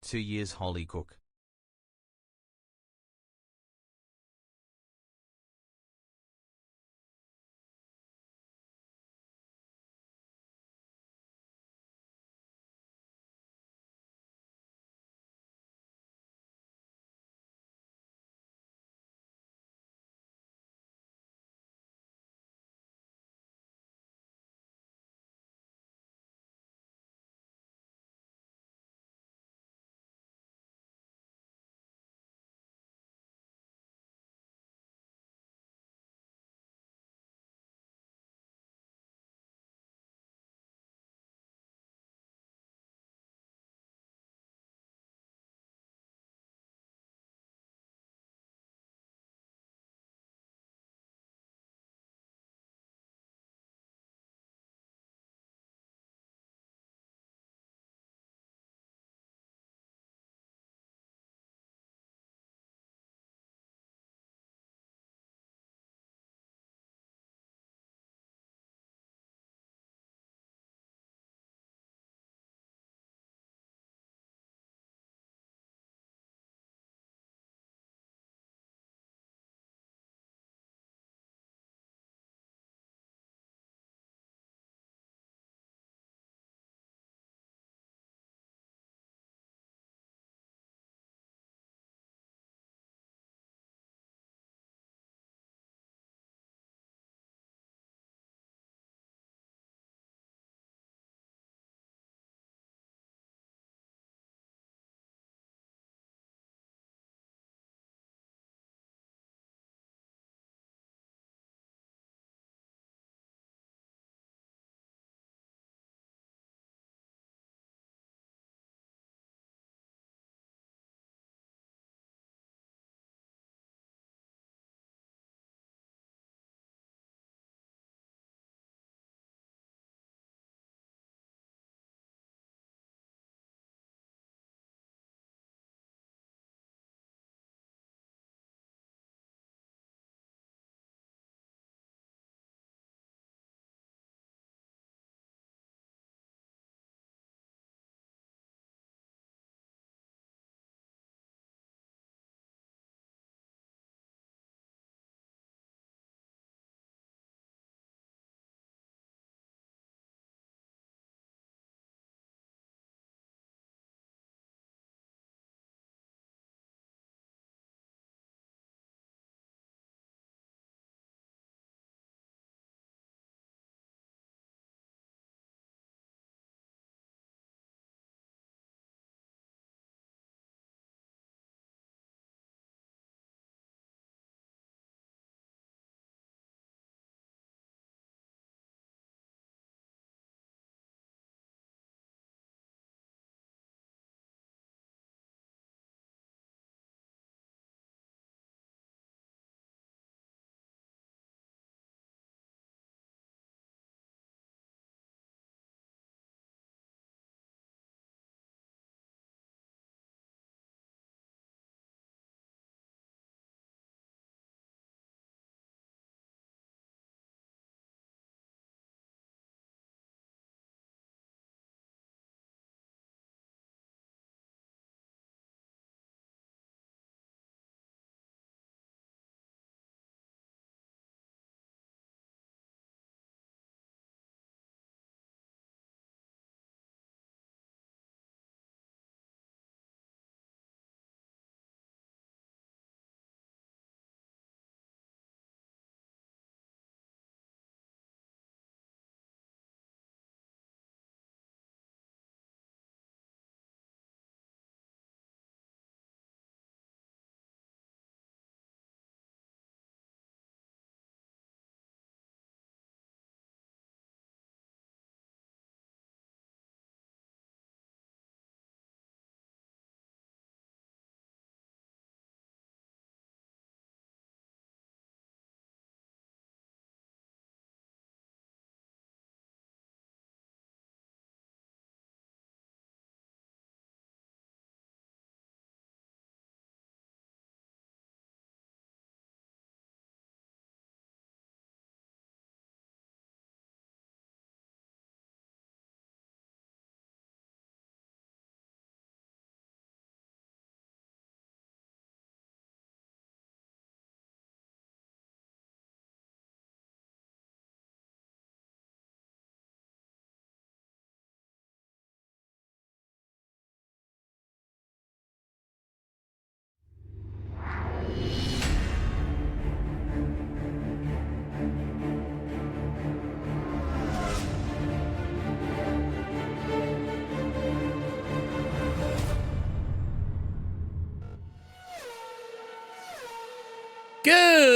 2 years Holy Cook.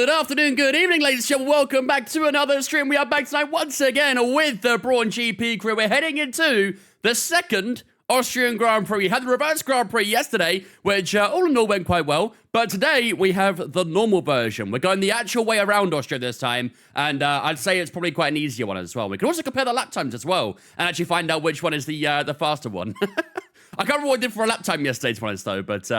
Good afternoon, good evening, ladies and gentlemen. Welcome back to another stream. We are back tonight once again with the Brawn GP crew. We're heading into the second Austrian Grand Prix. We had the reverse Grand Prix yesterday, which all in all went quite well. But today we have the normal version. We're going the actual way around Austria this time. And I'd say it's probably quite an easier one as well. We can also compare the lap times as well and actually find out which one is the faster one. I can't remember what I did for a lap time yesterday, to be honest, though. But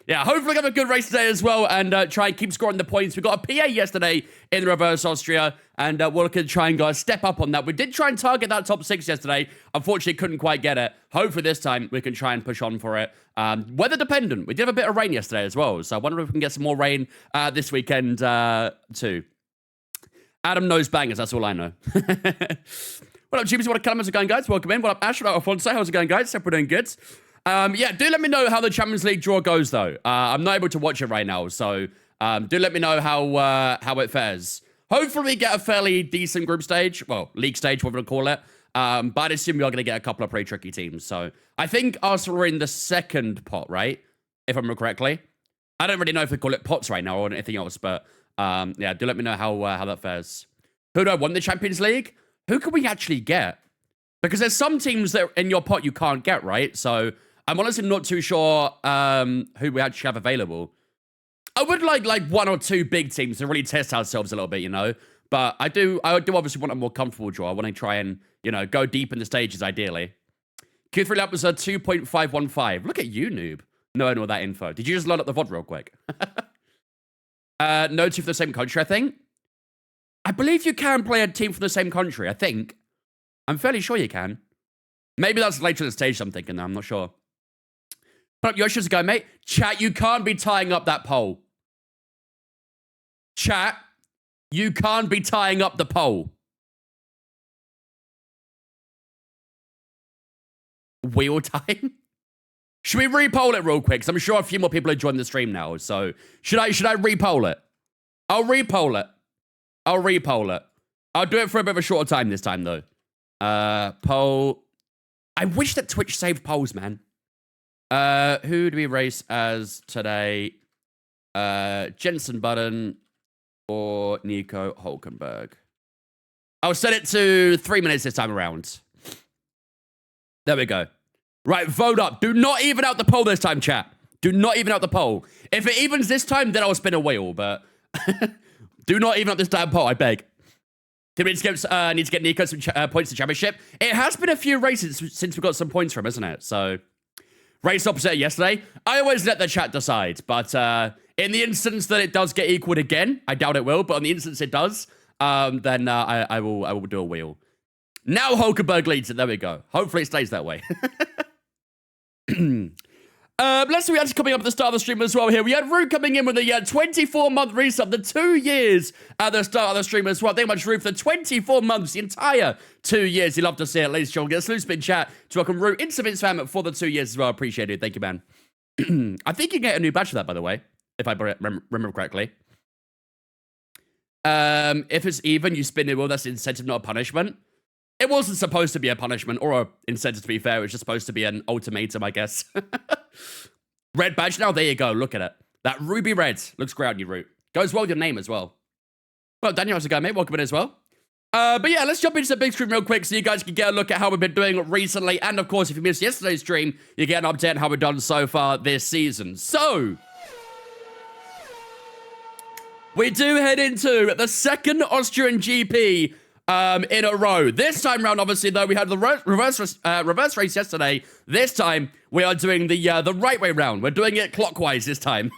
yeah, hopefully have a good race today as well and try and keep scoring the points. We got a PA yesterday in the reverse Austria, and we're looking to try and step up on that. We did try and target that top 6 yesterday. Unfortunately, couldn't quite get it. Hopefully this time we can try and push on for it. Weather dependent. We did have a bit of rain yesterday as well, so I wonder if we can get some more rain this weekend too. Adam knows bangers, that's all I know. What up, Jeebies? What up, Calamus? How's it going, guys? Welcome in. What up, Ash? What up, Afonso? How's it going, guys? Hope we're doing good. Yeah, do let me know how the Champions League draw goes, though. I'm not able to watch it right now, so do let me know how it fares. Hopefully we get a fairly decent group stage. Well, league stage, whatever you call it. But I assume we are going to get a couple of pretty tricky teams. So I think Arsenal are in the second pot, right? If I remember correctly. I don't really know if we call it pots right now or anything else, but yeah, do let me know how that fares. Who do I want in the Champions League? Who can we actually get? Because there's some teams that in your pot you can't get, right? So I'm honestly not too sure who we actually have available. I would like one or two big teams to really test ourselves a little bit, you know? But I do obviously want a more comfortable draw. I want to try and, you know, go deep in the stages, ideally. Q3 lap was a 2.515. Look at you, noob. Knowing all that info. Did you just load up the VOD real quick? No two from the same country, I think. I believe you can play a team from the same country, I think. I'm fairly sure you can. Maybe that's later in the stage I'm thinking, I'm not sure. Put up Yoshi's go, mate. Chat, you can't be tying up that pole. Chat, you can't be tying up the pole. Wheel time? Should we re-poll it real quick? Because I'm sure a few more people have joined the stream now. So, should I re-poll it? I'll re-poll it. I'll re-poll it. I'll do it for a bit of a shorter time this time, though. Poll. I wish that Twitch saved polls, man. Who do we race as today? Jensen Button or Nico Hulkenberg? I'll set it to 3 minutes this time around. There we go. Right, vote up. Do not even out the poll this time, chat. Do not even out the poll. If it evens this time, then I'll spin a wheel, but do not even out this damn poll, I beg. Do we need to get Nico some points to championship? It has been a few races since we got some points from, isn't it? So, race opposite yesterday. I always let the chat decide, but in the instance that it does get equaled again, I doubt it will, but in the instance it does, then I will do a wheel. Now Hulkenberg leads it. There we go. Hopefully it stays that way. Let's see, we actually coming up at the start of the stream as well here. We had Root coming in with a 24-month resub, the 2 years at the start of the stream as well. Thank you much, Root, for 24 months, the entire 2 years. You love to see it, ladies and gentlemen. Get a salute spin chat to welcome Root into Vince fam for the 2 years as well. Appreciate it. Thank you, man. I think you get a new badge for that, by the way, if I remember correctly. If it's even, you spin it. Well, that's incentive, not a punishment. It wasn't supposed to be a punishment or an incentive, to be fair. It was just supposed to be an ultimatum, I guess. Red badge now. There you go. Look at it. That ruby red. Looks great on you, Root. Goes well with your name as well. Well, Daniel, how's it going, mate? Welcome in as well. But yeah, let's jump into the big screen real quick so you guys can get a look at how we've been doing recently. And, of course, if you missed yesterday's stream, you get an update on how we've done so far this season. So, we do head into the second Austrian GP in a row. This time round, obviously, though, we had the reverse race yesterday. This time, we are doing the right way round. We're doing it clockwise this time.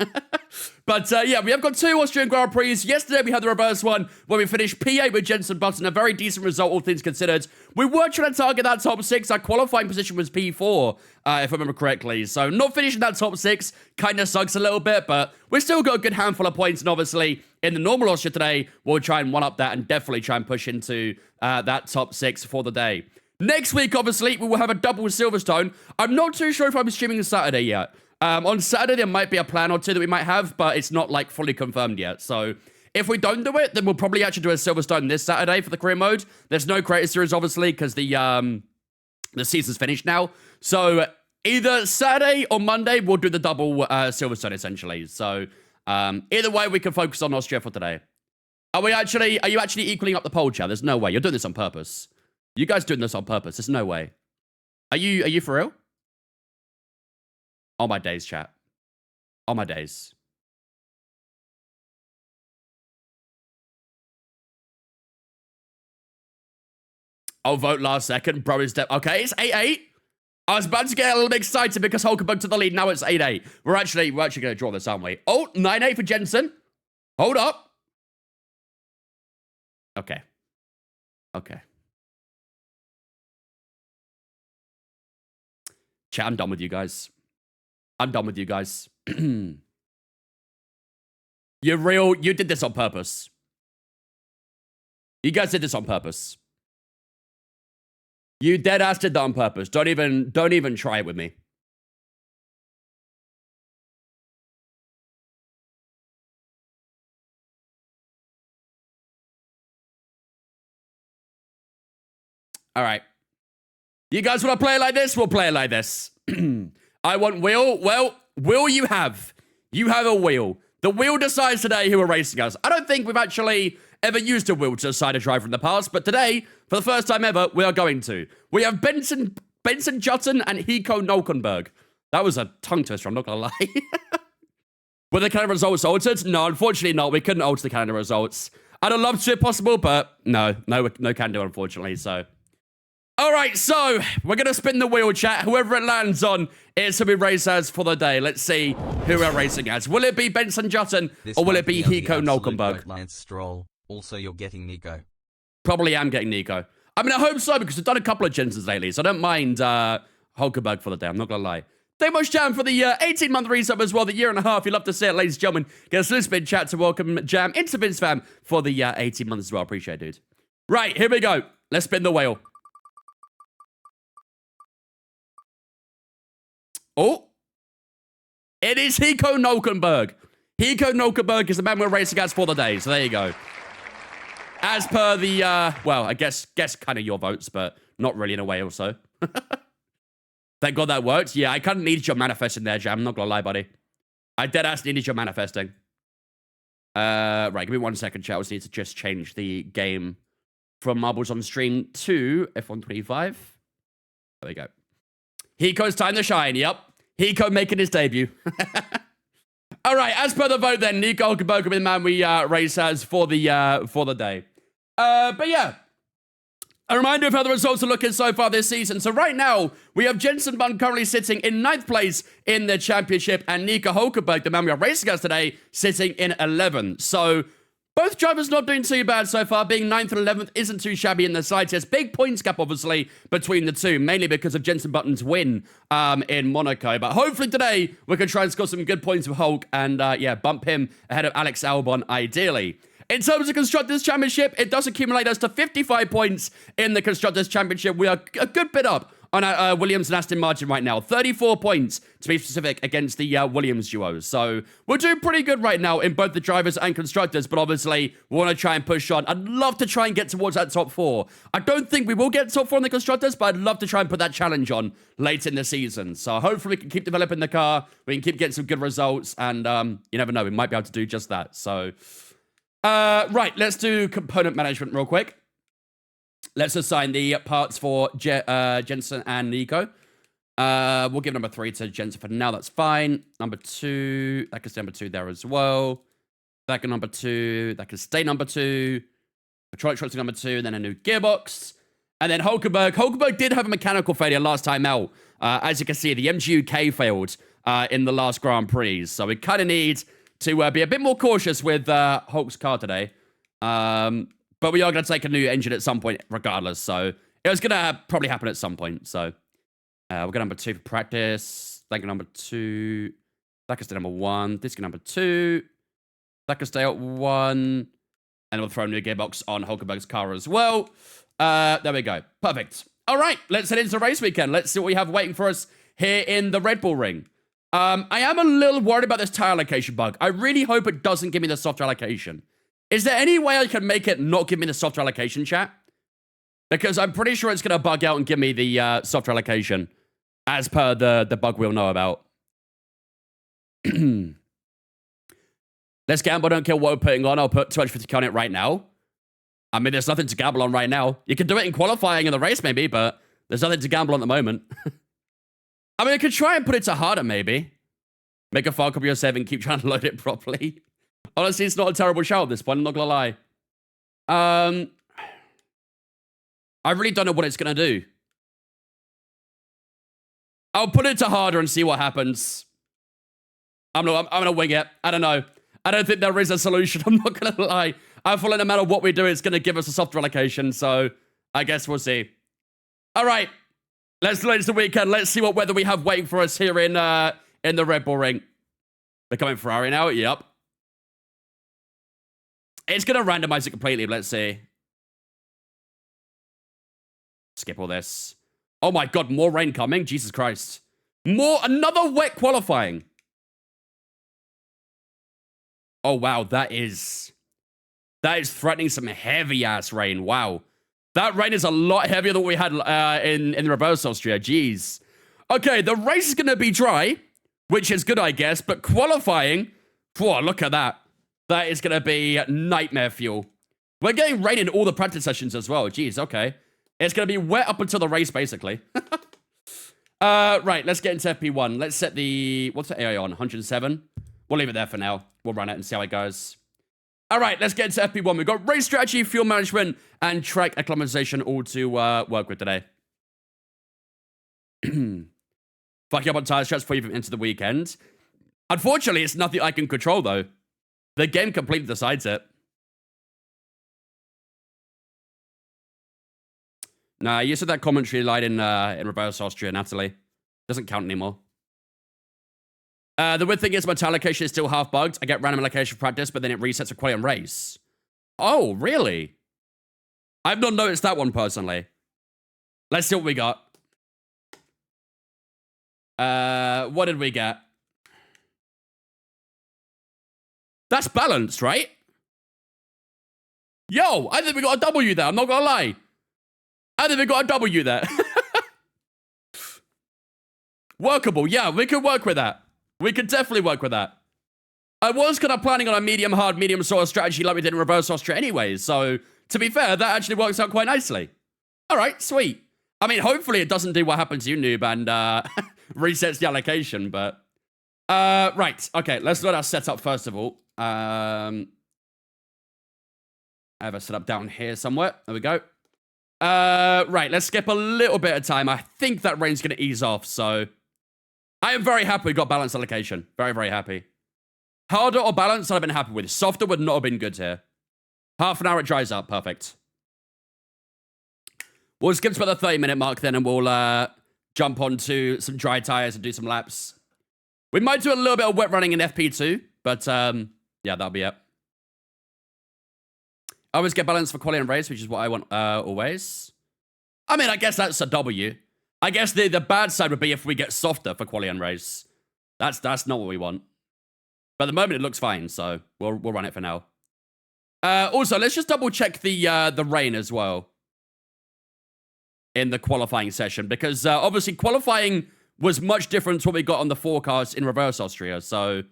But, yeah, we have got 2 Austrian Grand Prix. Yesterday, we had the reverse one where we finished P8 with Jensen Button. A very decent result, all things considered. We were trying to target that top 6. Our qualifying position was P4, if I remember correctly. So, not finishing that top 6 kind of sucks a little bit, but we've still got a good handful of points. And, obviously, in the normal Austria today, we'll try and one-up that and definitely try and push into that top 6 for the day. Next week, obviously, we will have a double Silverstone. I'm not too sure if I'm streaming on Saturday yet. On Saturday, there might be a plan or two that we might have, but it's not, like, fully confirmed yet. So, if we don't do it, then we'll probably actually do a Silverstone this Saturday for the career mode. There's no creator series, obviously, because the season's finished now. So, either Saturday or Monday, we'll do the double Silverstone, essentially. So, either way, we can focus on Austria for today. Are you actually equaling up the poll, chat? There's no way. You're doing this on purpose. You guys doing this on purpose. There's no way. Are you for real? Oh my days, chat. Oh my days. I'll vote last second. Bro is dead. Okay, it's 8-8. I was about to get a little bit excited because Hulkenberg to the lead. Now it's 8-8. We're actually going to draw this, aren't we? Oh, 9-8 for Jensen. Hold up. Okay. Okay. Chat, I'm done with you guys. I'm done with you guys. You did this on purpose. You guys did this on purpose. You deadass did that on purpose. Don't even try it with me. All right. You guys want to play it like this? We'll play it like this. I want wheel. Well, wheel you have. You have a wheel. The wheel decides today who are racing us. I don't think we've actually ever used a wheel to decide a driver in the past, but today, for the first time ever, we are going to. We have Benson Jutton and Hiko Nolkenberg. That was a tongue twister, I'm not going to lie. Were the calendar results altered? No, unfortunately not. We couldn't alter the calendar results. I'd have loved to if possible, but no can do, unfortunately, so. All right, so we're going to spin the wheel, chat. Whoever it lands on is who we race as for the day. Let's see who we're racing as. Will it be Benson Jutton or will it be Hiko Nolkenberg? Lance Stroll. Also, you're getting Nico. Probably am getting Nico. I mean, I hope so because we've done a couple of Jensens lately, so I don't mind Hulkenberg for the day. I'm not going to lie. Thank you much, Jam, for the 18-month resub as well, the year and a half. You love to see it, ladies and gentlemen. Get a little spin chat to welcome Jam into Vince Fam for the 18 months as well. Appreciate it, dude. Right, here we go. Let's spin the wheel. Oh, it is Hiko Nolkenberg. Hiko Nolkenberg is the man we're racing against for the day. So there you go. As per the, well, I guess kind of your votes, but not really in a way also. Thank God that worked. Yeah, I kind of needed your manifesting there, Jam. I'm not going to lie, buddy. I deadass needed your manifesting. Right, give me 1 second, chat. I just need to just change the game from Marbles on Stream to F125. There we go. Hiko's time to shine, yep. Hiko making his debut. All right, as per the vote then, Nico Hulkenberg will be the man we race as for the day. But yeah, a reminder of how the results are looking so far this season. So right now, we have Jensen Button currently sitting in 9th place in the championship, and Nico Hulkenberg, the man we are racing against today, sitting in 11th. So both drivers not doing too bad so far. Being 9th and 11th isn't too shabby in the slightest. Big points gap, obviously, between the two, mainly because of Jensen Button's win in Monaco. But hopefully today, we can try and score some good points with Hulk and, yeah, bump him ahead of Alex Albon, ideally. In terms of Constructors' Championship, it does accumulate us to 55 points in the Constructors' Championship. We are a good bit up on our Williams and Aston Martin right now. 34 points, to be specific, against the Williams duo. So we're doing pretty good right now in both the drivers and constructors, but obviously we want to try and push on. I'd love to try and get towards that top 4. I don't think we will get top 4 in the constructors, but I'd love to try and put that challenge on late in the season. So hopefully we can keep developing the car, we can keep getting some good results, and you never know, we might be able to do just that. So, right, let's do component management real quick. Let's assign the parts for Jensen and Nico. We'll give number 3 to Jensen for now. That's fine. Number 2, that can stay number 2 there as well. That can number 2. That can stay number 2. Hydraulic trucks number 2. And then a new gearbox. And then Hulkenberg. Hulkenberg did have a mechanical failure last time out. As you can see, the MGUK failed in the last Grand Prix. So we kind of need to be a bit more cautious with Hulk's car today. But we are going to take a new engine at some point, regardless. So it was going to probably happen at some point. So we'll go number 2 for practice. That can number 2. That can stay number 1. This can number 2. That can stay at 1. And we'll throw a new gearbox on Hulkenberg's car as well. There we go. Perfect. All right, let's head into race weekend. Let's see what we have waiting for us here in the Red Bull Ring. I am a little worried about this tire allocation bug. I really hope it doesn't give me the software allocation. Is there any way I can make it not give me the software allocation, chat? Because I'm pretty sure it's going to bug out and give me the software allocation as per the bug we'll know about. Let's gamble, don't kill what we're putting on. I'll put 250k on it right now. I mean, there's nothing to gamble on right now. You can do it in qualifying in the race, maybe, but there's nothing to gamble on at the moment. I mean, I could try and put it to harder, maybe. Make a file copy of 7, keep trying to load it properly. Honestly, it's not a terrible shout at this point, I'm not gonna lie. I really don't know what it's gonna do. I'll put it to harder and see what happens. I'm gonna wing it. I don't know. I don't think there is a solution. I'm not gonna lie. I feel like no matter what we do, it's gonna give us a softer allocation. So I guess we'll see. All right, let's launch the weekend. Let's see what weather we have waiting for us here in the Red Bull Ring. They're coming Ferrari now. Yep. It's gonna randomize it completely. Let's see. Skip all this. Oh my god, more rain coming. Jesus Christ. Another wet qualifying. Oh, wow, that is threatening some heavy-ass rain. Wow. That rain is a lot heavier than what we had in the reverse Austria. Jeez. Okay, the race is going to be dry, which is good, I guess, but qualifying, whoa, look at that. That is going to be nightmare fuel. We're getting rain in all the practice sessions as well. Jeez, okay. It's going to be wet up until the race, basically. Right, let's get into FP1. Let's set what's the AI on? 107? We'll leave it there for now. We'll run it and see how it goes. All right, let's get into FP1. We've got race strategy, fuel management, and track acclimatization all to work with today. Fuck you up on tire straps before you even enter the weekend. Unfortunately, it's nothing I can control, though. The game completely decides it. Nah, you said that commentary line in reverse Austria, Natalie. Doesn't count anymore. The weird thing is my tire allocation is still half bugged. I get random allocation for practice, but then it resets for quality and race. Oh, really? I've not noticed that one personally. Let's see what we got. What did we get? That's balanced, right? Yo, I think we got a W there. I'm not gonna lie. I think we got a W there. Workable. Yeah, we could work with that. We could definitely work with that. I was kind of planning on a medium-hard, medium-soft strategy like we did in reverse Austria anyways. So, to be fair, that actually works out quite nicely. All right, sweet. I mean, hopefully it doesn't do what happened to you, noob, and resets the allocation, but... right, okay, let's load our setup first of all. I have a setup down here somewhere. There we go. Right, let's skip a little bit of time. I think that rain's going to ease off, so... I am very happy we got balanced allocation. Very, very happy. Harder or balanced, I've been happy with. Softer would not have been good here. Half an hour, it dries up. Perfect. We'll skip to about the 30-minute mark then, and we'll jump onto some dry tires and do some laps. We might do a little bit of wet running in FP2, but yeah, that'll be it. I always get balanced for quality and race, which is what I want always. I mean, I guess that's a W. I guess the bad side would be if we get softer for quality and race. That's not what we want. But at the moment, it looks fine, so we'll run it for now. Also, let's just double check the rain as well in the qualifying session, because obviously qualifying was much different to what we got on the forecast in reverse Austria. So,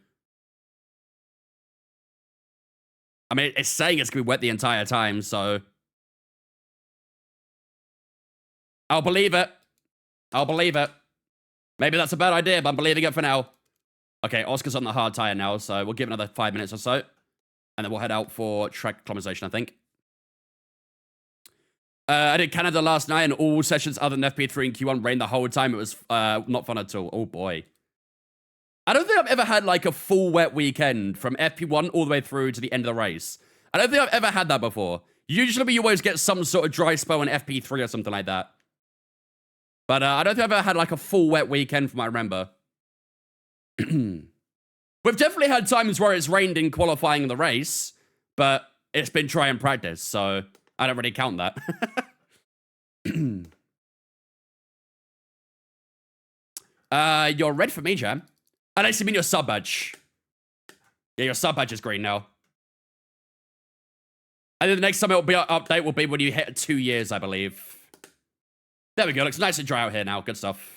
I mean, it's saying it's gonna be wet the entire time, so I'll believe it. I'll believe it. Maybe that's a bad idea, but I'm believing it for now. Okay, Oscar's on the hard tire now, so we'll give it another 5 minutes or so. And then we'll head out for track acclimatization, I think. I did Canada last night, and all sessions other than FP3 and Q1 rained the whole time. It was not fun at all. Oh, boy. I don't think I've ever had, like, a full wet weekend from FP1 all the way through to the end of the race. I don't think I've ever had that before. Usually, you always get some sort of dry spell in FP3 or something like that. But I don't think I've ever had, like, a full wet weekend from what I remember. We've definitely had times where it's rained in qualifying the race, but it's been dry in practice, so I don't really count that. You're red for me, Jam. I actually mean your sub badge. Yeah, your sub badge is green now. I think the next time update will be when you hit 2 years, I believe. There we go. Looks nice and dry out here now. Good stuff.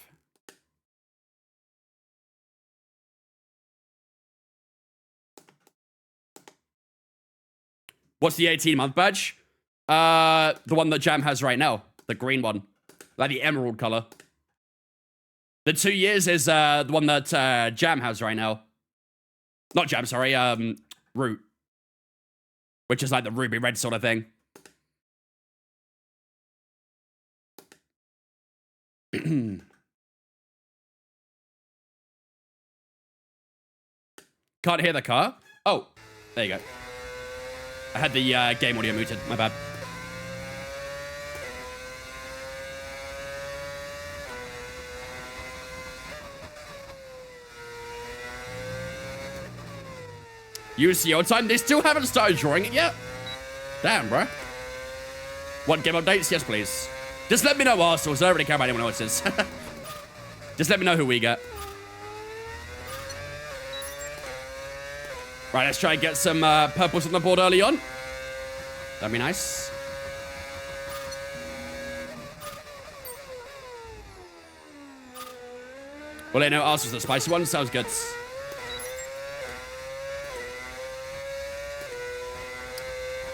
What's the 18-month badge? The one that Jam has right now. The green one. Like the emerald color. The 2 years is the one that Jam has right now. Not Jam, sorry. Root. Which is like the ruby red sort of thing. Can't hear the car? Oh, there you go. I had the game audio muted. My bad. UCO time? They still haven't started drawing it yet? Damn, bro. Want game updates? Yes, please. Just let me know, Arsenal, so I don't really care about anyone else's. Just let me know who we get. Right, let's try and get some purples on the board early on. That'd be nice. Well, I know Arsenal's the spicy one. Sounds good.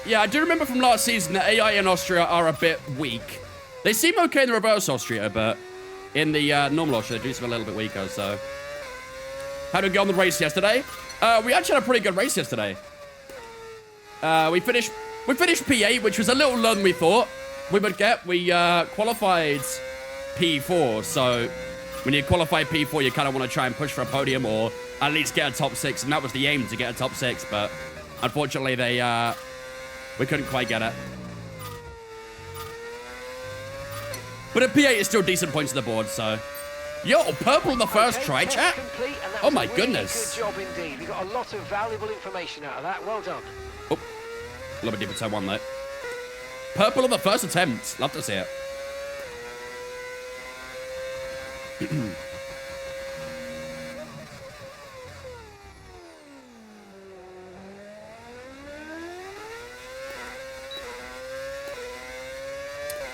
Yeah, I do remember from last season that AI in Austria are a bit weak. They seem okay in the reverse Austria, but in the normal Austria, they do seem a little bit weaker, so. How did we go on the race yesterday? We actually had a pretty good race yesterday. We finished P8, which was a little lower than we thought we would get. We qualified P4, so when you qualify P4, you kind of want to try and push for a podium or at least get a top 6, and that was the aim, to get a top 6, but unfortunately we couldn't quite get it. But a P8 is still decent points on the board, so. Yo, purple on the first try, chat. Oh my goodness. Good job indeed. We got a lot of valuable information out of that. Well done. Oh, a little bit deeper turn one though. Purple on the first attempt. Love to see it.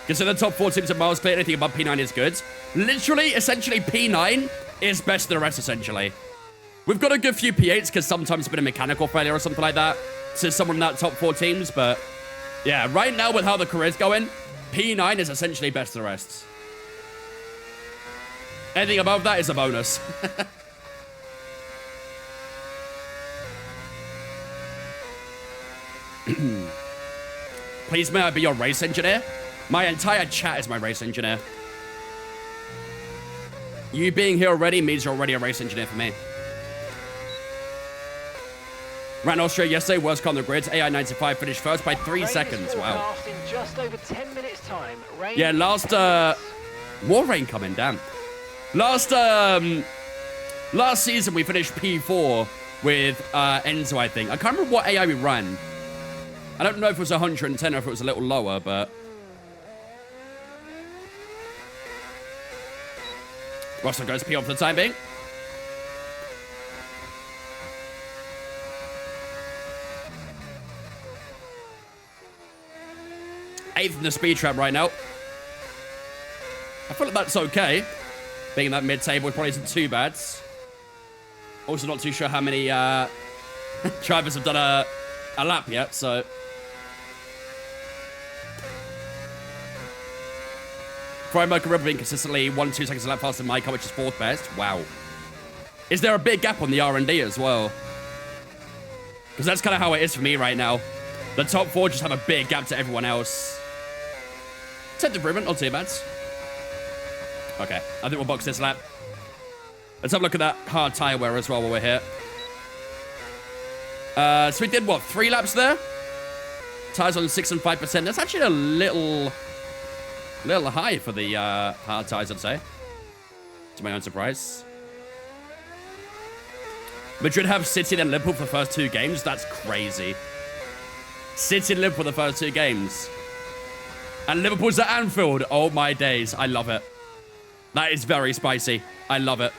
Consider the top 4 teams of miles clear. Anything above P9 is good. Literally, essentially, P9 is best than the rest, essentially. We've got a good few P8s, because sometimes it's been a mechanical failure or something like that to someone in that top 4 teams, but yeah, right now with how the career's going, P9 is essentially best of the rest. Anything above that is a bonus. Please, may I be your race engineer? My entire chat is my race engineer. You being here already means you're already a race engineer for me. Ran Austria yesterday, worst car on the grids. AI 95 finished first by 3 seconds. Wow. In just over 10 minutes time. Rain yeah, last more rain coming, damn. Last season we finished P4 with Enzo, I think. I can't remember what AI we ran. I don't know if it was 110 or if it was a little lower, but Russell goes P1 for the time being. Eighth in the speed trap right now. I feel like that's okay. Being in that mid-table probably isn't too bad. Also not too sure how many drivers have done a lap yet, so. Frymurk and Rubber being consistently 1-2 seconds a lap faster than my car, which is 4th best. Wow. Is there a big gap on the R&D as well? Because that's kind of how it is for me right now. The top 4 just have a big gap to everyone else. 10th improvement, not too bad. Okay, I think we'll box this lap. Let's have a look at that hard tire wear as well while we're here. So we did, what, 3 laps there? Tires on 6 and 5%. That's actually a little high for the hard tires, I'd say. To my own surprise. Madrid have City then Liverpool for the first 2 games. That's crazy. City and Liverpool for the first 2 games. And Liverpool's at Anfield. Oh my days. I love it. That is very spicy. I love it.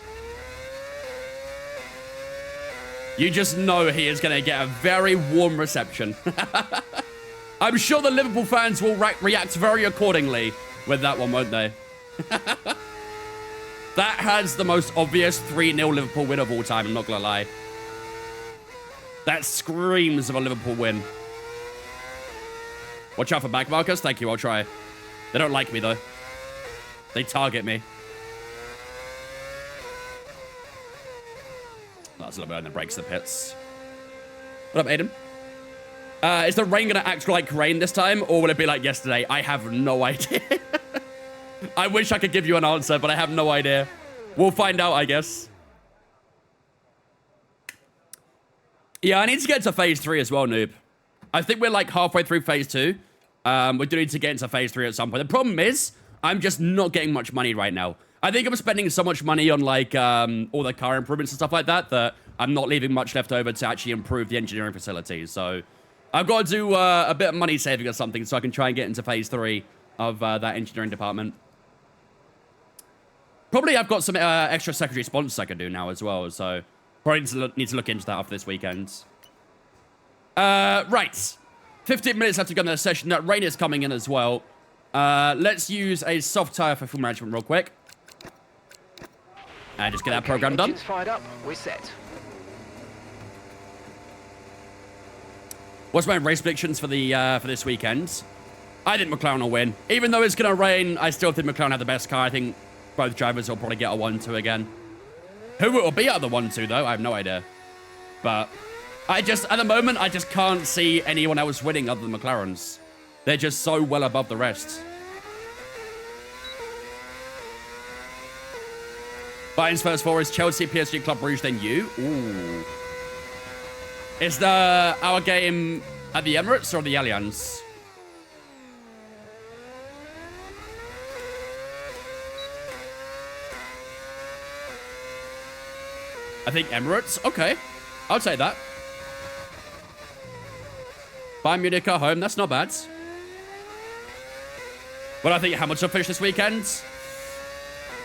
You just know he is going to get a very warm reception. I'm sure the Liverpool fans will react very accordingly with that one, won't they? That has the most obvious 3-0 Liverpool win of all time, I'm not going to lie. That screams of a Liverpool win. Watch out for back markers. Thank you. I'll try. They don't like me, though. They target me. That's a little bit on the brakes of the pits. What up, Aiden? Is the rain going to act like rain this time, or will it be like yesterday? I have no idea. I wish I could give you an answer, but I have no idea. We'll find out, I guess. Yeah, I need to get to phase 3 as well, noob. I think we're like halfway through phase 2. We do need to get into phase 3 at some point. The problem is, I'm just not getting much money right now. I think I'm spending so much money on like all the car improvements and stuff like that that I'm not leaving much left over to actually improve the engineering facilities. So I've got to do a bit of money saving or something so I can try and get into phase 3 of that engineering department. Probably I've got some extra secondary sponsors I can do now as well. So probably need to look into that after this weekend. Right. 15 minutes left to go in the session. That rain is coming in as well. Let's use a soft tire for fuel management real quick. And just get that program done. Engines fired up. We're set. What's my race predictions for the for this weekend? I think McLaren will win. Even though it's going to rain, I still think McLaren have the best car. I think both drivers will probably get a 1-2 again. Who it will be out of the 1-2, though? I have no idea. But at the moment, I just can't see anyone else winning other than McLarens. They're just so well above the rest. Bayern's first four is Chelsea, PSG, Club Brugge, then you. Ooh. Is our game at the Emirates or the Allianz? I think Emirates. Okay. I'll take that. Bayern Munich at home. That's not bad. But I think Hamilton will finish this weekend.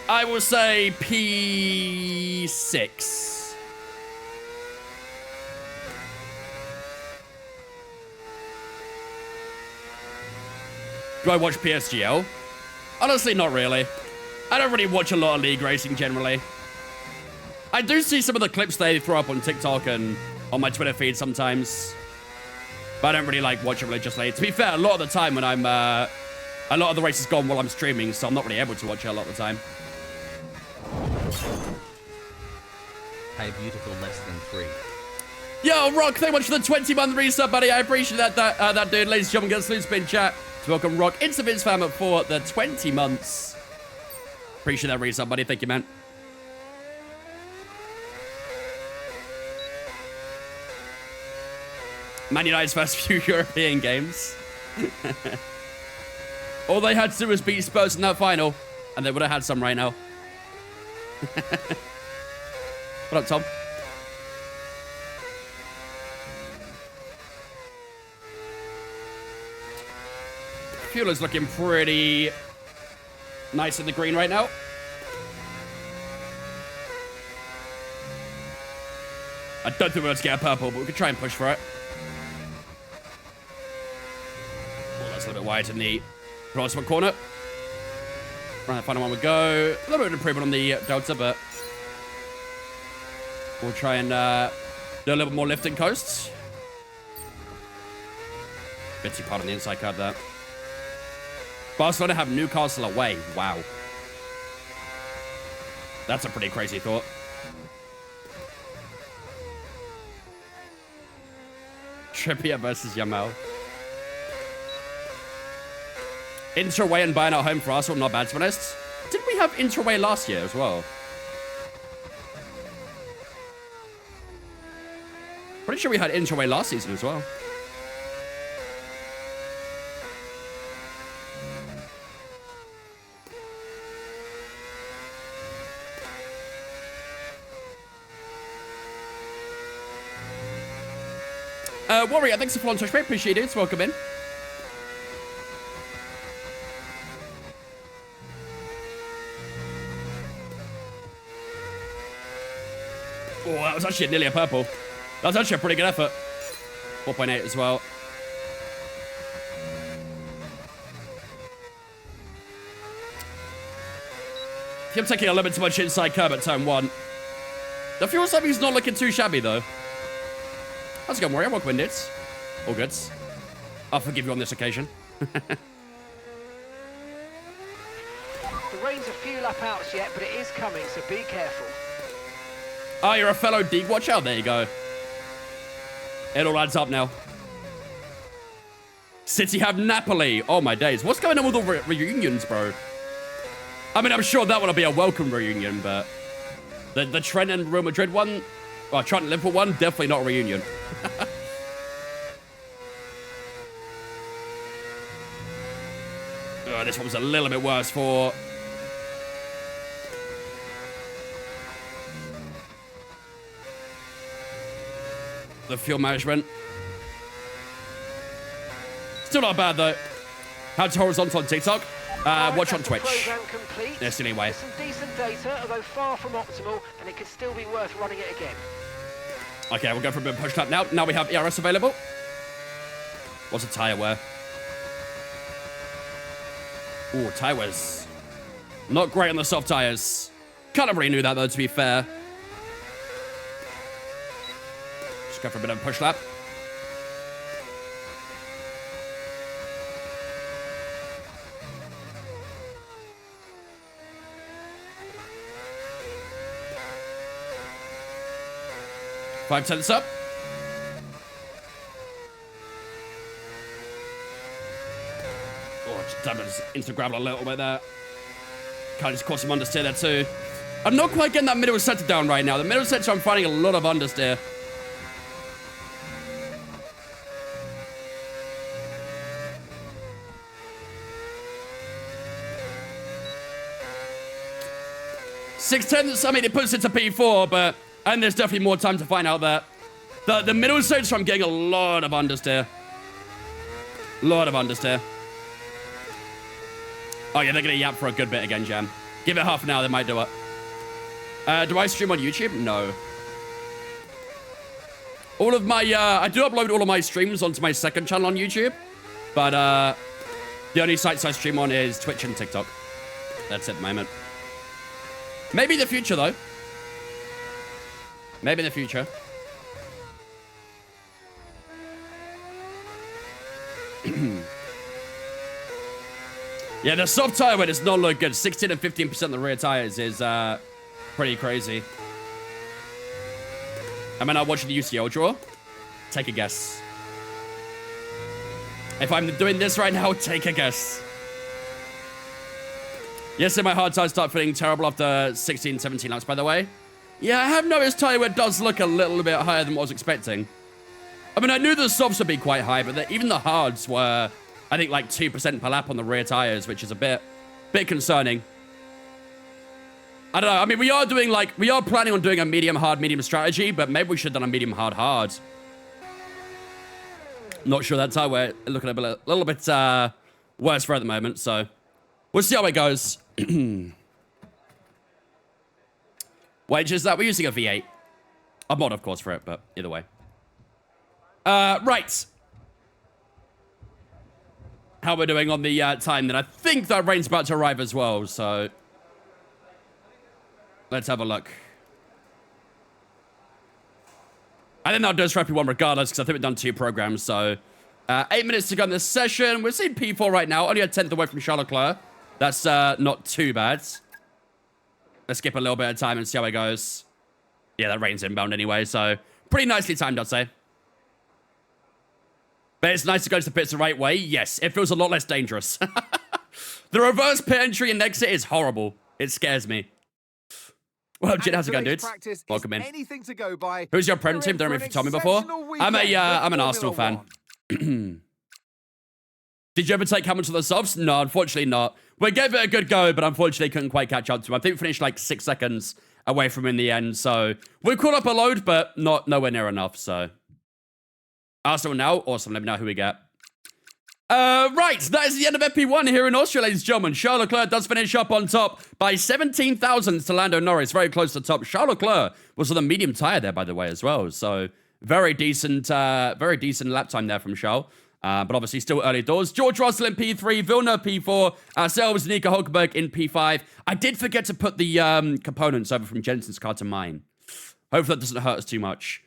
I will say P6. Do I watch PSGL? Honestly, not really. I don't really watch a lot of league racing generally. I do see some of the clips they throw up on TikTok and on my Twitter feed sometimes. But I don't really like watch it religiously. To be fair, a lot of the time when I'm... a lot of the race is gone while I'm streaming, so I'm not really able to watch it a lot of the time. Hey, beautiful less than 3. Yo, Rock, thank you much for the 20-month resub, buddy. I appreciate that dude. Ladies and gentlemen, get a salute spin chat to welcome Rock into Vince Fam for the 20 months. Appreciate that resub, buddy. Thank you, man. Man United's first few European games. All they had to do was beat Spurs in that final, and they would have had some right now. What up, Tom? Fuel is looking pretty nice in the green right now. I don't think we're going to get a purple, but we could try and push for it. Oh, that's a little bit wide in the penultimate corner. Right, the final one would go. A little bit of improvement on the Delta, but we'll try and do a little bit more lifting coasts. Bit too hard on the inside card there. Barcelona have Newcastle away. Wow. That's a pretty crazy thought. Trippier versus Yamal. Interway and Bayern at home for Arsenal, not bad to be honest. Didn't we have Interway last year as well? Pretty sure we had Interway last season as well. Warrior, thanks for following Touch, mate. Appreciate it. Welcome in. Oh, that was actually nearly a purple. That was actually a pretty good effort. 4.8 as well. I think I'm taking a little bit too much inside curb at turn 1. The fuel saving's not looking too shabby, though. How's it going, Warrior? Welcome in, dudes. All good. I'll forgive you on this occasion. The rain's a few lap outs yet, but it is coming, so be careful. Oh, you're a fellow Deeg watcher? There you go. It all adds up now. City have Napoli. Oh, my days. What's going on with all reunions, bro? I mean, I'm sure that will be a welcome reunion, but the Trent and Real Madrid one, well, Trent and Liverpool one, definitely not a reunion. Oh, this one was a little bit worse for... the fuel management. Still not bad, though. How to horizontal on TikTok? Watch on Twitch. Program complete. Yes, anyway. There's some decent data, although far from optimal, and it could still be worth running it again. Okay, we'll go for a bit of push lap now. Now we have ERS available. What's a tyre wear? Ooh, tyre wears. Not great on the soft tyres. Kind of already knew that, though, to be fair. Just go for a bit of a push lap. Five tenths up. Oh, just damaged into gravel a little bit there. Kind of just caught some understeer there too. I'm not quite getting that middle sector down right now. The middle sector, I'm finding a lot of understeer. Six tenths, I mean, it puts it to P4, but... and there's definitely more time to find out that. The middle sector, I'm getting a lot of understeer. Lot of understeer. Oh, yeah, they're going to yap for a good bit again, Jam. Give it half an hour, they might do it. Do I stream on YouTube? No. All of my, I do upload all of my streams onto my second channel on YouTube. But, the only sites I stream on is Twitch and TikTok. That's it at the moment. Maybe in the future, though. Maybe in the future. Yeah, the soft tire weight does not look good. 16 and 15% of the rear tires is pretty crazy. Am I not watching the UCL draw? Take a guess. If I'm doing this right now, take a guess. Yesterday, my hard tires start feeling terrible after 16, 17 laps, by the way. Yeah, I have noticed tire wear does look a little bit higher than what I was expecting. I mean, I knew the softs would be quite high, but even the hards were, I think, like 2% per lap on the rear tires, which is a bit concerning. I don't know. I mean, we are planning on doing a medium strategy, but maybe we should have done a medium hard. Not sure that tire wear looking a little bit worse for at the moment, so we'll see how it goes. Which is that we're using a V8. A mod, of course, for it, but either way. Right. How we're doing on the time, then I think that rain's about to arrive as well, so let's have a look. I think that'll do us for FP1 regardless, because I think we've done 2 programs, so 8 minutes to go in this session. We're seeing P4 right now, only a 10th away from Charles Leclerc. That's not too bad. Let's skip a little bit of time and see how it goes. Yeah, that rain's inbound anyway, so pretty nicely timed, I'd say. But it's nice to go to the pits the right way. Yes, it feels a lot less dangerous. The reverse pit entry and exit is horrible. It scares me. Well, Jin, how's it going, dudes? Welcome in. To go by. Who's your Prem team? Don't know if you've told me before. I'm an Arsenal fan. Did you ever take Hamilton to the softs? No, unfortunately not. We gave it a good go, but unfortunately couldn't quite catch up to him. I think we finished like 6 seconds away from him in the end, so we caught up a load, but nowhere near enough, so. Arsenal now. Awesome, let me know who we get. Right, that is the end of FP1 here in Austria, ladies and gentlemen. Charles Leclerc does finish up on top by 17 thousandths to Lando Norris, very close to the top. Charles Leclerc was on the medium tire there, by the way, as well, so very decent lap time there from Charles. But obviously still early doors. George Russell in P3, Villeneuve P4, ourselves, Nico Hulkenberg in P5. I did forget to put the components over from Jensen's car to mine. Hopefully that doesn't hurt us too much.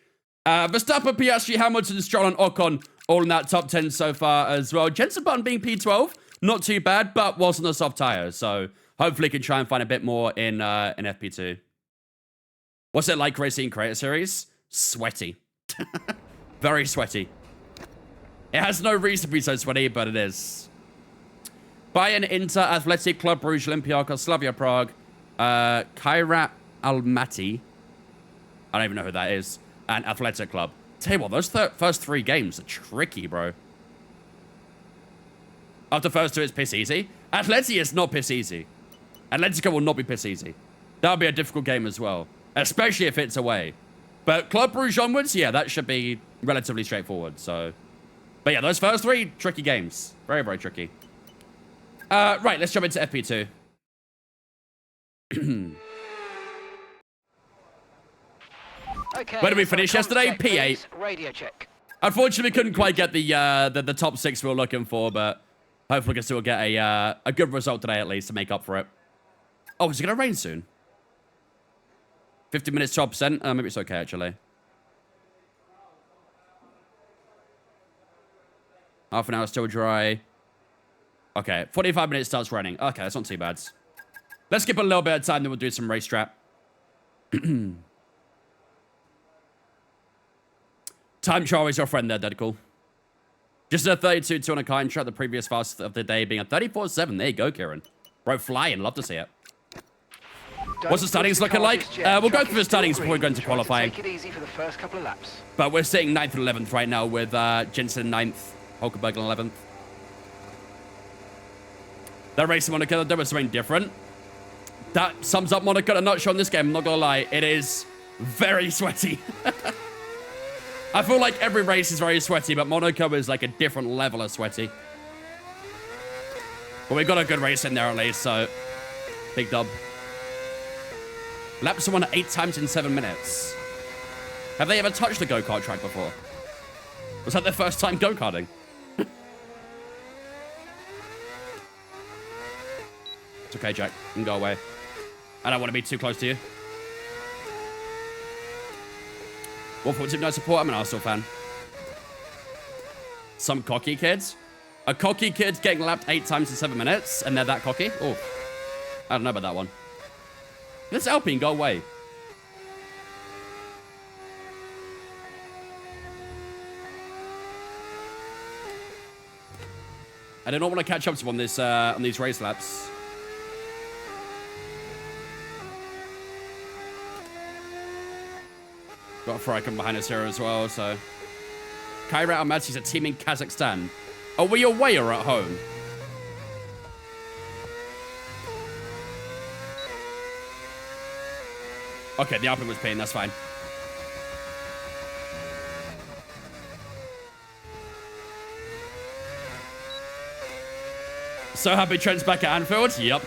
Verstappen, Piastri, Hamilton, Stroll, and Ocon All in that top 10 so far as well. Jensen Button being P12, not too bad, but was on a soft tire. So hopefully can try and find a bit more in FP2. What's it like racing Creator Series? Sweaty. Very sweaty. It has no reason to be so sweaty, but it is. Bayern, Inter, Athletic, Club Brugge, Olympiacos, Slavia Prague, Kairat Almaty. I don't even know who that is. And Athletic Club. Tell you what, those first 3 games are tricky, bro. After first 2, it's piss easy. Atleti is not piss easy. Atletico will not be piss easy. That'll be a difficult game as well. Especially if it's away. But Club Brugge onwards, yeah, that should be relatively straightforward. So, but yeah, those first 3, tricky games. Very, very tricky. Right, let's jump into FP2. Okay, Where did we finish yesterday? P8. Radio check. Unfortunately, we couldn't quite get the top 6 we were looking for, but hopefully we can still get a good result today at least to make up for it. Oh, is it going to rain soon? 50 minutes, 12%? Maybe it's okay, actually. Half an hour still dry. Okay, 45 minutes starts raining. Okay, that's not too bad. Let's skip a little bit of time, then we'll do some race trap. Time trial is your friend there, Dedical. Just a 32-2 on a kind track, the previous fastest of the day being a 34-7. There you go, Kieran. Bro, flying. Love to see it. What's the standings looking like? We'll go through the standings before we go into qualifying. Take it easy for the first couple of laps. But we're sitting 9th and 11th right now with Jensen 9th, Hulkenberg 11th. That race in Monaco, there was something different. That sums up Monaco in a nutshell in this game. I'm not gonna lie, it is very sweaty. I feel like every race is very sweaty, but Monaco is like a different level of sweaty. But we got a good race in there at least, so big dub. Lapped someone 8 times in 7 minutes. Have they ever touched the go-kart track before? Was that their first time go-karting? It's okay, Jack. You can go away. I don't want to be too close to you. What for team no support? I'm an Arsenal fan. Some cocky kids. A cocky kid getting lapped 8 times in 7 minutes, and they're that cocky? Oh, I don't know about that one. This Alpine, go away. I do not want to catch up to him on these race laps. Got a Fryken behind us here as well, so. Kairat Almaty's a team in Kazakhstan. Are we away or at home? Okay, the Alpine was paying, that's fine. So happy Trent's back at Anfield? Yep.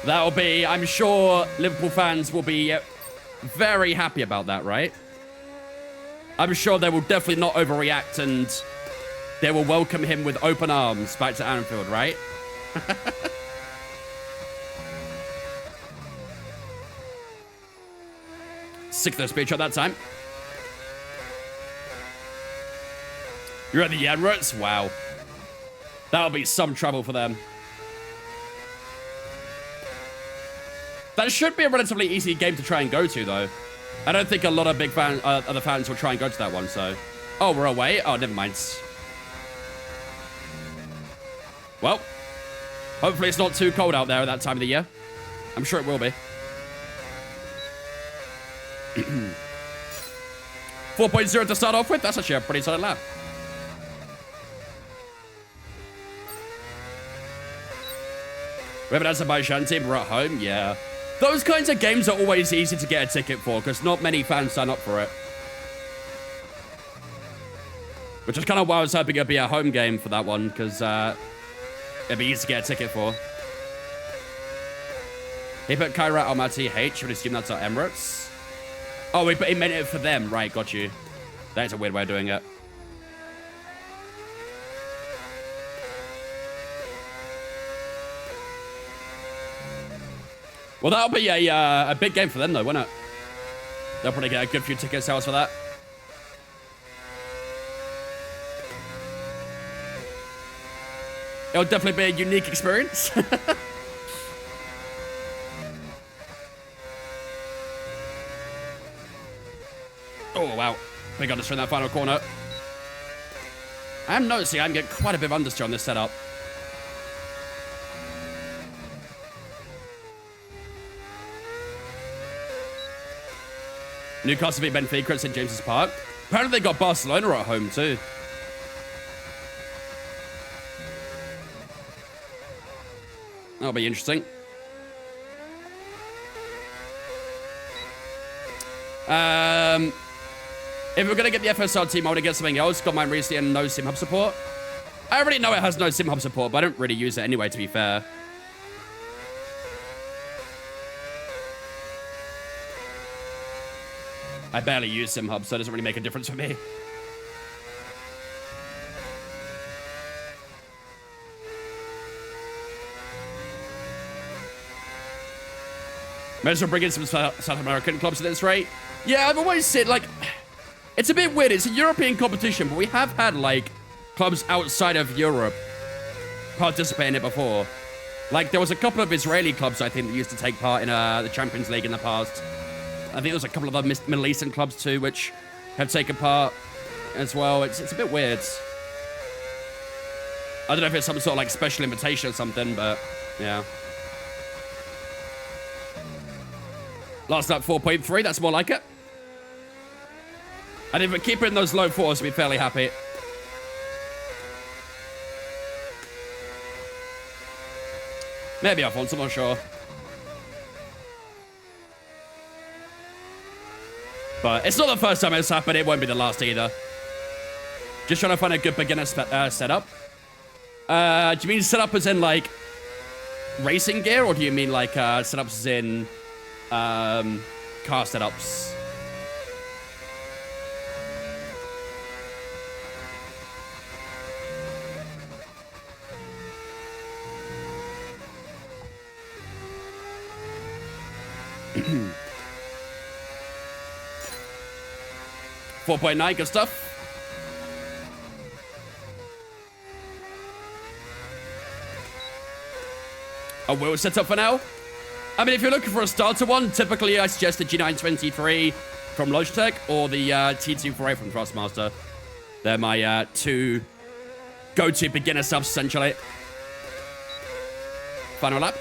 That'll be, I'm sure Liverpool fans will be very happy about that, right? I'm sure they will definitely not overreact and they will welcome him with open arms back to Anfield, right? Sick of the speech at that time. You're at the Emirates? Wow. That'll be some trouble for them. That should be a relatively easy game to try and go to, though. I don't think a lot of big other fans will try and go to that one, so... Oh, we're away? Oh, never mind. Well, hopefully it's not too cold out there at that time of the year. I'm sure it will be. 4.0 to start off with. That's actually a pretty solid lap. We have an Azerbaijan team. We're at home. Yeah. Those kinds of games are always easy to get a ticket for because not many fans sign up for it. Which is kind of why I was hoping it'd be a home game for that one because it'd be easy to get a ticket for. He put Kairat Almaty H. Would assume that's our Emirates. Oh, he meant it for them. Right, got you. That's a weird way of doing it. Well, that'll be a big game for them, though, won't it? They'll probably get a good few ticket sales for that. It'll definitely be a unique experience. Oh, wow. We got us in that final corner. I'm noticing I'm getting quite a bit of understeer on this setup. Newcastle beat Benfica at St. James's Park. Apparently they got Barcelona at home too. That'll be interesting. If we're going to get the FSR team, I want to get something else. Got mine recently and no sim hub support. I already know it has no sim hub support, but I don't really use it anyway, to be fair. I barely use sim hub, so it doesn't really make a difference for me. Might as well bring in some South American clubs at this rate. Yeah, I've always said, like, it's a bit weird. It's a European competition, but we have had, like, clubs outside of Europe participate in it before. Like, there was a couple of Israeli clubs, I think, that used to take part in the Champions League in the past. I think there was a couple of other Middle Eastern clubs, too, which have taken part as well. It's a bit weird. I don't know if it's some sort of, like, special invitation or something, but, yeah. Last lap 4.3, that's more like it. And if we keep it in those low fours, we'll be fairly happy. Maybe Alphonse, I'm not sure. But it's not the first time it's happened. It won't be the last either. Just trying to find a good beginner setup. Do you mean setup as in, like, racing gear? Or do you mean, like, setups as in, car setups? 4.9, good stuff. A wheel setup for now. I mean, if you're looking for a starter one, typically I suggest the G923 from Logitech or the T248 from Thrustmaster. They're my two go-to beginner subs, essentially. Final lap.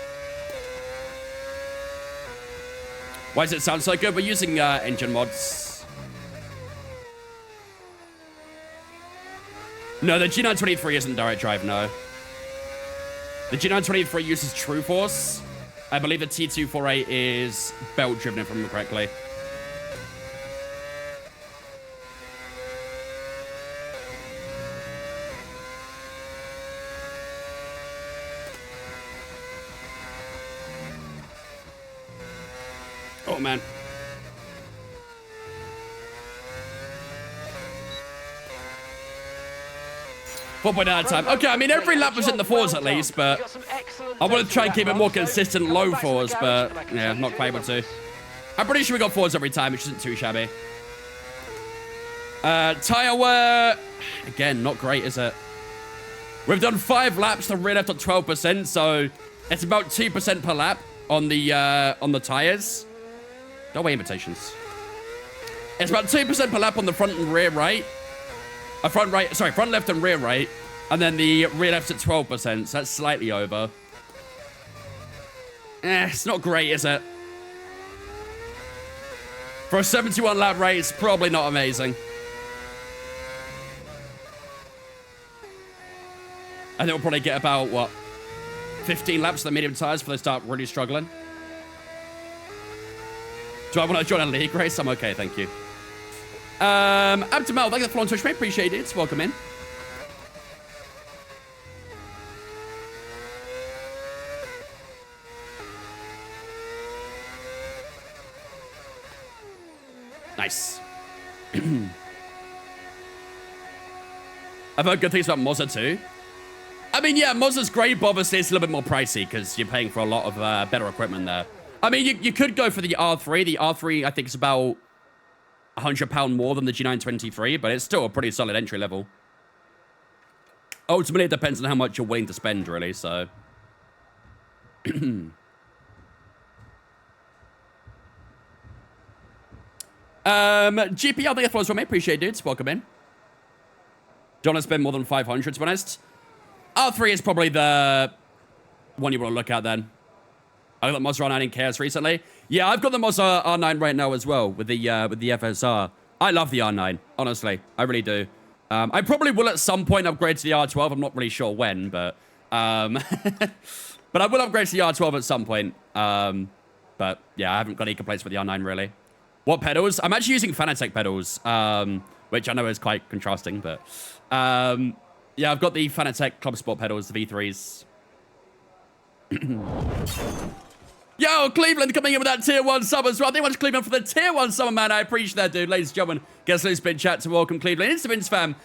Why does it sound so good? We're using engine mods. No, the G923 isn't direct drive, no. The G923 uses True Force. I believe the T248 is belt driven, if I remember correctly. Oh, man. Four point out of time. Okay, I mean, every lap was in the fours at least, but I want to try and keep it more consistent low fours, but yeah, not quite able to. I'm pretty sure we got fours every time, which isn't too shabby. Tire wear, again, not great, is it? We've done 5 laps, the rear left at 12%, so it's about 2% per lap on the tires. Go away, invitations. It's about 2% per lap on the front and rear right. Front left and rear right. And then the rear left's at 12%, so that's slightly over. It's not great, is it? For a 71 lap rate, it's probably not amazing. I think we'll probably get about, what, 15 laps of the medium tires before they start really struggling. Do I want to join a league race? I'm okay, thank you. Abdamal, thank you for the follow on Twitch, mate. Appreciate it. Welcome in. Nice. I've heard good things about Mozza too. I mean, yeah, Mozza's great, but obviously it's a little bit more pricey because you're paying for a lot of better equipment there. I mean, you could go for the R3. The R3, I think, is about £100 more than the G923, but it's still a pretty solid entry level. ultimately, it depends on how much you're willing to spend, really, so. GP, I'll think it was from me. Appreciate it, dudes. Welcome in. Don't want to spend more than 500, to be honest. R3 is probably the one you want to look at, then. I got the Monster R9 in Chaos recently. Yeah, I've got the Monster R9 right now as well with the FSR. I love the R9, honestly. I really do. I probably will at some point upgrade to the R12. I'm not really sure when, but but I will upgrade to the R12 at some point. But yeah, I haven't got any complaints with the R9 really. What pedals? I'm actually using Fanatec pedals, which I know is quite contrasting, but yeah, I've got the Fanatec Club Sport pedals, the V3s. Yo, Cleveland coming in with that tier 1 sub as well. Thank you much, Cleveland, for the tier 1 summer, man. I appreciate that, dude. Ladies and gentlemen, guess who's been chat to welcome Cleveland Instruments fam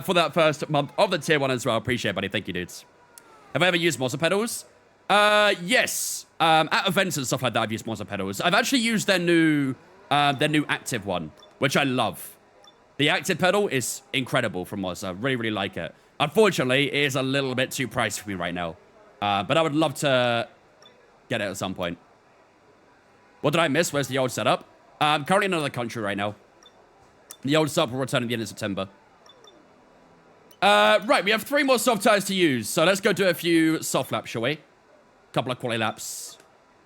for that first month of the tier 1 as well. Appreciate it, buddy. Thank you, dudes. Have I ever used Monster pedals? Yes. At events and stuff like that, I've used Monster pedals. I've actually used their new active one, which I love. The active pedal is incredible from Monster. I really, really like it. Unfortunately, it is a little bit too pricey for me right now. But I would love to get it at some point. What did I miss? Where's the old setup? I'm currently in another country right now. The old setup will return at the end of September. Right, we have 3 more soft tires to use. So let's go do a few soft laps, shall we? Couple of quality laps.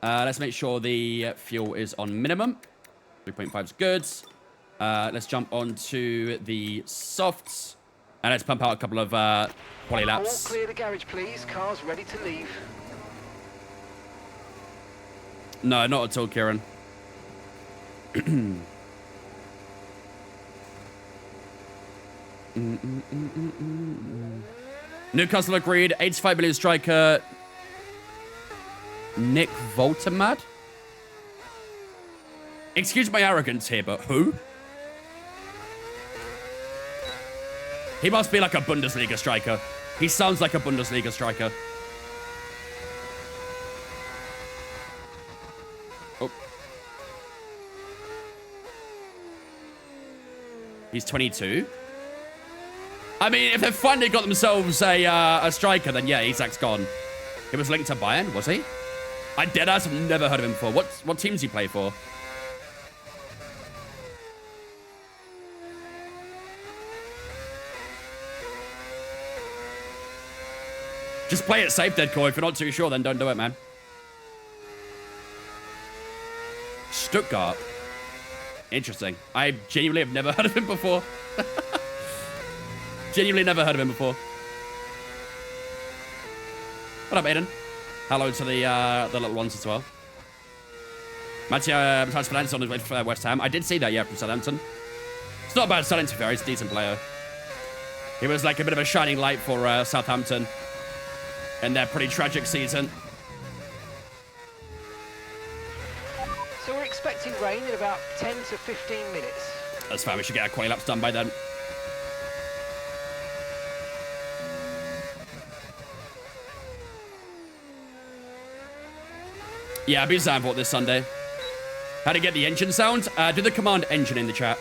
Let's make sure the fuel is on minimum. 3.5 is good. Let's jump onto the softs. And let's pump out a couple of quality laps. All clear the garage, please. Car's ready to leave. No, not at all, Kieran. Newcastle agreed. 85 million striker. Nick Voltemad? Excuse my arrogance here, but who? He must be like a Bundesliga striker. He sounds like a Bundesliga striker. Oh. He's 22. I mean, if they've finally got themselves a striker, then yeah, Isak's gone. He was linked to Bayern, was he? I deadass have never heard of him before. What teams he play for? Just play it safe, Deadcore. If you're not too sure, then don't do it, man. Stuttgart. Interesting. I genuinely have never heard of him before. Genuinely never heard of him before. What up, Aiden? Hello to the little ones as well. Matteo Fernandes on his way to West Ham. I did see that, yeah, from Southampton. It's not bad selling to be fair. He's a decent player. He was like a bit of a shining light for Southampton in their pretty tragic season. So we're expecting rain in about 10 to 15 minutes. That's fine. We should get our quali laps done by then. Yeah, I'll be Zambot this Sunday. How to get the engine sound? Do the command engine in the chat.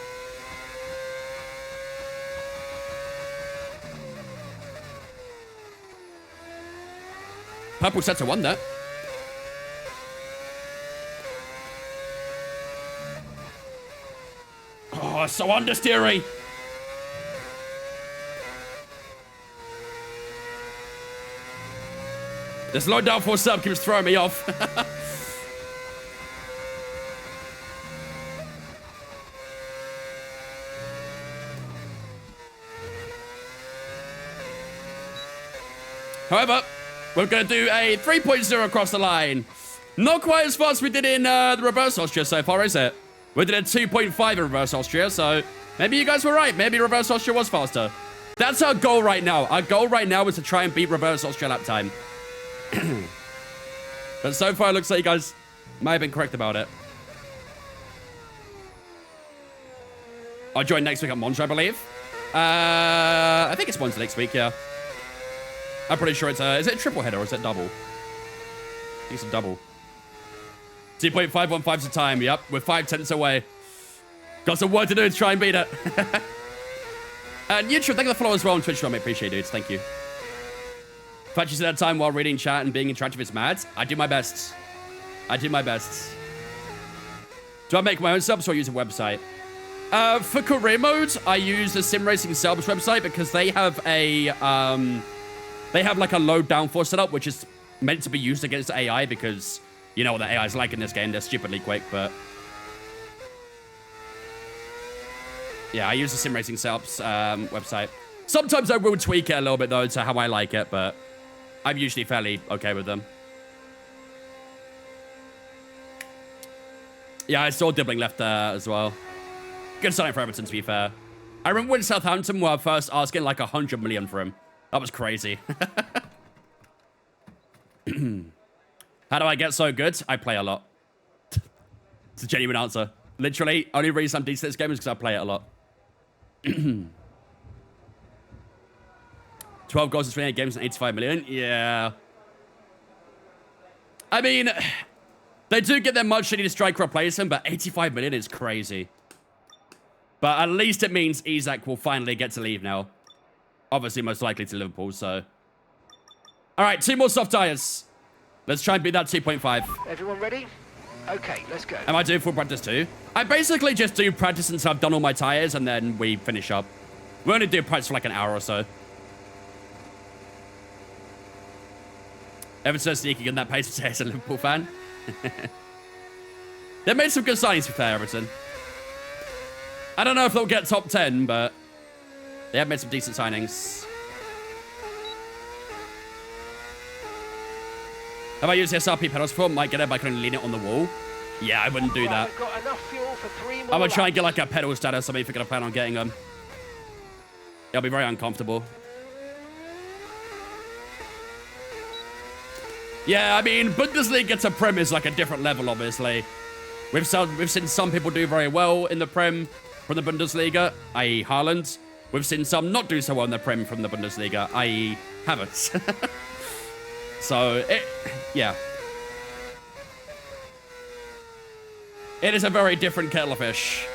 Purple set to 1 there. Oh, so understeery. This low downforce sub keeps throwing me off. However, we're going to do a 3.0 across the line. Not quite as fast as we did in the reverse Austria so far, is it? We did a 2.5 in reverse Austria, so maybe you guys were right. Maybe reverse Austria was faster. That's our goal right now. Our goal right now is to try and beat reverse Austria lap time. But so far, it looks like you guys might have been correct about it. I'll join next week at Monza, I believe. I think it's Monza next week, yeah. I'm pretty sure it's is it a triple header or is it double? I think it's a double. 2.515's the time, yep. We're 5/10 away. Got some work to do to try and beat it. YouTube, thank you for the follow as well on Twitch, I appreciate it, dudes. Thank you. Fact, you said that time while reading chat and being interactive is mad. I do my best. I do my best. Do I make my own subs or use a website? For career mode, I use the Sim Racing subs website because they have a like a low downforce setup, which is meant to be used against AI because you know what the AI is like in this game. They're stupidly quick, but yeah, I use the Sim Racing subs website. Sometimes I will tweak it a little bit though to how I like it, but I'm usually fairly okay with them. Yeah, I saw Dibbling left there as well. Good signing for Everton, to be fair. I remember when Southampton were first asking like 100 million for him. That was crazy. How do I get so good? I play a lot. It's a genuine answer. Literally, only reason I'm decent at this game is because I play it a lot. 12 goals in 28 games and 85 million? Yeah. I mean, they do get their much needed striker replacement, but 85 million is crazy. But at least it means Isak will finally get to leave now. Obviously, most likely to Liverpool, so. All right, 2 more soft tires. Let's try and beat that 2.5. Everyone ready? Okay, let's go. Am I doing full practice too? I basically just do practice until I've done all my tires, and then we finish up. We only do practice for like an hour or so. Ever so sneaky in that pace to say as a Liverpool fan. They made some good signings for fair, Everton. I don't know if they'll get top 10, but they have made some decent signings. Have I used the SRP pedals before? Might get it, but I can only lean it on the wall. Yeah, I wouldn't do that. We've got enough fuel for 3 more I'm gonna try and get laps. like a pedal stand or something if we're gonna plan on getting them. It'll be very uncomfortable. Yeah, I mean, Bundesliga to Prem is like a different level, obviously. We've seen some people do very well in the Prem from the Bundesliga, i.e. Haaland. We've seen some not do so well in the Prem from the Bundesliga, i.e. Havertz. So, yeah. It is a very different kettle of fish.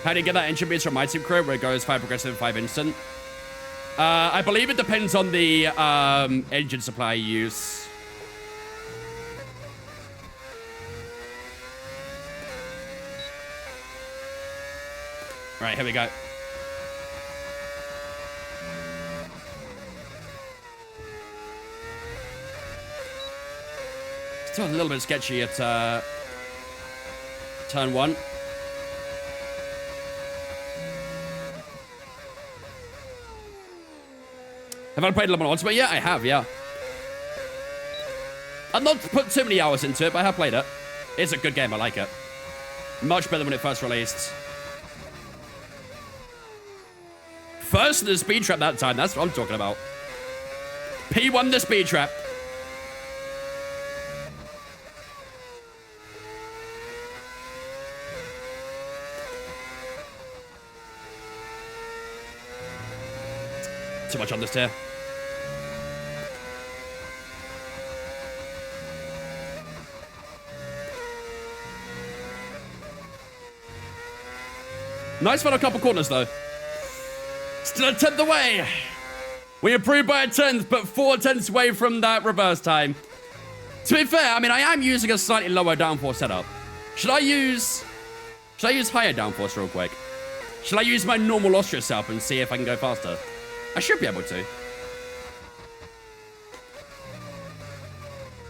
How do you get that engine boost from my team crew where it goes 5 progressive and 5 instant? I believe it depends on the engine supply you use. Right, here we go. Still a little bit sketchy at turn 1. Have I played Le Mans Ultimate yet? I have, yeah. I've not put too many hours into it, but I have played it. It's a good game, I like it. Much better than when it first released. First in the speed trap that time, that's what I'm talking about. P1 the speed trap. Too much on this tier. Nice final couple corners, though. Still a 10th away. We improved by a 10th, but 4 tenths away from that reverse time. To be fair, I mean, I am using a slightly lower downforce setup. Should I use higher downforce real quick? Should I use my normal Austria setup and see if I can go faster? I should be able to.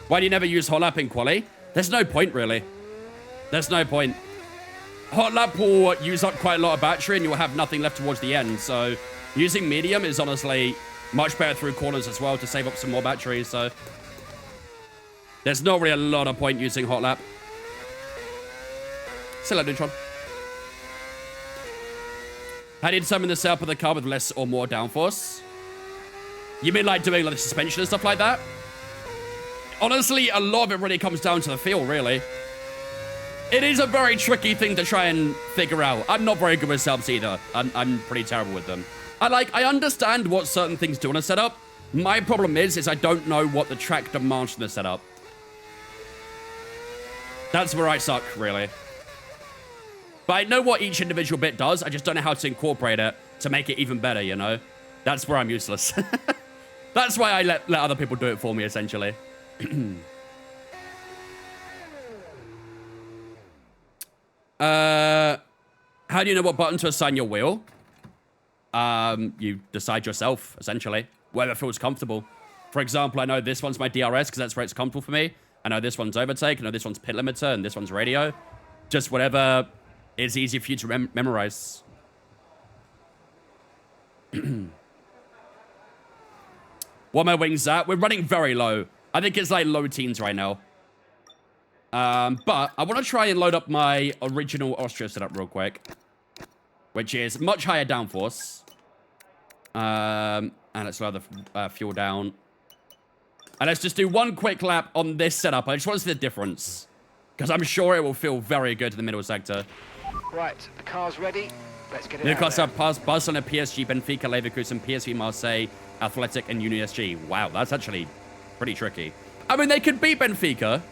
Why do you never use hot lap in quali? There's no point, really. There's no point. Hot lap will use up quite a lot of battery and you'll have nothing left towards the end. So using medium is honestly much better through corners as well to save up some more batteries. So there's not really a lot of point using hot lap. Still at neutron. How do you determine the setup of the car with less or more downforce? You mean like doing like the suspension and stuff like that? Honestly, a lot of it really comes down to the feel, really. It is a very tricky thing to try and figure out. I'm not very good with setups either. I'm pretty terrible with them. I understand what certain things do on a setup. My problem is I don't know what the track demands from the setup. That's where I suck, really. But I know what each individual bit does. I just don't know how to incorporate it to make it even better, you know? That's where I'm useless. That's why I let other people do it for me, essentially. How do you know what button to assign your wheel? You decide yourself, essentially. Whether it feels comfortable. For example, I know this one's my DRS because that's where it's comfortable for me. I know this one's overtake. I know this one's pit limiter and this one's radio. Just whatever is easy for you to memorize. What are my wings at? We're running very low. I think it's like low teens right now. But I want to try and load up my original Austria setup real quick. Which is much higher downforce. And let's lower the fuel down. And let's just do one quick lap on this setup. I just want to see the difference. Because I'm sure it will feel very good in the middle sector. Right, the car's ready. Let's get it Newcastle out have Barcelona, PSG, Benfica, Leverkusen, PSV, Marseille, Athletic, and UniSG. Wow, that's actually pretty tricky. I mean, they could beat Benfica.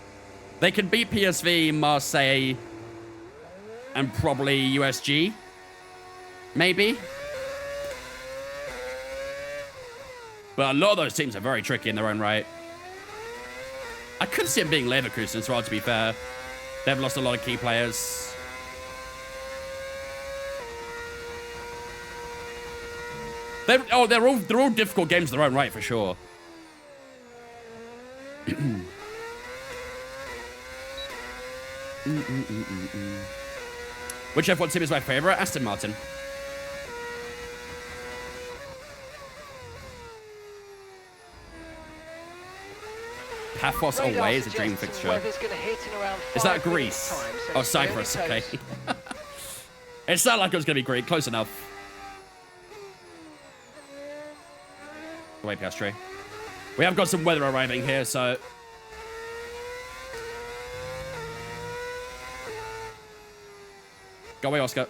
They could beat PSV, Marseille, and probably USG. Maybe. But a lot of those teams are very tricky in their own right. I could see them being Leverkusen as well, to be fair. They've lost a lot of key players. They're all difficult games in their own right, for sure. Which F1 team is my favorite? Aston Martin. Paphos away is a dream fixture. Is that Greece? Oh, Cyprus, okay. It sounded like it was going to be Greek. Close enough. Wait, Piastri. We have got some weather arriving here, so... Go away, Oscar.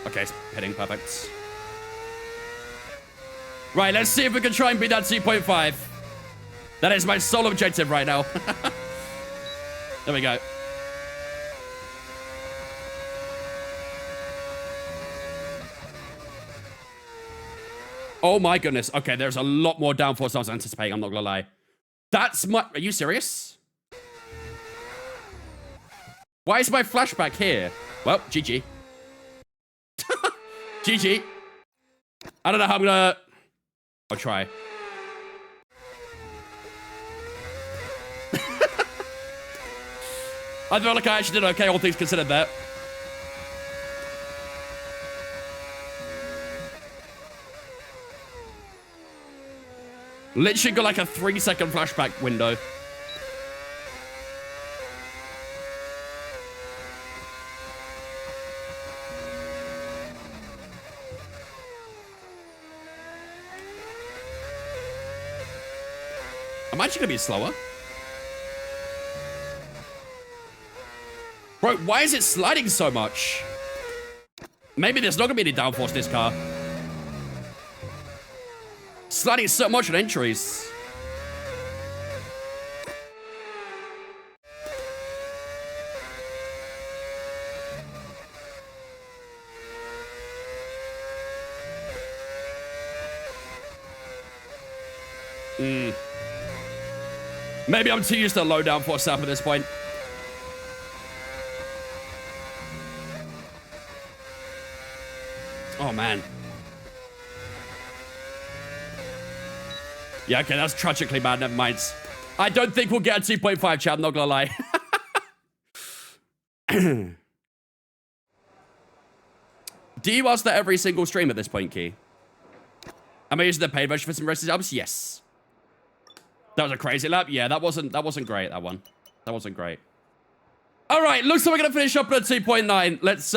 Okay, it's hitting. Perfect. Right, let's see if we can try and beat that 2.5. That is my sole objective right now. There we go. Oh my goodness. Okay, there's a lot more downforce than I was anticipating. I'm not gonna lie. That's my... Are you serious? Why is my flashback here? Well, GG. GG. I don't know how I'm gonna... I'll try. I feel like I actually did okay, all things considered there. Literally got like a 3-second flashback window. I'm actually gonna be slower. Bro, why is it sliding so much? Maybe there's not gonna be any downforce in this car. Sliding so much on entries. Maybe I'm too used to low downforce setup at this point. Oh, man. Yeah, okay, that's tragically bad. Never mind. I don't think we'll get a 2.5, chat. I'm not gonna lie. Do you ask that every single stream at this point, Key? Am I using the paid version for some rest jobs? Yes. That was a crazy lap. Yeah, that wasn't great, that one. That wasn't great. All right, looks like we're gonna finish up at 2.9. Let's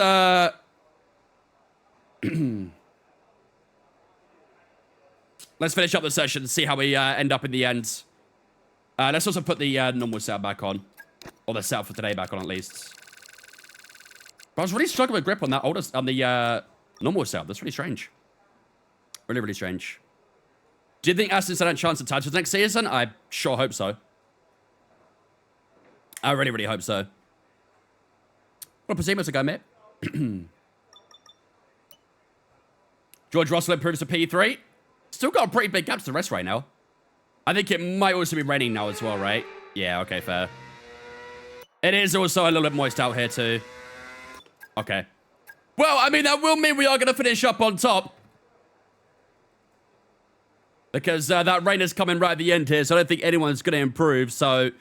let's finish up the session and see how we end up in the end. Let's also put the normal setup back on. Or the setup for today back on, at least. But I was really struggling with grip on that on the normal setup. That's really strange. Really, really strange. Do you think Aston stand a chance of titles next season? I sure hope so. I really, really hope so. Well, proceed to go, mate. George Russell improves to P3. Still got a pretty big gap to the rest right now. I think it might also be raining now as well, right? Yeah, okay, fair. It is also a little bit moist out here too. Okay. Well, I mean, that will mean we are going to finish up on top. Because that rain is coming right at the end here, so I don't think anyone's going to improve. So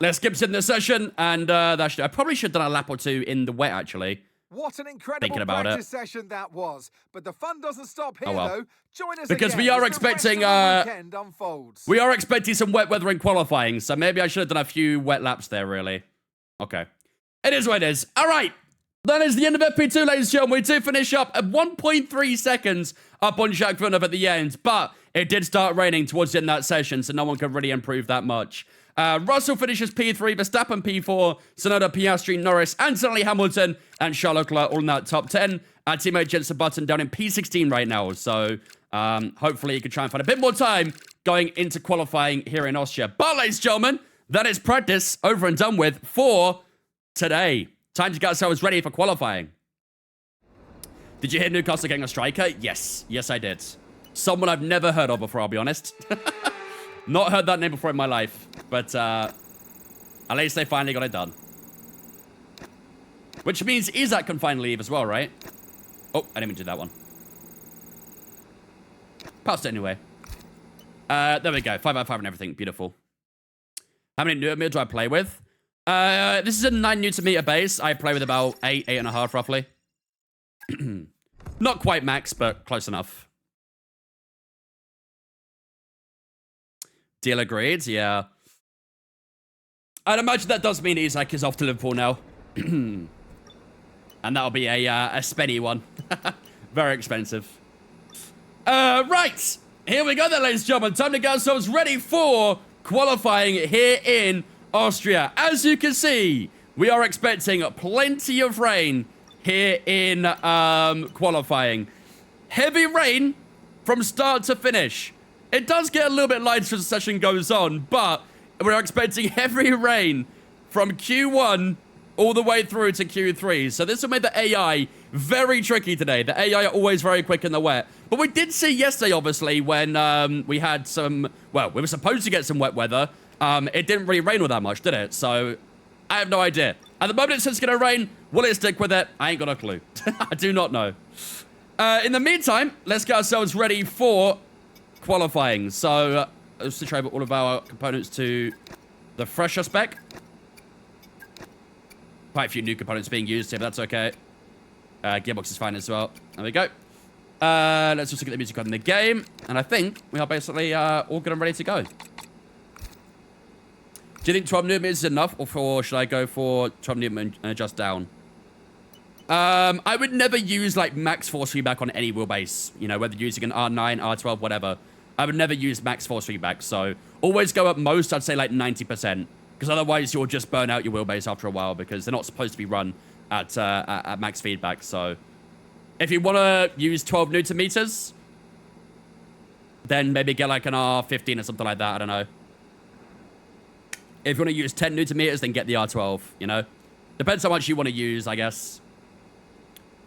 let's skip to the session, and I probably should have done a lap or two in the wet, actually. What an incredible practice session that was. But the fun doesn't stop here, though. Join us because again we are as expecting we are expecting some wet weather in qualifying, so maybe I should have done a few wet laps there, really. Okay. It is what it is. All right. That is the end of FP2, ladies and gentlemen. We did finish up at 1.3 seconds up on Jacques Villeneuve at the end, but it did start raining towards the end of that session, so no one could really improve that much. Russell finishes P3, Verstappen P4, Tsunoda, Piastri, Norris, and suddenly Hamilton and Charles Leclerc all in that top 10. Our teammate Jensen Button down in P16 right now, so hopefully he can try and find a bit more time going into qualifying here in Austria. But, ladies and gentlemen, that is practice over and done with for today. Time to get ourselves ready for qualifying. Did you hear Newcastle getting a striker? Yes. Yes, I did. Someone I've never heard of before, I'll be honest. Not heard that name before in my life. But at least they finally got it done. Which means Isaac can finally leave as well, right? Oh, I didn't even do that one. Passed it anyway. There we go. 5 out of 5 and everything. Beautiful. How many Newton meters do I play with? This is a 9 Newton meter base. I play with about 8.5 roughly. Not quite max, but close enough. Deal agreed, yeah. I'd imagine that does mean Isaac is off to Liverpool now. And that'll be a spenny one. Very expensive. Right. Here we go then, ladies and gentlemen. Time to get ourselves ready for qualifying here in Austria. As you can see, we are expecting plenty of rain here in qualifying. Heavy rain from start to finish. It does get a little bit lighter as the session goes on, but we're expecting heavy rain from Q1 all the way through to Q3. So this will make the AI very tricky today. The AI are always very quick in the wet. But we did see yesterday, obviously, when we had some, well, we were supposed to get some wet weather. It didn't really rain all that much, did it? So I have no idea. At the moment, it says it's going to rain. Will it stick with it? I ain't got a clue. I do not know. In the meantime, let's get ourselves ready for qualifying. So let's switch over all of our components to the fresher spec. Quite a few new components being used here, but that's okay. Gearbox is fine as well. There we go. Let's just look at the music card in the game. And I think we are basically all good and ready to go. Do you think 12 Newton is enough, or should I go for 12 Newton and adjust down? I would never use like max force feedback on any wheelbase. You know, whether you're using an R9, R12, whatever. I would never use max force feedback. So always go up most, I'd say like 90%. Because otherwise you'll just burn out your wheelbase after a while, because they're not supposed to be run at max feedback. So if you want to use 12 Newton meters, then maybe get like an R15 or something like that. I don't know. If you want to use 10 Newton meters, then get the R12, you know? Depends how much you want to use, I guess.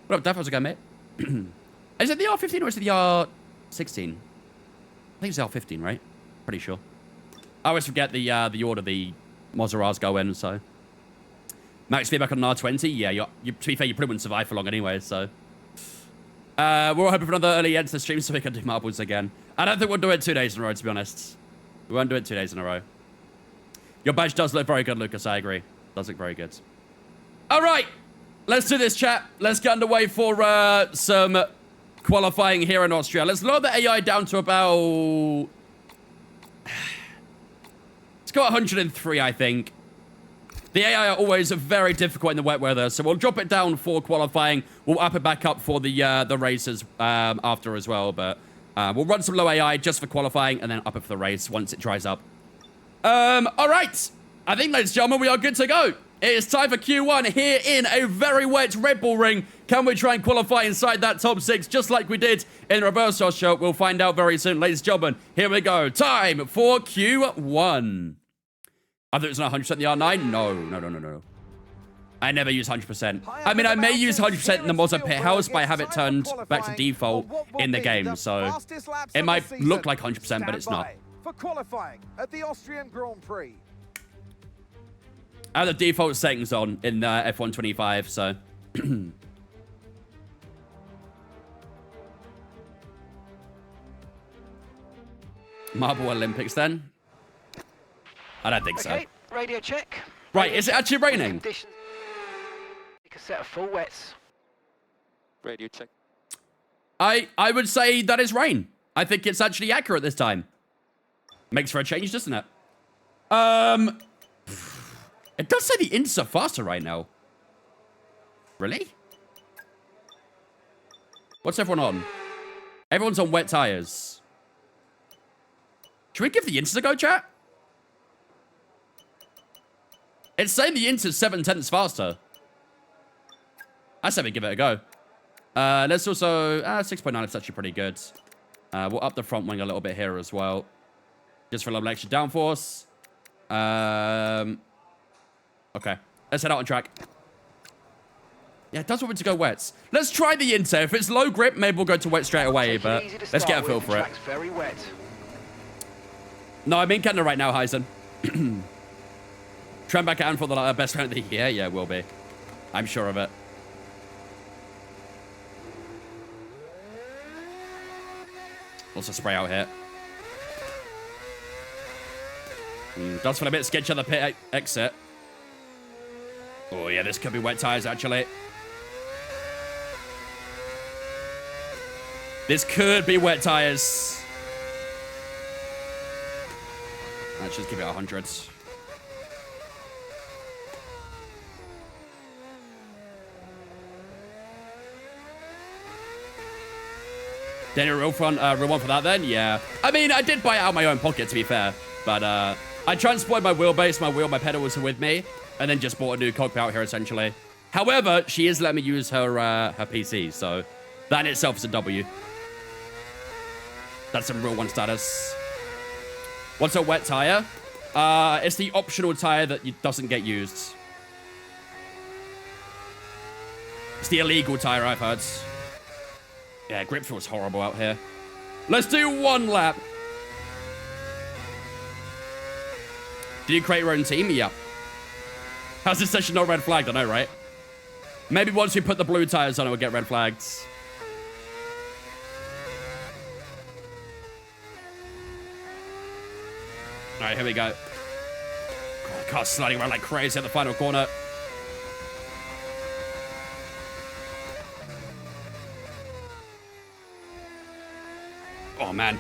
What up, Daff? How's it going, mate? Is it the R15 or is it the R16? I think it's the R15, right? Pretty sure. I always forget the order the Maserats go in, so. Max feedback on an R20? Yeah, to be fair, you probably wouldn't survive for long anyway, so. We're all hoping for another early end to the stream so we can do marbles again. I don't think we'll do it 2 days in a row, to be honest. We won't do it 2 days in a row. Your badge does look very good, Lucas. I agree. Does look very good. All right. Let's do this, chat. Let's get underway for some qualifying here in Austria. Let's lower the AI down to about... Let's go 103, I think. The AI are always very difficult in the wet weather, so we'll drop it down for qualifying. We'll up it back up for the races after as well, but we'll run some low AI just for qualifying and then up it for the race once it dries up. All right. I think, ladies and gentlemen, we are good to go. It is time for Q1 here in a very wet Red Bull ring. Can we try and qualify inside that top 6 just like we did in reverse Austria? We'll find out very soon, ladies and gentlemen. Here we go. Time for Q1. I thought it was not 100% the R9. No. I never use 100%. I mean, I may use 100% in the Moza pit house, but I have it turned back to default in the game, so it might look like 100%, but it's not. For qualifying at the Austrian Grand Prix. I have the default settings on in F1 25, so. Marble Olympics, then? I don't think so. Okay, radio check. Right, is it actually raining? Conditions. Take a set of full wets. Radio check. I would say that is rain. I think it's actually accurate this time. Makes for a change, doesn't it? It does say the ints are faster right now. Really? What's everyone on? Everyone's on wet tires. Should we give the ints a go, chat? It's saying the int is 7/10 faster. I say we give it a go. Let's also... 6.9 is actually pretty good. We'll up the front wing a little bit here as well. Just for a little extra downforce. Okay. Let's head out on track. Yeah, it does want me to go wets. Let's try the inter. If it's low grip, maybe we'll go to wet straight away, but let's get a feel for it. Very wet. No, I'm in Canada right now, Heisen. Trent back out for the best friend of the year. Yeah, will be. I'm sure of it. Also spray out here. Does feel a bit sketchy on the pit exit. Oh, yeah, this could be wet tires, actually. This could be wet tires. Let's just give it 100. Then a real one for that then? Yeah. I mean, I did buy it out of my own pocket, to be fair. But I transported my wheelbase, my pedals are with me, and then just bought a new cockpit out here, essentially. However, she is letting me use her her PC, so that in itself is a W. That's some real one status. What's a wet tire? It's the optional tire that doesn't get used. It's the illegal tire, I've heard. Yeah, grip feels horrible out here. Let's do one lap. Did you create your own team? Yeah. How's this session not red flagged? I know, right? Maybe once we put the blue tires on, it will get red flagged. All right, here we go. God, car's sliding around like crazy at the final corner. Oh, man.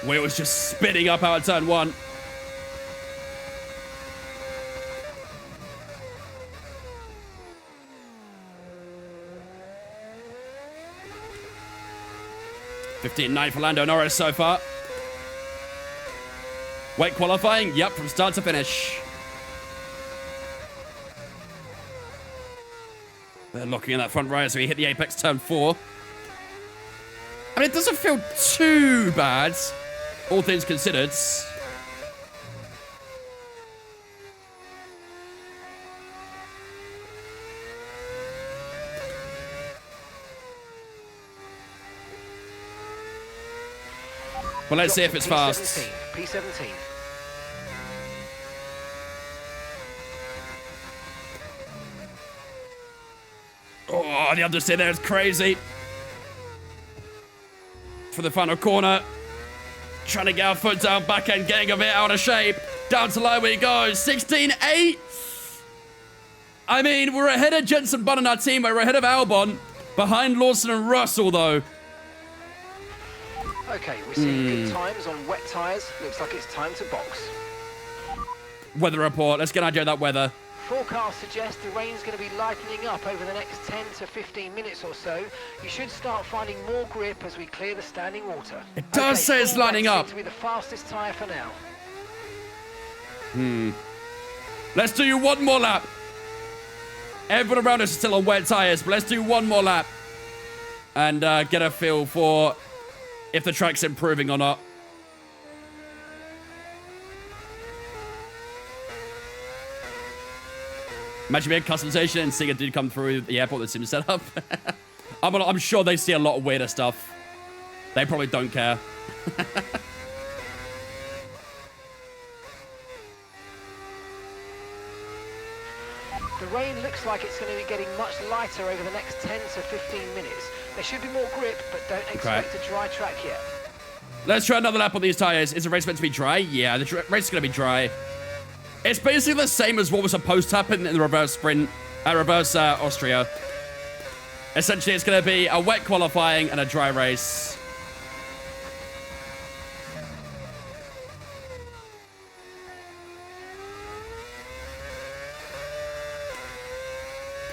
Wheel was just spinning up out of turn one. $15.9 for Lando Norris so far. Wait, qualifying? Yep, from start to finish. They're locking in that front right as we hit the apex turn 4. I mean, it doesn't feel too bad, all things considered. Well, let's see if it's fast. P17. Oh, the understeer there is crazy. For the final corner. Trying to get our foot down, back end getting a bit out of shape. Down to low we go. 16.8. I mean, we're ahead of Jensen Button, our team. We're ahead of Albon. Behind Lawson and Russell, though. Okay, we're seeing good times on wet tyres. Looks like it's time to box. Weather report. Let's get an idea of that weather. Forecast suggests the rain's going to be lightening up over the next 10 to 15 minutes or so. You should start finding more grip as we clear the standing water. It does say it's lining up. To be the fastest tyre for now. Let's do one more lap. Everyone around us is still on wet tires, but let's do one more lap. And get a feel for if the track's improving or not. Imagine being a customization and seeing a dude come through the airport that's sim set up. I'm sure they see a lot of weirder stuff. They probably don't care. The rain looks like it's going to be getting much lighter over the next 10 to 15 minutes. There should be more grip, but don't expect a dry track yet. Let's try another lap on these tires. Is the race meant to be dry? Yeah, the race is going to be dry. It's basically the same as what was supposed to happen in the reverse sprint, reverse Austria. Essentially, it's going to be a wet qualifying and a dry race.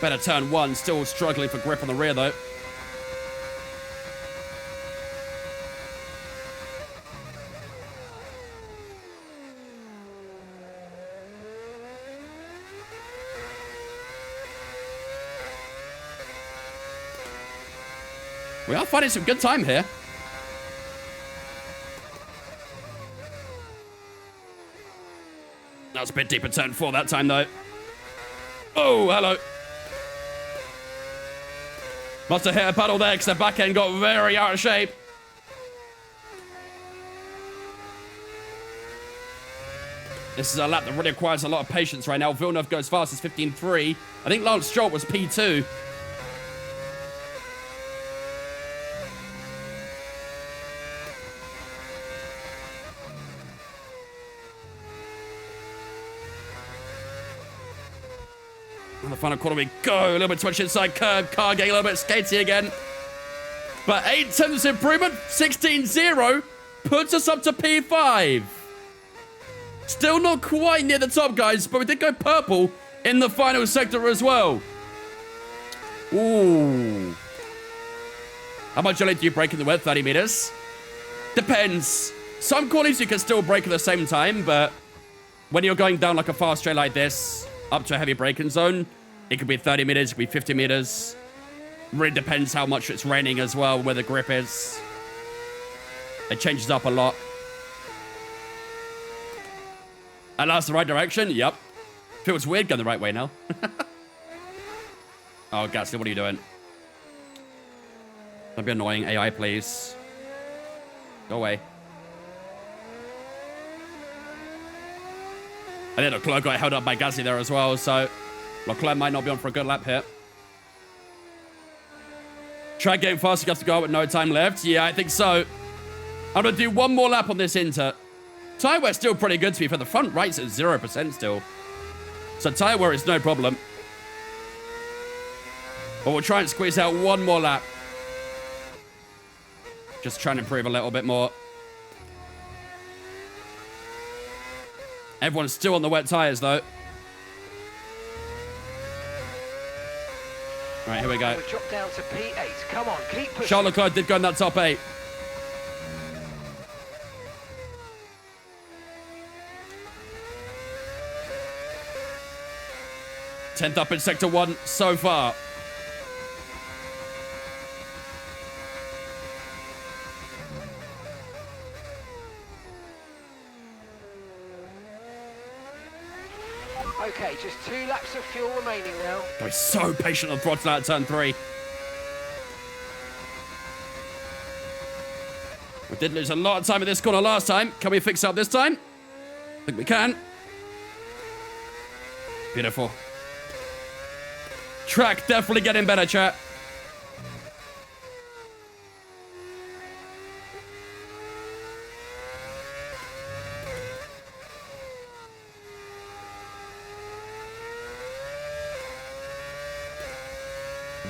Better turn one, still struggling for grip on the rear though. We are finding some good time here. That was a bit deeper turn 4 that time though. Oh, hello. Must have hit a puddle there because the back end got very out of shape. This is a lap that really requires a lot of patience right now. Villeneuve goes fast as 15.3. I think Lance Stroll was P2. On the final corner we go. A little bit too much inside curb. Car getting a little bit skatey again. But 8 tenths improvement. 16.0 puts us up to P5. Still not quite near the top, guys, but we did go purple in the final sector as well. Ooh. How much jelly do you break in the wet? 30 meters? Depends. Some corners you can still break at the same time, but when you're going down like a fast straight like this, up to a heavy braking zone, it could be 30 meters, it could be 50 meters. Really depends how much it's raining as well, where the grip is. It changes up a lot. And that's the right direction? Yep. Feels weird going the right way now. Oh, Gasly, what are you doing? Don't be annoying. AI, please. Go away. I think Leclerc got held up by Gasly there as well, so Leclerc might not be on for a good lap here. Try getting faster, you have to go with no time left. Yeah, I think so. I'm going to do one more lap on this Inter. Tyre wear's still pretty good to me for the front right's at 0% still. So tyre wear is no problem. But we'll try and squeeze out one more lap. Just trying to improve a little bit more. Everyone's still on the wet tyres though. Right, here we go. We'll drop down to P8. Come on, keep pushing. Charles Leclerc did go in that top 8. Tenth up in Sector 1 so far. Okay, just 2 laps of fuel remaining now. We're so patient on throttle out turn 3. We did lose a lot of time at this corner last time. Can we fix it up this time? I think we can. Beautiful. Track definitely getting better, chat.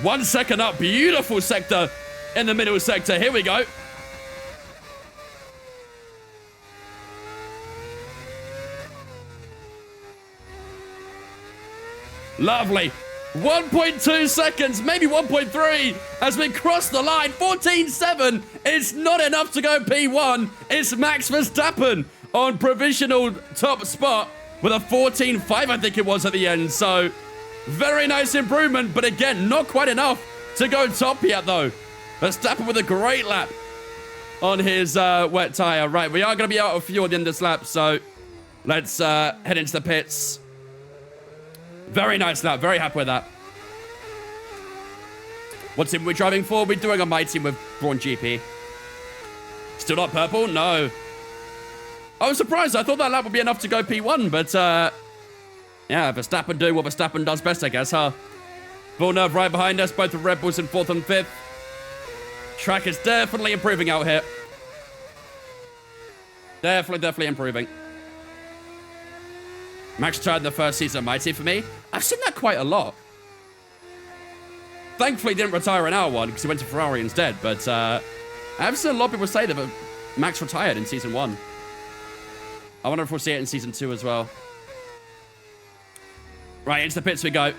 One second up. Beautiful sector in the middle sector. Here we go. Lovely. 1.2 seconds, maybe 1.3 as we cross the line. 14.7 is not enough to go P1. It's Max Verstappen on provisional top spot with a 14.5, I think it was at the end. So very nice improvement, but again, not quite enough to go top yet though. Verstappen with a great lap on his wet tire. Right, we are going to be out of fuel at the end of this lap, so let's head into the pits. Very nice lap. Very happy with that. What team are we driving for? We're doing a my team with Brawn GP. Still not purple? No. I was surprised. I thought that lap would be enough to go P1, but yeah, Verstappen doing what Verstappen does best, I guess, huh? Villeneuve right behind us, both with Red Bulls in 4th and 5th. Track is definitely improving out here. Definitely improving. Max retired in the first season of Mighty for me. I've seen that quite a lot. Thankfully, he didn't retire in our one because he went to Ferrari instead. But I've seen a lot of people say that Max retired in season 1. I wonder if we'll see it in season 2 as well. Right, into the pits we go.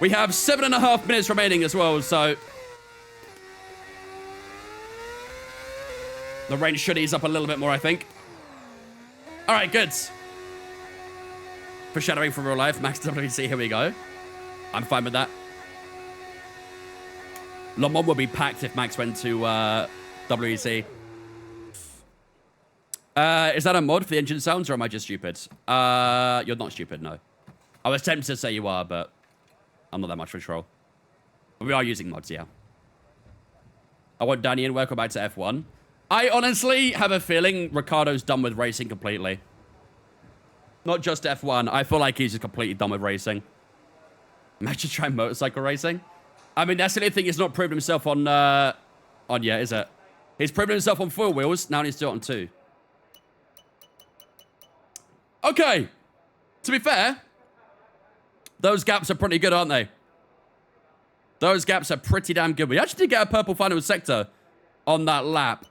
We have 7.5 minutes remaining as well, so the rain should ease up a little bit more, I think. All right, good. Foreshadowing from real life. Max WC, here we go. I'm fine with that. Le Mans will be packed if Max went to WEC. Is that a mod for the engine sounds, or am I just stupid? You're not stupid, no. I was tempted to say you are, but I'm not that much of a troll. But we are using mods, yeah. I want Danny and welcome back to F1. I honestly have a feeling Ricciardo's done with racing completely. Not just F1. I feel like he's just completely done with racing. Imagine trying motorcycle racing. I mean, that's the only thing he's not proven himself on yet, is it? He's proven himself on 4 wheels. Now he needs to do it on 2. Okay. To be fair, those gaps are pretty good, aren't they? Those gaps are pretty damn good. We actually did get a purple final sector on that lap.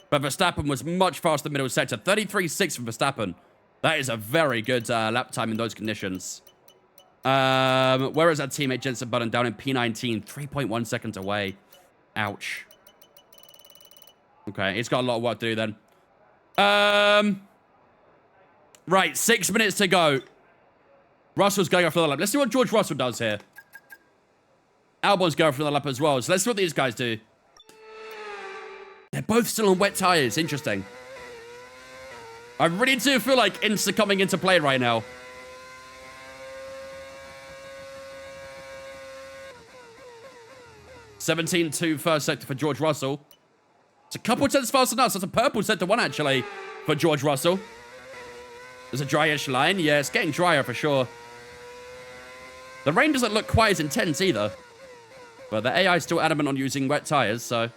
But Verstappen was much faster than middle sector. 33.6 from Verstappen. That is a very good lap time in those conditions. Where is our teammate Jensen Button? Down in P19. 3.1 seconds away. Ouch. Okay, he's got a lot of work to do then. Right, 6 minutes to go. Russell's going off for the lap. Let's see what George Russell does here. Albon's going for the lap as well. So let's see what these guys do. They're both still on wet tires. Interesting. I really do feel like Insta coming into play right now. (17.2) first sector for George Russell. It's a couple tenths faster than us. That's a purple sector 1 actually for George Russell. There's a dryish line. Yeah, it's getting drier for sure. The rain doesn't look quite as intense either. But the AI is still adamant on using wet tires, so.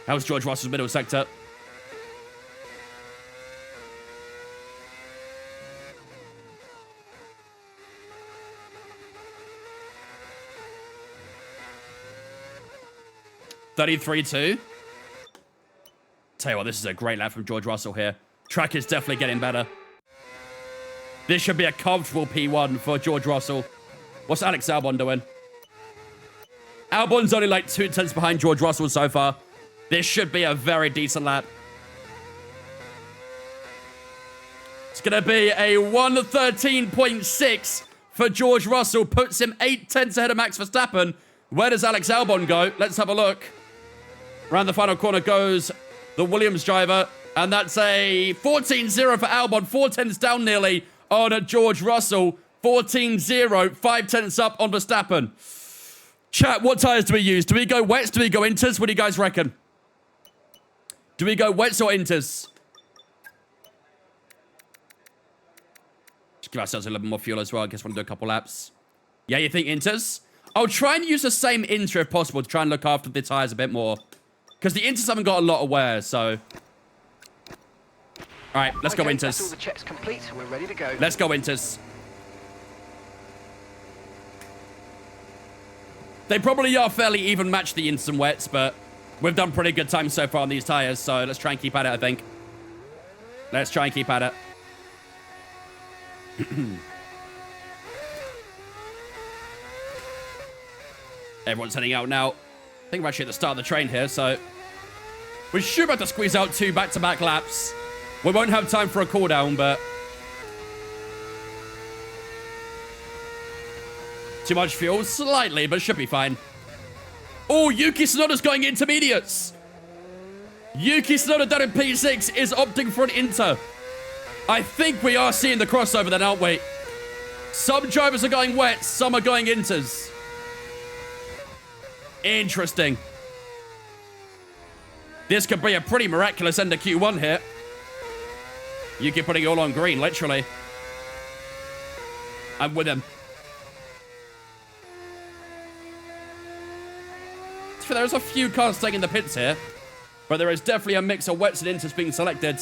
How's George Russell's middle sector? (33.2). Tell you what, this is a great lap from George Russell here. Track is definitely getting better. This should be a comfortable P1 for George Russell. What's Alex Albon doing? Albon's only like 2 tenths behind George Russell so far. This should be a very decent lap. It's going to be a 1:13.6 for George Russell. Puts him 8 tenths ahead of Max Verstappen. Where does Alex Albon go? Let's have a look. Around the final corner goes the Williams driver. And that's a 14.0 for Albon. 4 tenths down nearly on George Russell. 14.0. 5 tenths up on Verstappen. Chat, what tyres do we use? Do we go wets? Do we go inters? What do you guys reckon? Do we go wets or inters? Just give ourselves a little bit more fuel as well. I guess we'll do a couple laps. Yeah, you think inters? I'll try and use the same inter if possible to try and look after the tyres a bit more. Because the inters haven't got a lot of wear, so. All right, let's go inters. That's all the checks complete. We're ready to go. Let's go inters. They probably are fairly even matched the ints and wets, but we've done pretty good time so far on these tyres, so let's try and keep at it, I think. Let's try and keep at it. Everyone's heading out now. I think we're actually at the start of the train here, so we should be able to squeeze out 2 back-to-back laps. We won't have time for a cooldown, but too much fuel? Slightly, but should be fine. Oh, Yuki Tsunoda's going intermediates. Yuki Tsunoda down in P6 is opting for an inter. I think we are seeing the crossover then, aren't we? Some drivers are going wet, some are going inters. Interesting. This could be a pretty miraculous end of Q1 here. You keep putting it all on green, literally. I'm with him. So there's a few cars staying in the pits here, but there is definitely a mix of wets and inters being selected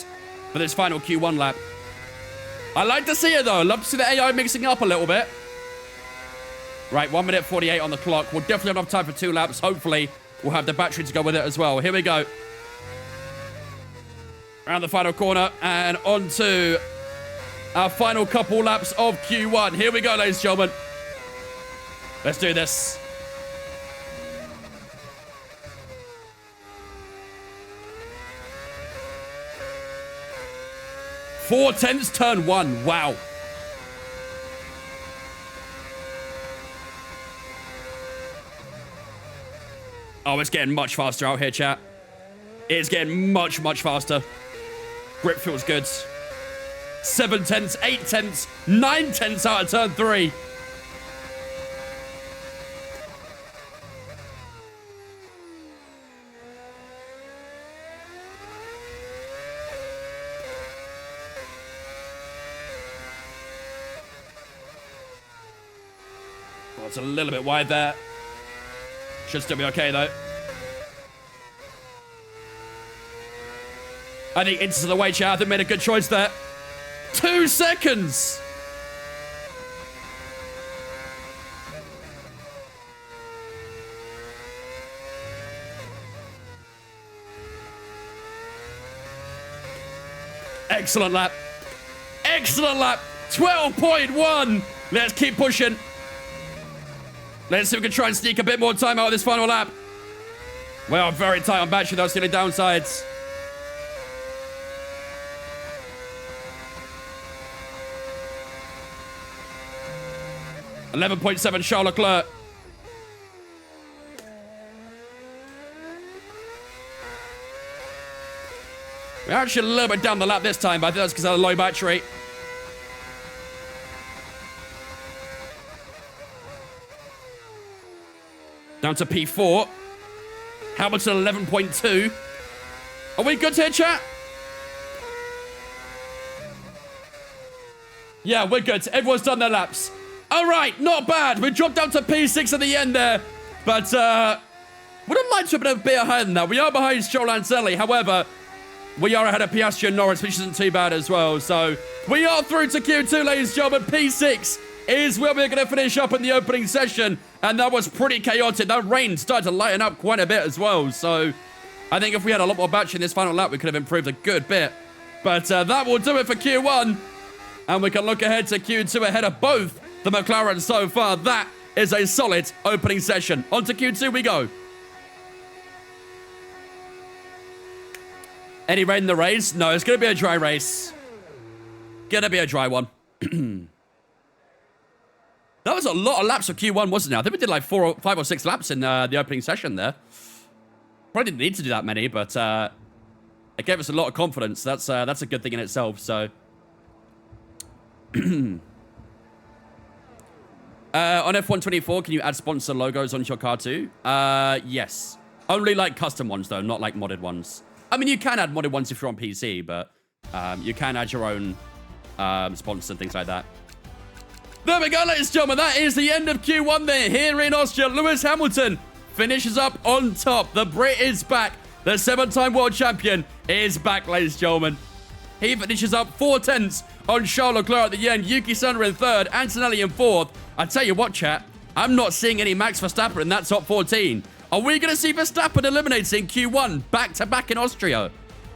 for this final Q1 lap. I like to see it though. Love to see the AI mixing up a little bit. Right, 1 minute 48 on the clock. We'll definitely have enough time for 2 laps. Hopefully, we'll have the battery to go with it as well. Here we go. Around the final corner and on to our final couple laps of Q1. Here we go, ladies and gentlemen. Let's do this. Four tenths, turn 1. Wow. Oh, it's getting much faster out here, chat. It's getting much, much faster. Grip feels good. 7 tenths, 8 tenths, 9 tenths out of turn 3. Well, it's a little bit wide there. Should still be okay, though. I think into the way, chat. They made a good choice there. 2 seconds. Excellent lap. Excellent lap. 12.1. Let's keep pushing. Let's see if we can try and sneak a bit more time out of this final lap. We are very tight on battery. That's the only downsides. .7 Charles Leclerc. We're actually a little bit down the lap this time, but I think that's because of the low battery. Down to P4. Hamilton 11.2. Are we good here, chat? Yeah, we're good. Everyone's done their laps. All right, not bad. We dropped down to P6 at the end there. But would have liked to have been a bit higher than that. We are behind Stroll and Selly. However, we are ahead of Piastri and Norris, which isn't too bad as well. So we are through to Q2, ladies and gentlemen. P6 is where we're going to finish up in the opening session. And that was pretty chaotic. That rain started to lighten up quite a bit as well. So I think if we had a lot more battery in this final lap, we could have improved a good bit. But that will do it for Q1. And we can look ahead to Q2 ahead of both the McLaren so far. That is a solid opening session. On to Q2 we go. Any rain in the race? No, it's going to be a dry race. Going to be a dry one. That was a lot of laps of Q1, wasn't it? I think we did like 5 or 6 laps in the opening session there. Probably didn't need to do that many, but it gave us a lot of confidence. That's a good thing in itself, so. On F124, can you add sponsor logos onto your car too? Yes. Only like custom ones though, not like modded ones. I mean, you can add modded ones if you're on PC, but you can add your own sponsors and things like that. There we go, ladies and gentlemen. That is the end of Q1 there here in Austria. Lewis Hamilton finishes up on top. The Brit is back. The 7-time world champion is back, ladies and gentlemen. He finishes up 4 tenths on Charles Leclerc at the end. Yuki Tsunoda in 3rd. Antonelli in 4th. I tell you what, chat. I'm not seeing any Max Verstappen in that top 14. Are we going to see Verstappen eliminating Q1 back-to-back in Austria?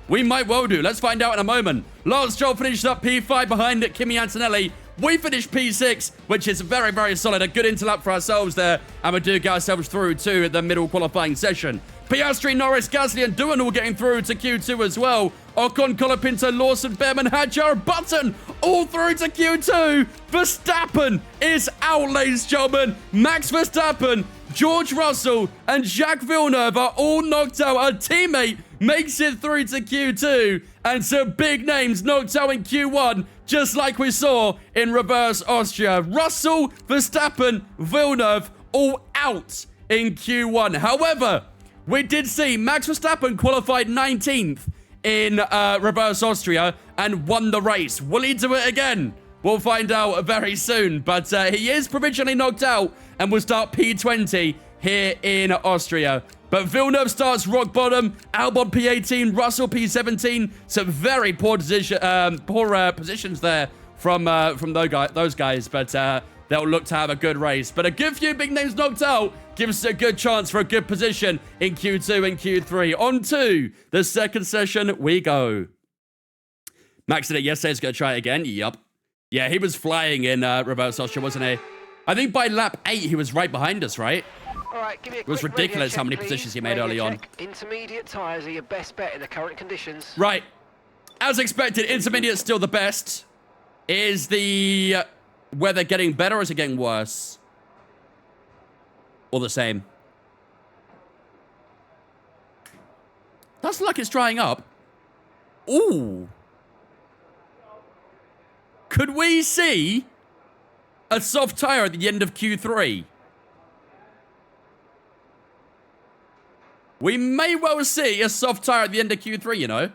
We might well do. Let's find out in a moment. Lance Stroll finishes up P5 behind Kimi Antonelli. We finished P6, which is very, very solid. A good interlap for ourselves there. And we do get ourselves through to the middle qualifying session. Piastri, Norris, Gasly, and Doohan all getting through to Q2 as well. Ocon, Colapinto, Lawson, Behrman, Hadjar, Button, all through to Q2. Verstappen is out, ladies and gentlemen. Max Verstappen George Russell and Jacques Villeneuve are all knocked out. A teammate makes it through to Q2. And some big names knocked out in Q1, just like we saw in reverse Austria. Russell, Verstappen, Villeneuve, all out in Q1. However, we did see Max Verstappen qualified 19th in reverse Austria and won the race. Will he do it again? We'll find out very soon. But he is provisionally knocked out and will start P20 here in Austria. But Villeneuve starts rock bottom, Albon P18, Russell P17. Some very poor positions there from those guys. But they'll look to have a good race. But a good few big names knocked out gives us a good chance for a good position in Q2 and Q3. On to the second session we go. Max did it yesterday. He's going to try it again. Yup. Yeah, he was flying in reverse Austria, wasn't he? I think by lap 8, he was right behind us, right? All right, give me a it was ridiculous how many positions he made early on. Intermediate tyres are your best bet in the current conditions. Right. As expected, intermediate's still the best. Is the weather getting better or is it getting worse? Or the same? Does look like it's drying up. Ooh. Could we see a soft tire at the end of Q3? We may well see a soft tire at the end of Q3, you know.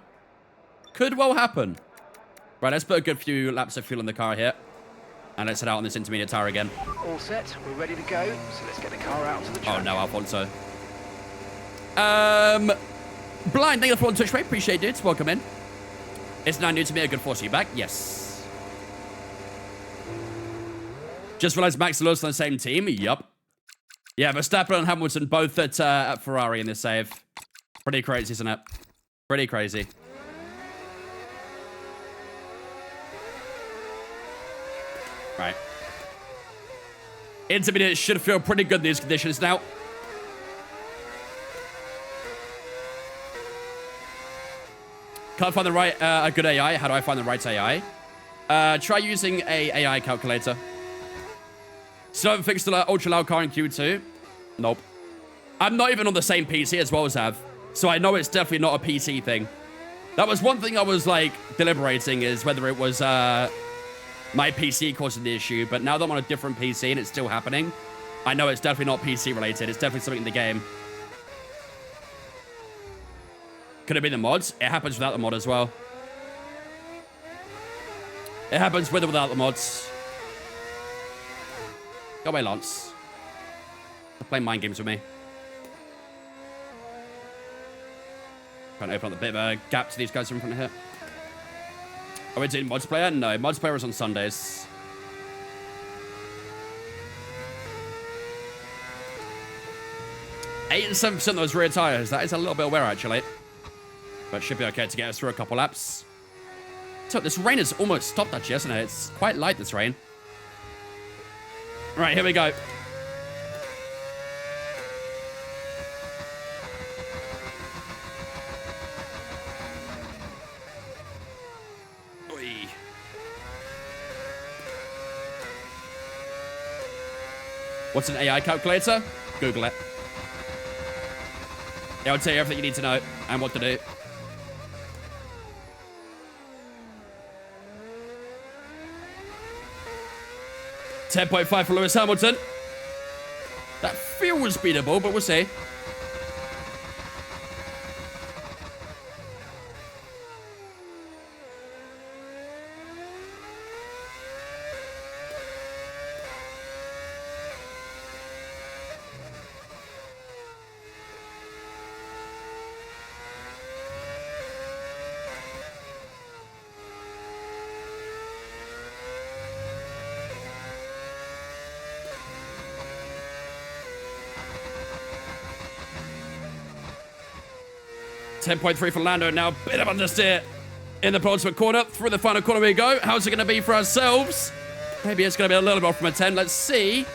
Could well happen. Right, let's put a good few laps of fuel in the car here. And let's head out on this intermediate tire again. All set, we're ready to go. So let's get the car out to the track. Oh no, Alfonso. Blind, thank you for following Twitch, mate. Appreciate it. Welcome in. It's now new to me. A good force you back. Yes. Just realized Max and Lewis on the same team. Yup. Yeah, Verstappen and Hamilton both at Ferrari in this save. Pretty crazy, isn't it? Pretty crazy. Right. Intermediate should feel pretty good in these conditions now. Can't find the right, a good AI. How do I find the right AI? Try using a AI calculator. Still haven't fixed the ultra loud car in Q2. Nope. I'm not even on the same PC as well as Av. So I know it's definitely not a PC thing. That was one thing I was like deliberating is whether it was my PC causing the issue. But now that I'm on a different PC and it's still happening, I know it's definitely not PC related. It's definitely something in the game. Could it be the mods? It happens without the mod as well. It happens with or without the mods. Go away, Lance. They're playing mind games with me. Trying to open up a bit of a gap to these guys in front of here. Are we doing multiplayer? No, multiplayer is on Sundays. $8 and 7% of those rear tires. That is a little bit of wear, actually. But should be okay to get us through a couple laps. So this rain has almost stopped, actually, hasn't it? It's quite light, this rain. Right, here we go. Oy. What's an AI calculator? Google it. Yeah, I'll tell you everything you need to know and what to do. .5 for Lewis Hamilton. That feels beatable, but we'll see. .3 for Lando now. Bit of understeer in the penultimate corner. Through the final corner we go. How's it going to be for ourselves? Maybe it's going to be a little bit from a 10. Let's see.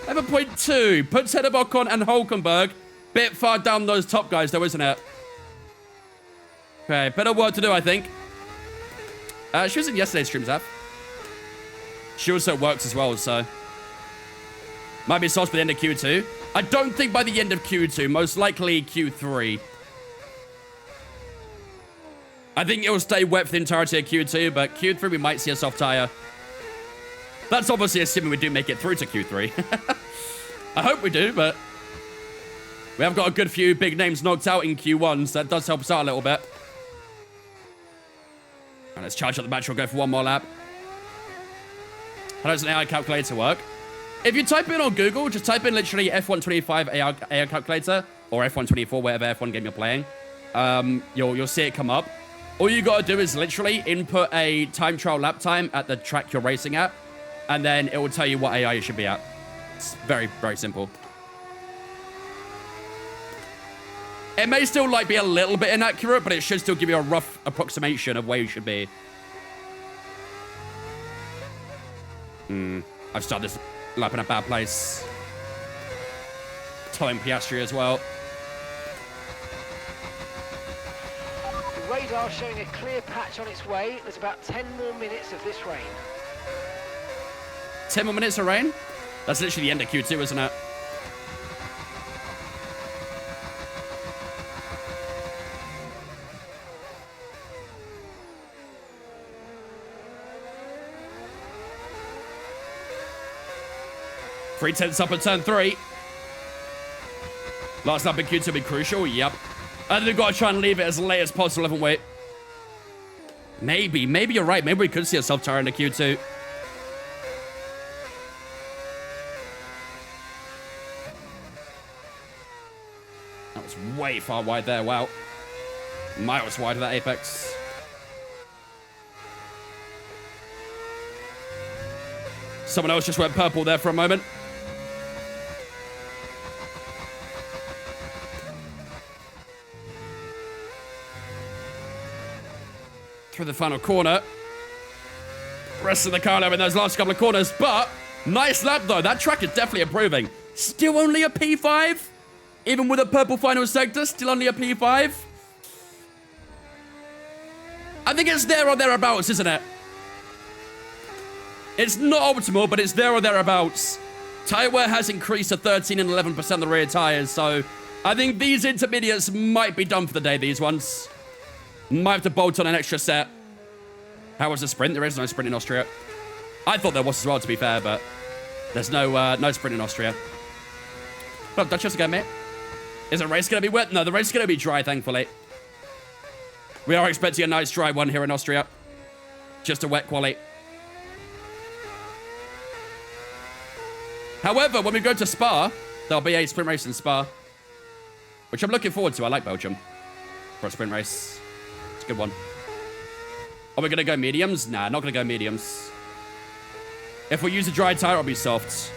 11.2. Puts ahead of Ocon and Hulkenberg. Bit far down those top guys though, isn't it? Okay, better work to do, I think. She was in yesterday's stream, Zaf. She also works as well, so. Might be sourced by the end of Q2. I don't think by the end of Q2, most likely Q3. I think it will stay wet for the entirety of Q2, but Q3 we might see a soft tire. That's obviously assuming we do make it through to Q3. I hope we do, but we have got a good few big names knocked out in Q1, so that does help us out a little bit. And let's charge up the battery. We'll go for one more lap. How does an AI calculator work? If you type in on Google, just type in literally F125 AI calculator or F124, whatever F1 game you're playing. You'll see it come up. All you gotta do is literally input a time trial lap time at the track you're racing at, and then it will tell you what AI you should be at. It's very, very simple. It may still like be a little bit inaccurate, but it should still give you a rough approximation of where you should be. I've started this lap in a bad place. Towing Piastri as well. The radar showing a clear patch on its way. There's about 10 more minutes of this rain. 10 more minutes of rain? That's literally the end of Q2, isn't it? Three tenths up at turn 3. Last lap in Q2 will be crucial. Yep. And they've got to try and leave it as late as possible, haven't we? Maybe you're right. Maybe we could see a soft tire in the Q2. That was way far wide there. Wow. Miles wide of that apex. Someone else just went purple there for a moment. Through the final corner. Rest of the car in those last couple of corners, but nice lap though. That track is definitely improving. Still only a P5? Even with a purple final sector, still only a P5? I think it's there or thereabouts, isn't it? It's not optimal, but it's there or thereabouts. Tire wear has increased to 13 and 11% of the rear tires, so I think these intermediates might be done for the day, these ones. Might have to bolt on an extra set. How was the sprint? There is no sprint in Austria. I thought there was as well, to be fair, but there's no sprint in Austria. Look, Dutch, again, mate. Is the race going to be wet? No, the race is going to be dry, thankfully. We are expecting a nice dry one here in Austria. Just a wet quali. However, when we go to Spa, there'll be a sprint race in Spa, which I'm looking forward to. I like Belgium for a sprint race. It's a good one. Are we going to go mediums? Nah, not going to go mediums. If we use a dry tire, it'll be soft.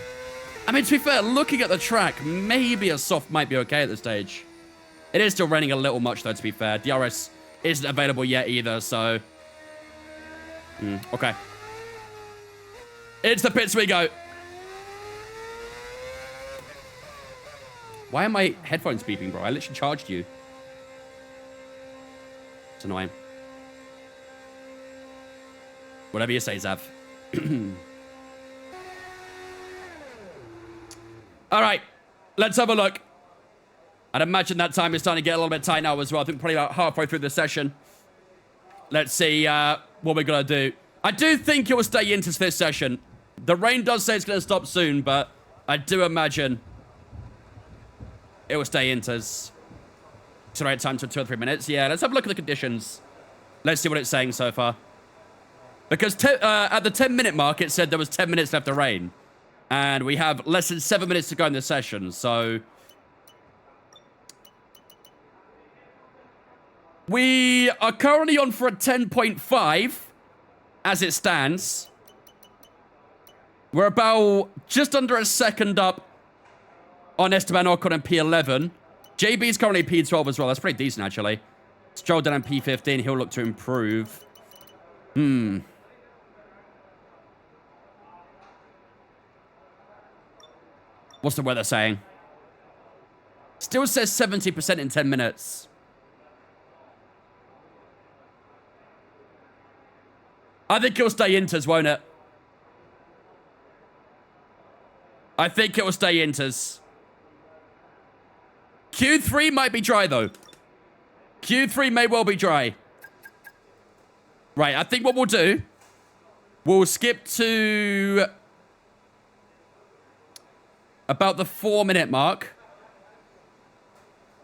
I mean, to be fair, looking at the track, maybe a soft might be okay at this stage. It is still raining a little much, though, to be fair. DRS isn't available yet either, so... okay. It's the pits we go. Why are my headphones beeping, bro? I literally charged you. It's annoying. Whatever you say, Zav. All right, let's have a look. I'd imagine that time is starting to get a little bit tight now as well. I think probably about halfway through the session. Let's see what we're going to do. I do think it will stay into this session. The rain does say it's going to stop soon, but I do imagine it will stay into. Sorry, time to 2 or 3 minutes. Yeah, let's have a look at the conditions. Let's see what it's saying so far. Because at the 10-minute mark, it said there was 10 minutes left of rain. And we have less than 7 minutes to go in the session, so... We are currently on for a 10.5, as it stands. We're about just under a second up on Esteban Ocon and P11. JB's currently P12 as well. That's pretty decent, actually. Stroll down on P15. He'll look to improve. What's the weather saying? Still says 70% in 10 minutes. I think it'll stay inters, won't it? I think it will stay inters. Q3 might be dry, though. Q3 may well be dry. Right, I think what we'll do, we'll skip to about the 4-minute mark.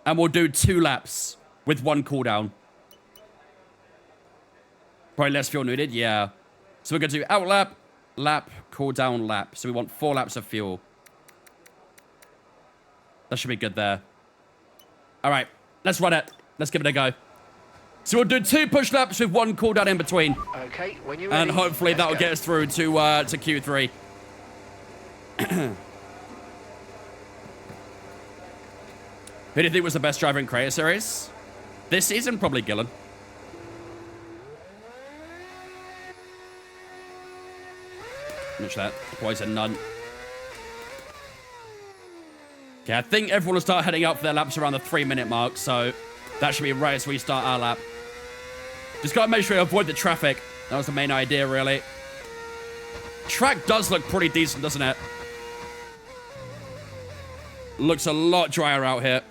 And we'll do 2 laps with 1 cooldown. Probably less fuel needed, yeah. So we're going to do out lap, lap, cooldown, lap. So we want 4 laps of fuel. That should be good there. All right, let's run it. Let's give it a go. So we'll do 2 push laps with 1 cooldown in between. Okay, when you're ready, and hopefully that'll go. get us through to Q3. Who do you think was the best driver in Creator Series? This season, probably Gillen. Much that. Poison none. Okay, I think everyone will start heading up for their laps around the 3-minute mark, so that should be right as we start our lap. Just gotta make sure we avoid the traffic. That was the main idea, really. Track does look pretty decent, doesn't it? Looks a lot drier out here.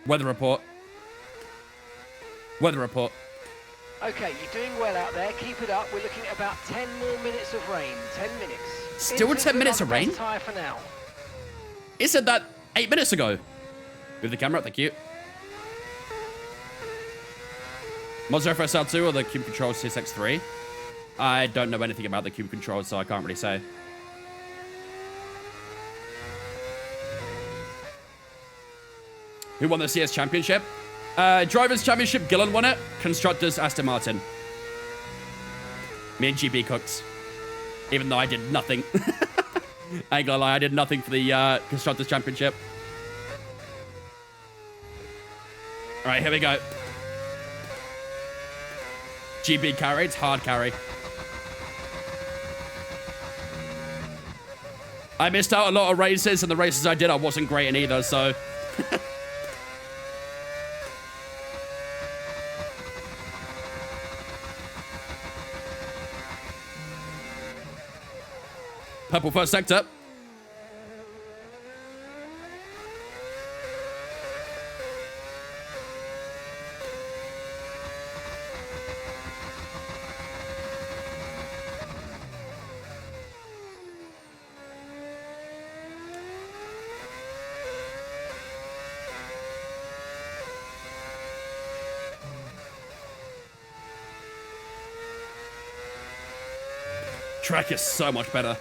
Weather report. Weather report. Okay, you're doing well out there. Keep it up. We're looking at about 10 more minutes of rain. 10 minutes. Still 10 minutes of rain? Tire for now. It said that 8 minutes ago. Move the camera up, thank you. Monster FSL2 or the Cube Control CSX3? I don't know anything about the Cube Control, so I can't really say. Who won the CS Championship? Drivers' Championship, Gillen won it. Constructors, Aston Martin. Me and GB Cooks. Even though I did nothing. I ain't gonna lie, I did nothing for the Constructors' Championship. Alright, here we go. GB carry, it's hard carry. I missed out a lot of races, and the races I did, I wasn't great in either, so... Purple first sector. Track is so much better.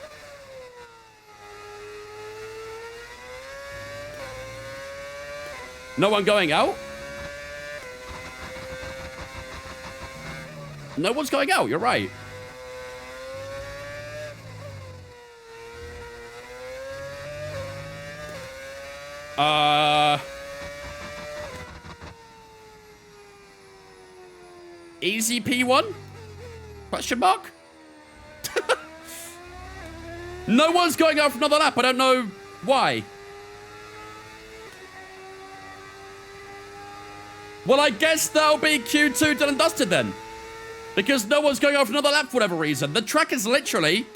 No one going out? No one's going out, you're right. Easy P1? Question mark? No one's going out for another lap. I don't know why. Well, I guess that'll be Q2 done and dusted then. Because no one's going out for another lap for whatever reason. The track is literally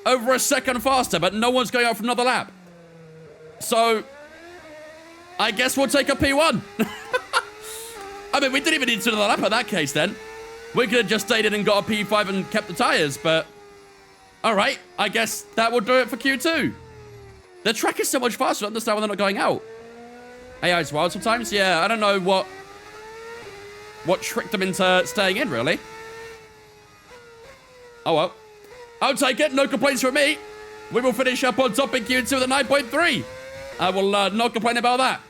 over a second faster, but no one's going out for another lap. So, I guess we'll take a P1. I mean, we didn't even need to do another lap in that case then. We could have just stayed in and got a P5 and kept the tires, but... Alright, I guess that will do it for Q2. The track is so much faster, I don't understand why they're not going out. AI is wild sometimes? Yeah, I don't know what tricked them into staying in, really. Oh well. I'll take it, no complaints from me. We will finish up on top in Q2 with a 9.3. I will not complain about that.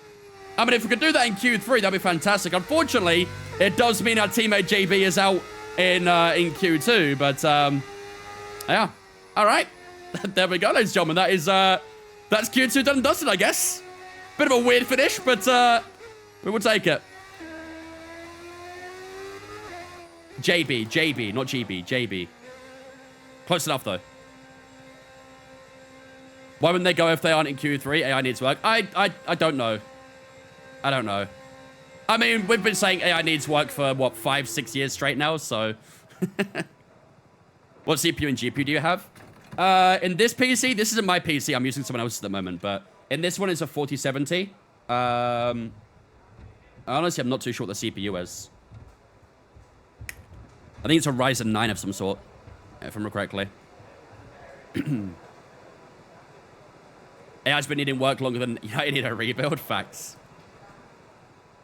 I mean, if we could do that in Q3, that'd be fantastic. Unfortunately, it does mean our teammate JB is out in Q2, but yeah. All right. There we go, ladies and gentlemen. That is that's Q2 done and dusted, I guess. Bit of a weird finish, but we will take it. JB, not GB, JB. Close enough, though. Why wouldn't they go if they aren't in Q3? AI needs work. I don't know. I don't know. I mean, we've been saying AI needs work for, what, 5-6 years straight now, so... What CPU and GPU do you have? In this PC, this isn't my PC. I'm using someone else's at the moment, but in this one, it's a 4070. Honestly, I'm not too sure what the CPU is. I think it's a Ryzen 9 of some sort, if I remember correctly. AI's been needing work longer than I need a rebuild. Facts.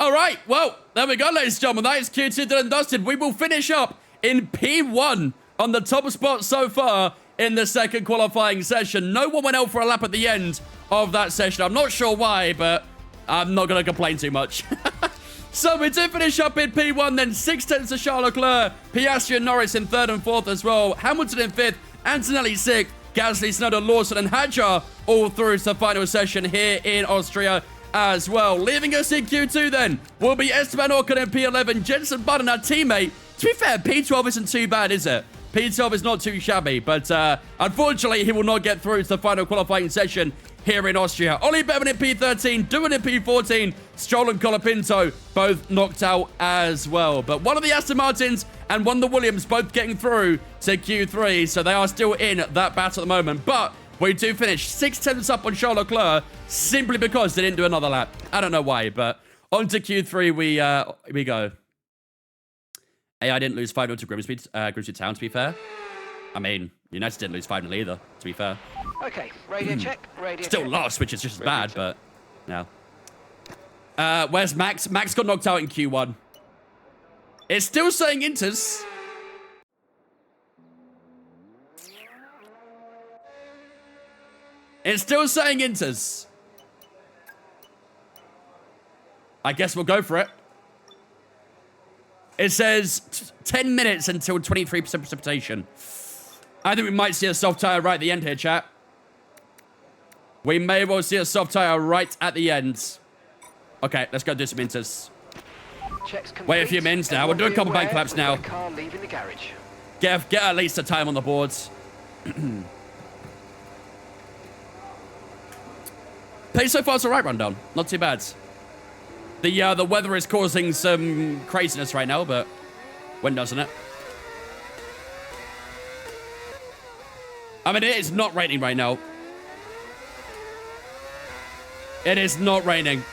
All right, well, there we go, ladies and gentlemen. That is Q2 done and dusted. We will finish up in P1 on the top spot so far in the second qualifying session. No one went out for a lap at the end of that session. I'm not sure why, but I'm not going to complain too much. So we did finish up in P1, then 6/10 to Charles Leclerc, Piastri and Norris in 3rd and 4th as well, Hamilton in 5th, Antonelli 6th, Gasly, Tsunoda, Lawson and Hadjar all through to the final session here in Austria as well. Leaving us in Q2 then will be Esteban Ocon in P11, Jenson Button, our teammate. To be fair, P12 isn't too bad, is it? P12 is not too shabby, but unfortunately, he will not get through to the final qualifying session here in Austria. Ollie Bevan in P13, Doohan in P14, Stroll and Colapinto both knocked out as well. But one of the Aston Martins and one of the Williams both getting through to Q3, so they are still in that battle at the moment. But we do finish 6/10 up on Charles Leclerc simply because they didn't do another lap. I don't know why, but on to Q3 we go. AI didn't lose 5-0 to Grimsby Town, to be fair. I mean, United didn't lose 5-0 either, to be fair. Okay, radio check, radio Still check. lost, which is just as bad, but no. Where's Max? Max got knocked out in Q1. It's still saying Inters. It's still saying Inters. I guess we'll go for it. It says 10 minutes until 23% precipitation. I think we might see a soft tire right at the end here, chat. We may well see a soft tire right at the end. Okay, let's go do some inters. Wait a few minutes now. We'll do a couple bank claps now. Car leaving the garage. Get at least a time on the boards. Pace so far is alright, rundown. Not too bad. The weather is causing some craziness right now, but when doesn't it? I mean, it is not raining right now. It is not raining.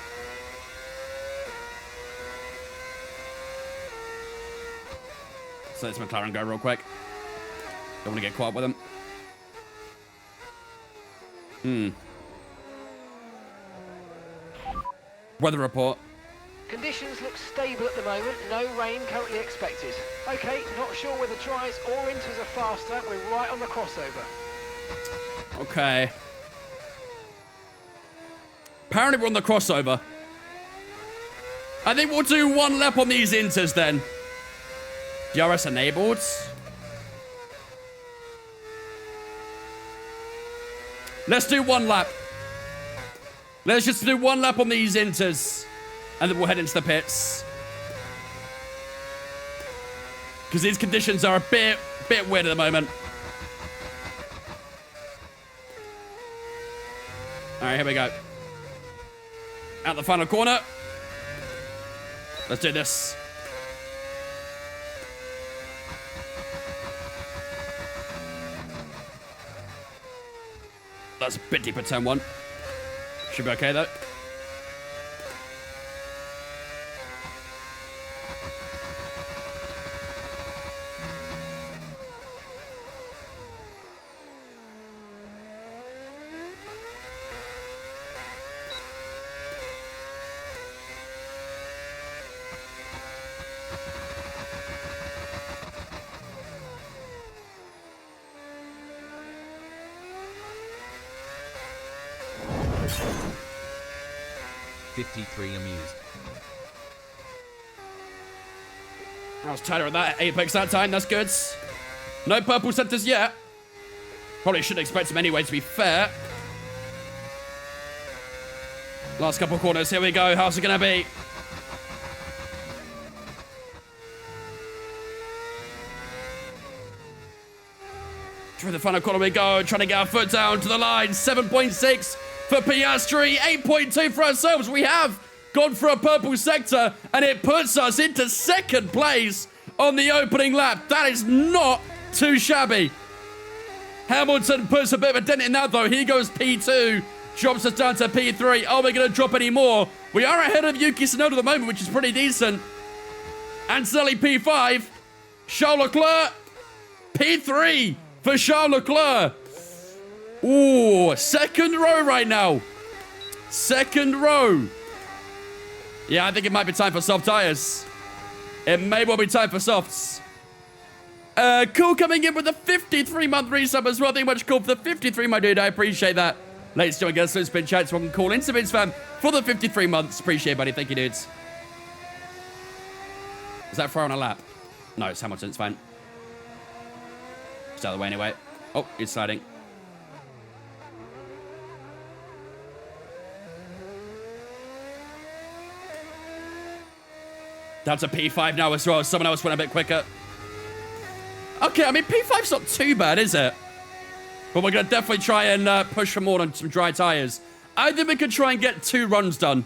So let's McLaren go real quick. Don't want to get caught up with him. Weather report. Conditions look stable at the moment. No rain currently expected. Okay, not sure whether dries or inters are faster. We're right on the crossover. Okay. Apparently we're on the crossover. I think we'll do one lap on these inters then. DRS enabled. Let's do one lap. Let's just do one lap on these inters. And then we'll head into the pits. Because these conditions are a bit weird at the moment. Alright, here we go. Out the final corner. Let's do this. That's a bit deeper turn one. Should be okay though. Amused. I was tighter at that apex that time. That's good. No purple centers yet. Probably shouldn't expect them anyway, to be fair. Last couple of corners. Here we go. How's it going to be? Through the final corner we go. Trying to get our foot down to the line. 7.6 for Piastri. 8.2 for ourselves. We have gone for a purple sector, and it puts us into second place on the opening lap. That is not too shabby. Hamilton puts a bit of a dent in that, though. He goes P2, drops us down to P3. Are we going to drop any more? We are ahead of Yuki Tsunoda at the moment, which is pretty decent. Antonelli P5. Charles Leclerc P3 for Charles Leclerc. Ooh, second row right now. Second row. Yeah, I think it might be time for soft tires. It may well be time for softs. Cool coming in with a 53-month resub as well. Thank you much, Cool, for the 53, my dude. I appreciate that. Ladies and gentlemen, get a spin chat so I can call into Vince fam for the 53 months. Appreciate it, buddy. Thank you, dudes. Is that far on a lap? No, it's Hamilton. It's fine. It's out of the way anyway. Oh, he's sliding. That's a P5 now as well. Someone else went a bit quicker. Okay, I mean, P5's not too bad, is it? But we're going to definitely try and push for more on some dry tires. I think we could try and get 2 runs done.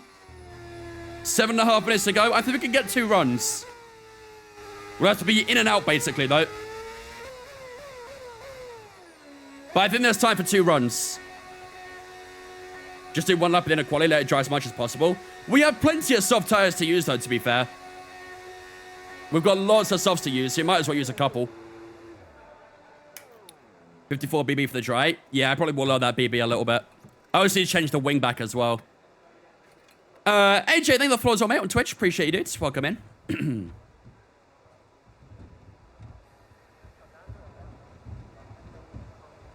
7.5 minutes to go. I think we can get 2 runs. We'll have to be in and out, basically, though. But I think there's time for 2 runs. Just do 1 lap in quali, let it dry as much as possible. We have plenty of soft tires to use, though, to be fair. We've got lots of softs to use, so you might as well use a couple. 54 BB for the dry. Yeah, I probably will lower that BB a little bit. I also need to change the wing back as well. AJ, thank the floor's on, mate, on Twitch. Appreciate you, dudes. Welcome in.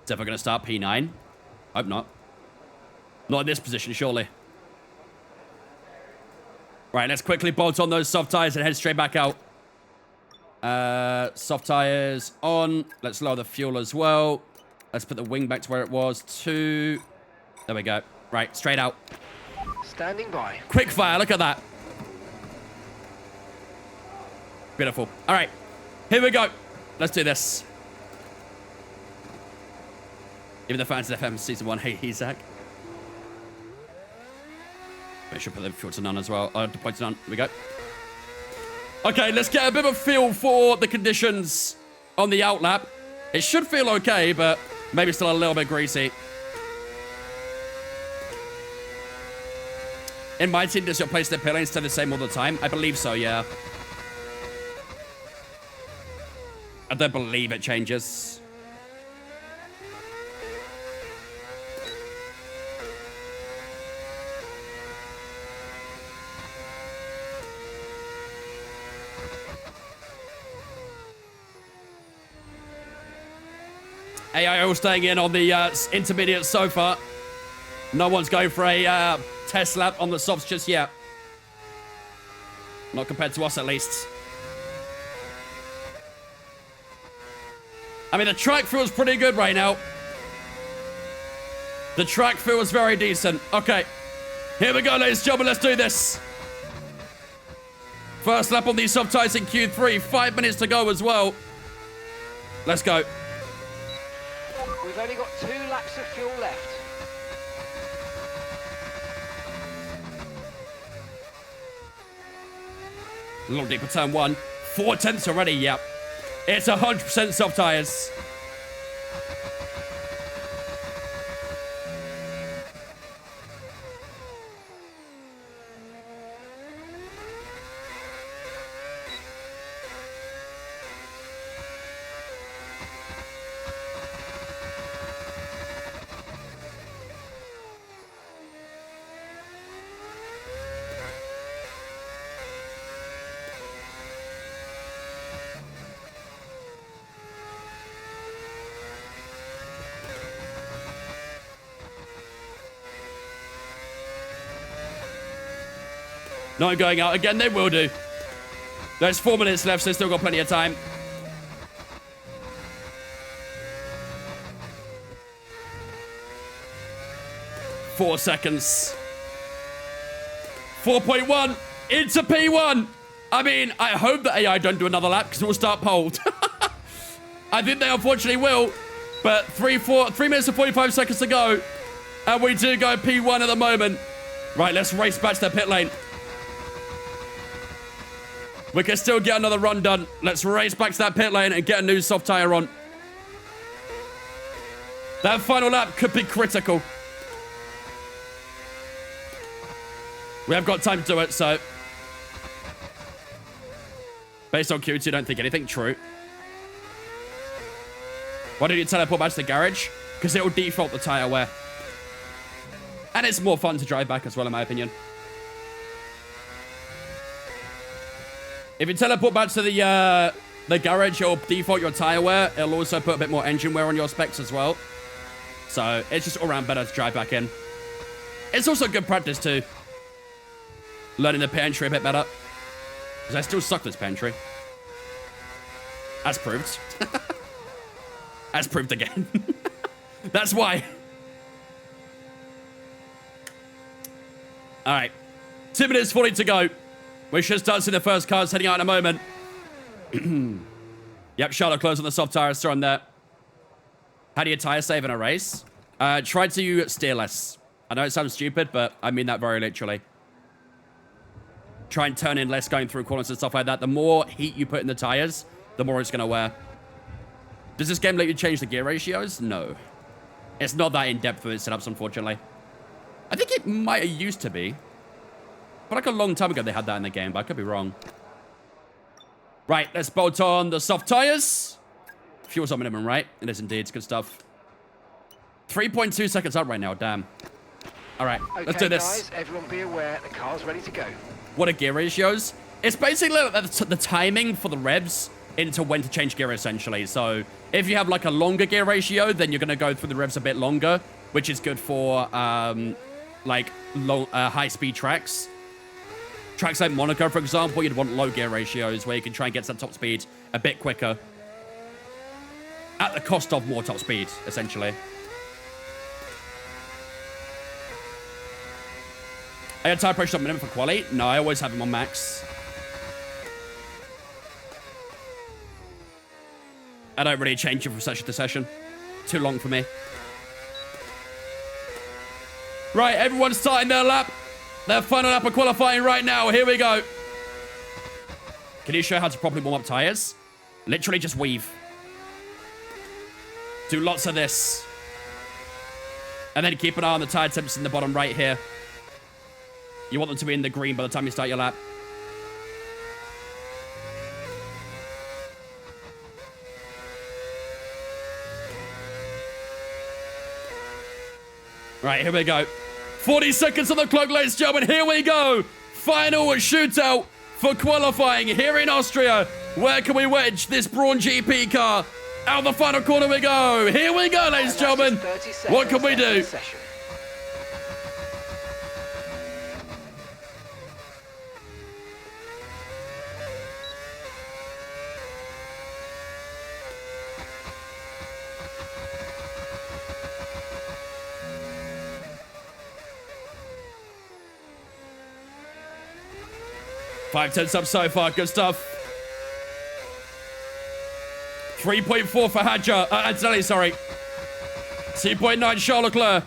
Definitely going to start P9. Hope not. Not in this position, surely. Right, let's quickly bolt on those soft tires and head straight back out. Soft tires on. Let's lower the fuel as well. Let's put the wing back to where it was. 2. There we go. Right, straight out. Standing by. Quick fire, look at that. Beautiful. All right, here we go. Let's do this. Even the fans of FM Season 1 hate Zach. I should put the fuel to none as well. Deploy to none. Here we go. Okay, let's get a bit of a feel for the conditions on the outlap. It should feel okay, but maybe still a little bit greasy. In my team, does your place the pit lane stay the same all the time? I believe so, yeah. I don't believe it changes. AI all staying in on the intermediate so far. No one's going for a test lap on the softs just yet. Not compared to us, at least. I mean, the track feels pretty good right now. The track feels very decent. Okay. Here we go, ladies and gentlemen. Let's do this. First lap on these soft tires in Q3. 5 minutes to go as well. Let's go. We've only got 2 laps of fuel left. A little deeper, turn 1. 4 tenths already, yep. It's 100% soft tires. Not going out again. They will do. There's 4 minutes left, so they've still got plenty of time. Four seconds. 4.1 into P1. I mean, I hope that AI don't do another lap because it will start pole. I think they unfortunately will. But 3 minutes and 45 seconds to go. And we do go P1 at the moment. Right, let's race back to the pit lane. We can still get another run done. Let's race back to that pit lane and get a new soft tire on. That final lap could be critical. We have got time to do it, so... Based on Q2, don't think anything. True. Why don't you teleport back to the garage? Because it will default the tire wear. And it's more fun to drive back as well, in my opinion. If you teleport back to the garage, it'll default your tire wear. It'll also put a bit more engine wear on your specs as well. So it's just all around better to drive back in. It's also good practice too. Learning the pit entry a bit better. Because I still suck this pit entry. As proved. As proved again. That's why. Alright. 2 minutes 40 to go. We should start seeing the first cars heading out in a moment. Yep, Charlotte close on the soft tires, throw on there. How do you tire save in a race? Try to steer less. I know it sounds stupid, but I mean that very literally. Try and turn in less going through corners and stuff like that. The more heat you put in the tires, the more it's going to wear. Does this game let you change the gear ratios? No. It's not that in-depth with its setups, unfortunately. I think it might have used to be. But like a long time ago they had that in the game, but I could be wrong. Right, let's bolt on the soft tires. Fuel's on minimum, right? It is indeed. It's good stuff. 3.2 seconds up right now, damn. All right, okay, let's do this. Guys, everyone be aware, the car's ready to go. What are gear ratios? It's basically like the timing for the revs into when to change gear, essentially. So if you have like a longer gear ratio, then you're going to go through the revs a bit longer, which is good for like high-speed tracks. Tracks like Monaco, for example, you'd want low gear ratios where you can try and get to that top speed a bit quicker. At the cost of more top speed, essentially. I had tire pressure on minimum for quali. No, I always have them on max. I don't really change it from session to session. Too long for me. Right, everyone's starting their lap. Their final lap of qualifying right now. Here we go. Can you show how to properly warm up tires? Literally just weave. Do lots of this. And then keep an eye on the tire temps in the bottom right here. You want them to be in the green by the time you start your lap. Right, here we go. 40 seconds on the clock, ladies and gentlemen. Here we go. Final shootout for qualifying here in Austria. Where can we wedge this Brawn GP car? Out the final corner we go. Here we go, ladies and gentlemen. What can we do? 5/10 up so far. Good stuff. 3.4 for Hadja. Antonelli, sorry. 2.9 Charles Leclerc.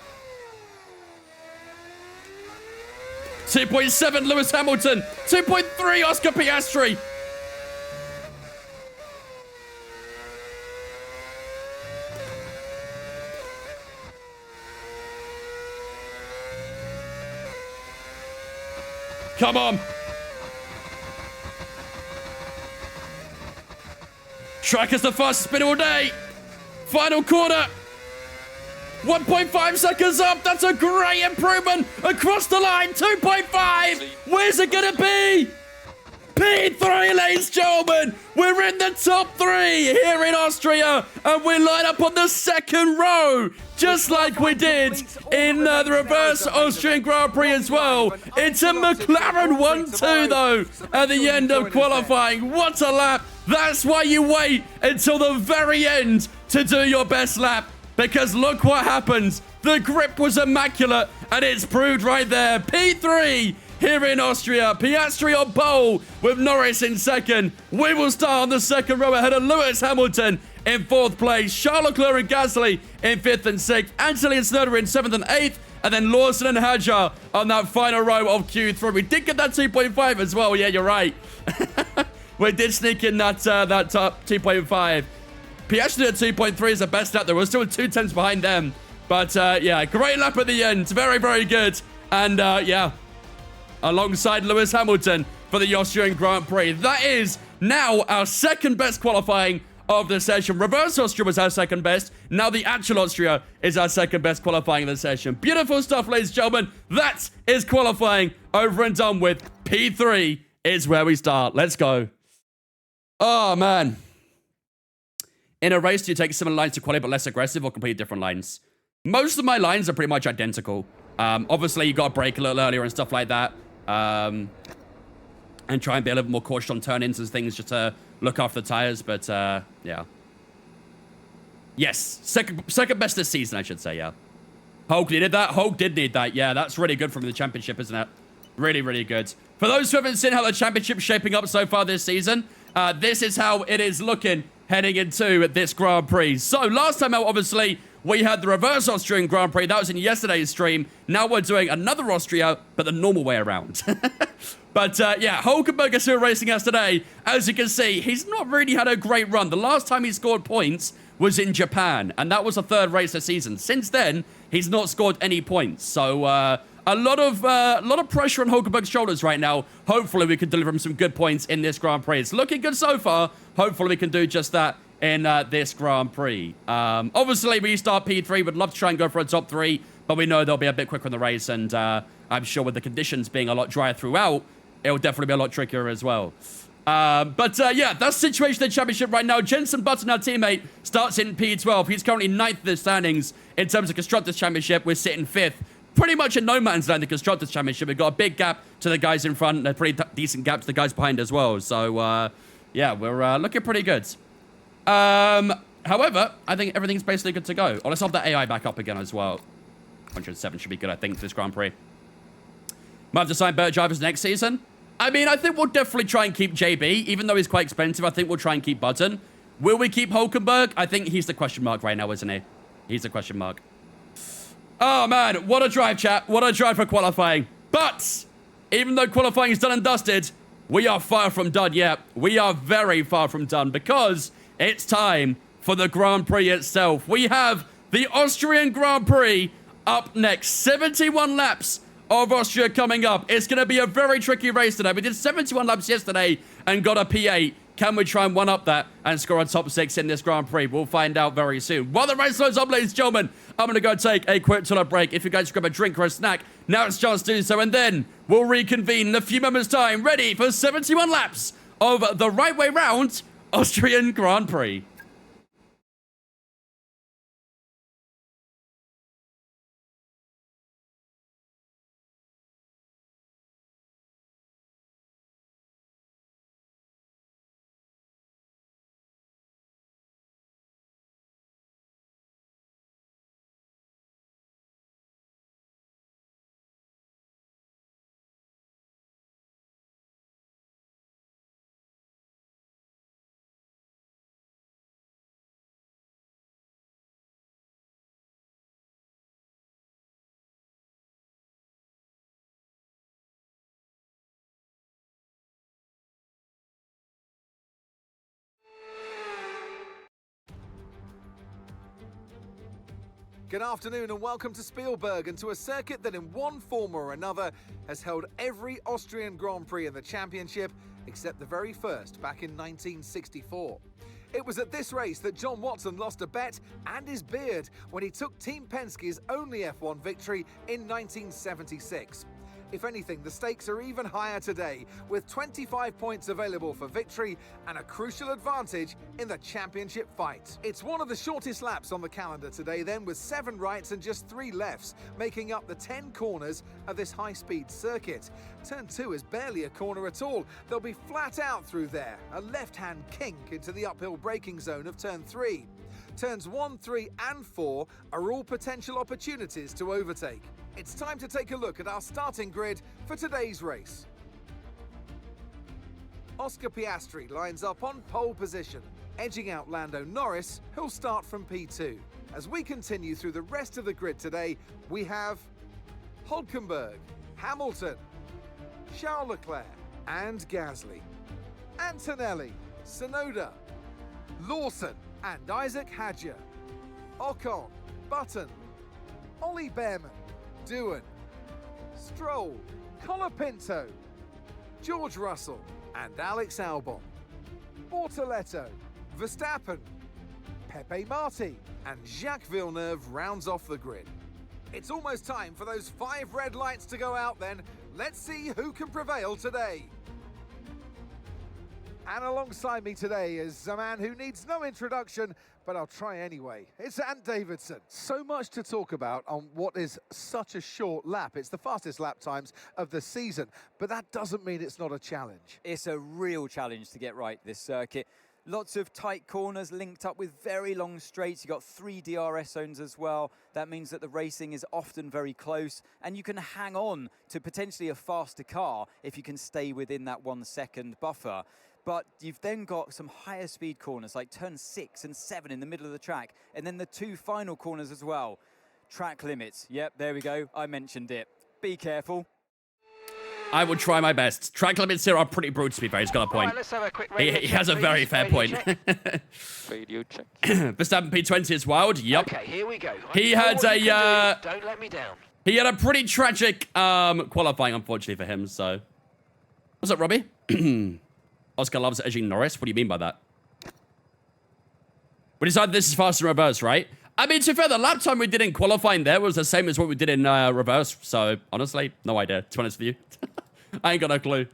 2.7 Lewis Hamilton. 2.3 Oscar Piastri. Come on. Track is the fastest spin all day. Final corner. 1.5 seconds up. That's a great improvement. Across the line. 2.5. Where's it going to be? P3, ladies and gentlemen. We're in the top 3 here in Austria. And we line up on the second row. Just like we did in the reverse Austrian Grand Prix as well. It's a McLaren 1-2 though at the end of qualifying. What a lap. That's why you wait until the very end to do your best lap. Because look what happens. The grip was immaculate and it's proved right there. P3 here in Austria. Piastri on pole with Norris in second. We will start on the second row ahead of Lewis Hamilton in 4th place. Charles Leclerc and Gasly in 5th and 6th. Anthony and Snoder in 7th and 8th. And then Lawson and Hadjar on that final row of Q3. We did get that 2.5 as well. Yeah, you're right. We did sneak in that top 2.5. Piastri at 2.3 is the best lap. There was still 2 tenths behind them. But yeah, great lap at the end. Very, very good. And yeah, alongside Lewis Hamilton for the Austrian Grand Prix. That is now our second best qualifying of the session. Reverse Austria was our second best. Now the actual Austria is our second best qualifying of the session. Beautiful stuff, ladies and gentlemen. That is qualifying over and done with. P3 is where we start. Let's go. Oh, man. In a race, do you take similar lines to quality but less aggressive or completely different lines? Most of my lines are pretty much identical. Obviously, you got to brake a little earlier and stuff like that. And try and be a little more cautious on turn-ins and things just to look after the tires. But, yeah. Yes, second best this season, I should say, yeah. Hulk needed that. Hulk did need that. Yeah, that's really good from the championship, isn't it? Really, really good. For those who haven't seen how the championship's shaping up so far this season, this is how it is looking heading into this Grand Prix. So, last time out, obviously, we had the reverse Austrian Grand Prix. That was in yesterday's stream. Now we're doing another Austria, but the normal way around. But, yeah, Hulkenberg is still racing us today. As you can see, he's not really had a great run. The last time he scored points was in Japan, and that was the third race this season. Since then, he's not scored any points. So, a lot of pressure on Hulkenberg's shoulders right now. Hopefully, we can deliver him some good points in this Grand Prix. It's looking good so far. Hopefully, we can do just that in this Grand Prix. Obviously, we start P3. Would love to try and go for a top 3, but we know they'll be a bit quicker in the race, and I'm sure with the conditions being a lot drier throughout, it'll definitely be a lot trickier as well. Yeah, that's the situation in the championship right now. Jenson Button, our teammate, starts in P12. He's currently 9th in the standings in terms of Constructors' Championship. We're sitting 5th. Pretty much in no man's land in the Constructors' Championship. We've got a big gap to the guys in front and a pretty decent gap to the guys behind as well. So, yeah, we're looking pretty good. However, I think everything's basically good to go. Oh, let's have that AI back up again as well. 107 should be good, I think, for this Grand Prix. Might have to sign better drivers next season. I mean, I think we'll definitely try and keep JB. Even though he's quite expensive, I think we'll try and keep Button. Will we keep Hulkenberg? I think he's the question mark right now, isn't he? He's the question mark. Oh, man. What a drive, chat. What a drive for qualifying. But, even though qualifying is done and dusted, we are far from done yet. We are very far from done because it's time for the Grand Prix itself. We have the Austrian Grand Prix up next. 71 laps of Austria coming up. It's going to be a very tricky race today. We did 71 laps yesterday and got a P8. Can we try and one-up that and score a top 6 in this Grand Prix? We'll find out very soon. While the race slows up, ladies and gentlemen, I'm going to go take a quick toilet break. If you guys grab a drink or a snack, now it's a chance to do so. And then we'll reconvene in a few moments' time, ready for 71 laps of the right way round Austrian Grand Prix. Good afternoon and welcome to Spielberg and to a circuit that in one form or another has held every Austrian Grand Prix in the championship except the very first back in 1964. It was at this race that John Watson lost a bet and his beard when he took Team Penske's only F1 victory in 1976. If anything, the stakes are even higher today, with 25 points available for victory and a crucial advantage in the championship fight. It's one of the shortest laps on the calendar today then, with 7 rights and just 3 lefts, making up the 10 corners of this high-speed circuit. Turn 2 is barely a corner at all. They'll be flat out through there, a left-hand kink into the uphill braking zone of Turn 3. Turns 1, 3 and 4 are all potential opportunities to overtake. It's time to take a look at our starting grid for today's race. Oscar Piastri lines up on pole position, edging out Lando Norris, who'll start from P2. As we continue through the rest of the grid today, we have Hulkenberg, Hamilton, Charles Leclerc and Gasly, Antonelli, Tsunoda, Lawson and Isaac Hadjar, Ocon, Button, Ollie Behrman, Doohan, Stroll, Colapinto, George Russell and Alex Albon, Bortoletto, Verstappen, Pepe Marti and Jacques Villeneuve rounds off the grid. It's almost time for those 5 red lights to go out then. Let's see who can prevail today. And alongside me today is a man who needs no introduction, but I'll try anyway. It's Ant Davidson. So much to talk about on what is such a short lap. It's the fastest lap times of the season, but that doesn't mean it's not a challenge. It's a real challenge to get right this circuit. Lots of tight corners linked up with very long straights. You've got 3 DRS zones as well. That means that the racing is often very close, and you can hang on to potentially a faster car if you can stay within that 1 second buffer. But you've then got some higher speed corners like turn 6 and 7 in the middle of the track, and then the 2 final corners as well. Track limits. Yep, there we go. I mentioned it. Be careful. I will try my best. Track limits here are pretty brutal, to be fair. He's got a point. Right, let's have a quick radio He check, has a please. very fair Radio point. check. Radio check. Verstappen P20 is wild. Yep. Okay, here we go. He I know had what you a, can do. Don't let me down. He had a pretty tragic qualifying, unfortunately, for him, so... What's up, Robbie? Oscar loves edging Norris. What do you mean by that? We decided this is fast in reverse, right? I mean, to be fair, the lap time we did in qualifying there was the same as what we did in reverse. So, honestly, no idea, to be honest with you. I ain't got no clue.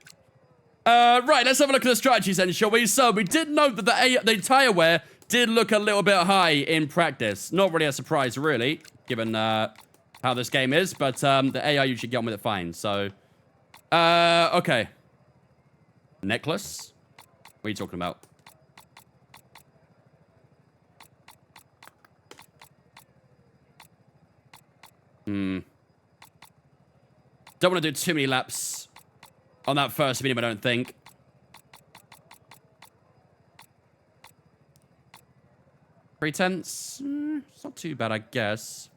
Right, let's have a look at the strategies then, shall we? So, we did note that the tyre wear did look a little bit high in practice. Not really a surprise, really, given how this game is. But the AI usually get on with it fine. So, okay. Necklace? What are you talking about? Don't want to do too many laps on that first medium, I don't think. Three-tenths? It's not too bad, I guess.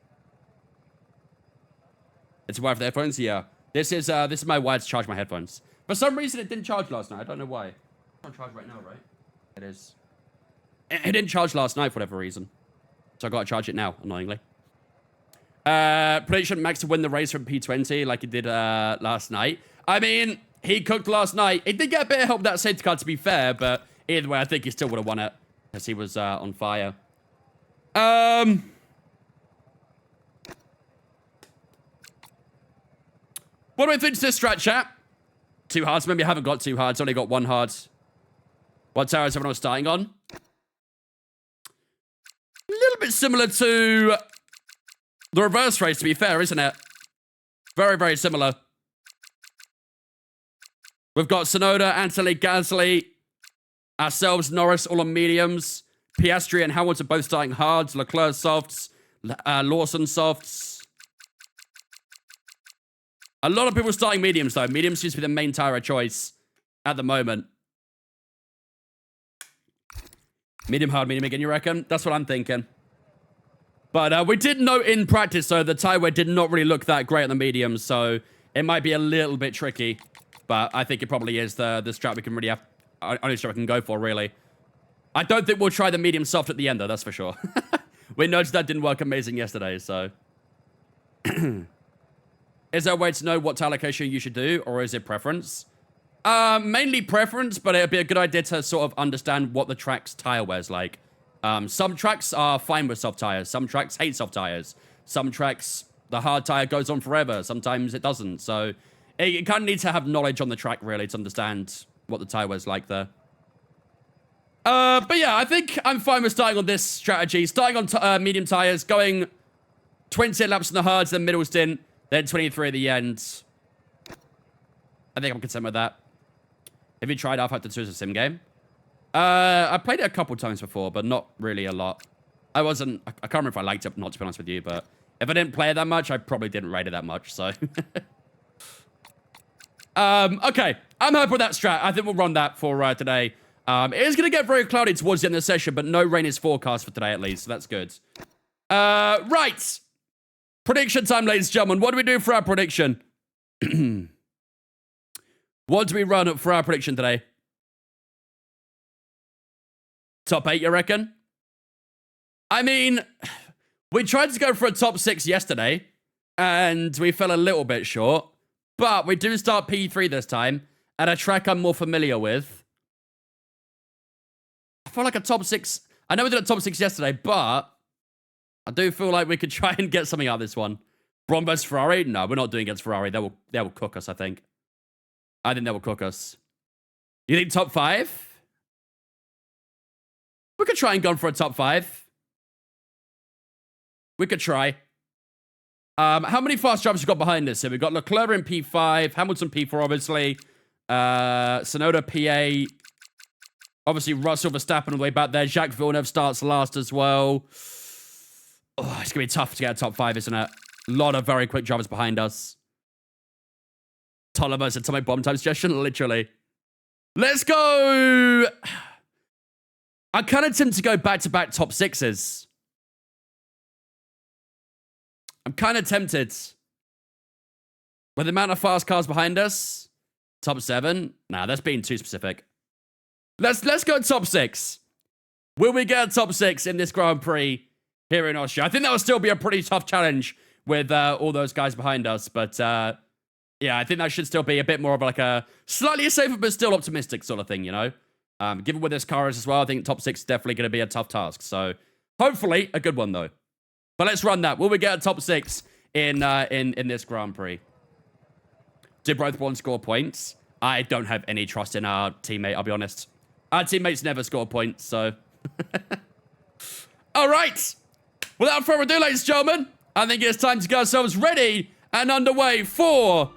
It's a wire for the headphones? Yeah. This is my wire to charge my headphones. For some reason, it didn't charge last night. I don't know why. It's on charge right now, right? It is. It didn't charge last night for whatever reason. So I got to charge it now, annoyingly. Prediction Max to win the race from P20 like he did last night. I mean, he cooked last night. He did get a bit of help with that safety car, to be fair, but either way, I think he still would have won it because he was on fire. What do we think to this strat, chat? 2 hards. Maybe I haven't got 2 hards. Only got 1 hard. What tower is everyone starting on? A little bit similar to the reverse race, to be fair, isn't it? Very, very similar. We've got Sonoda, Anthony, Gasly, ourselves, Norris, all on mediums. Piastri and Hamilton both starting hards. Leclerc softs. Lawson softs. A lot of people starting mediums, though. Mediums seems to be the main tire of choice at the moment. Medium hard, medium again, you reckon? That's what I'm thinking. But we did note in practice, though, the tire wear did not really look that great on the mediums, so it might be a little bit tricky. But I think it probably is the strat we can really have. Only strat we can go for, really. I don't think we'll try the medium soft at the end, though, that's for sure. We noticed that didn't work amazing yesterday, so... Is there a way to know what tire allocation you should do, or is it preference? Mainly preference, but it'd be a good idea to sort of understand what the track's tire wear's like. Some tracks are fine with soft tires. Some tracks hate soft tires. Some tracks, the hard tire goes on forever. Sometimes it doesn't. So you kind of need to have knowledge on the track, really, to understand what the tire wear's like there. But yeah, I think I'm fine with starting on this strategy. Starting on medium tires, going 20 laps in the hards, then middle stint, then 23 at the end. I think I'm content with that. Have you tried Half-Life 2 as a sim game? I played it a couple times before, but not really a lot. I can't remember if I liked it, not to be honest with you, but if I didn't play it that much, I probably didn't rate it that much, so. Okay, I'm happy with that strat. I think we'll run that for today. It is going to get very cloudy towards the end of the session, but no rain is forecast for today at least, so that's good. Right. Prediction time, ladies and gentlemen. What do we do for our prediction? What do we run for our prediction today? Top 8, you reckon? I mean, we tried to go for a top 6 yesterday, and we fell a little bit short. but we do start P3 this time at a track I'm more familiar with. I feel like a top 6. I know we did a top 6 yesterday, but I do feel like we could try and get something out of this one. Brawn versus Ferrari? No, we're not doing against Ferrari. They will cook us, I think. I think they will cook us. You think top 5? We could try and go for a top 5. We could try. How many fast drivers we got behind us here? We've got Leclerc in P5, Hamilton P4, obviously. Sonoda PA. Obviously, Russell Verstappen all the way back there. Jacques Villeneuve starts last as well. Oh, it's going to be tough to get a top 5, isn't it? A lot of very quick drivers behind us. Tolliver's atomic bomb time suggestion, literally. Let's go. I'm kind of tempted to go back-to-back top 6s. I'm kind of tempted. With the amount of fast cars behind us, top 7? Nah, that's being too specific. Let's go top 6. Will we get a top 6 in this Grand Prix here in Austria? I think that will still be a pretty tough challenge with all those guys behind us. But yeah, I think that should still be a bit more of like a slightly safer but still optimistic sort of thing, you know? Given where this car is as well, I think top 6 is definitely going to be a tough task. So hopefully a good one though. But let's run that. Will we get a top 6 in this Grand Prix? Did both one score points? I don't have any trust in our teammate, I'll be honest. Our teammates never score points, so... All right. Without further ado, ladies and gentlemen, I think it's time to get ourselves ready and underway for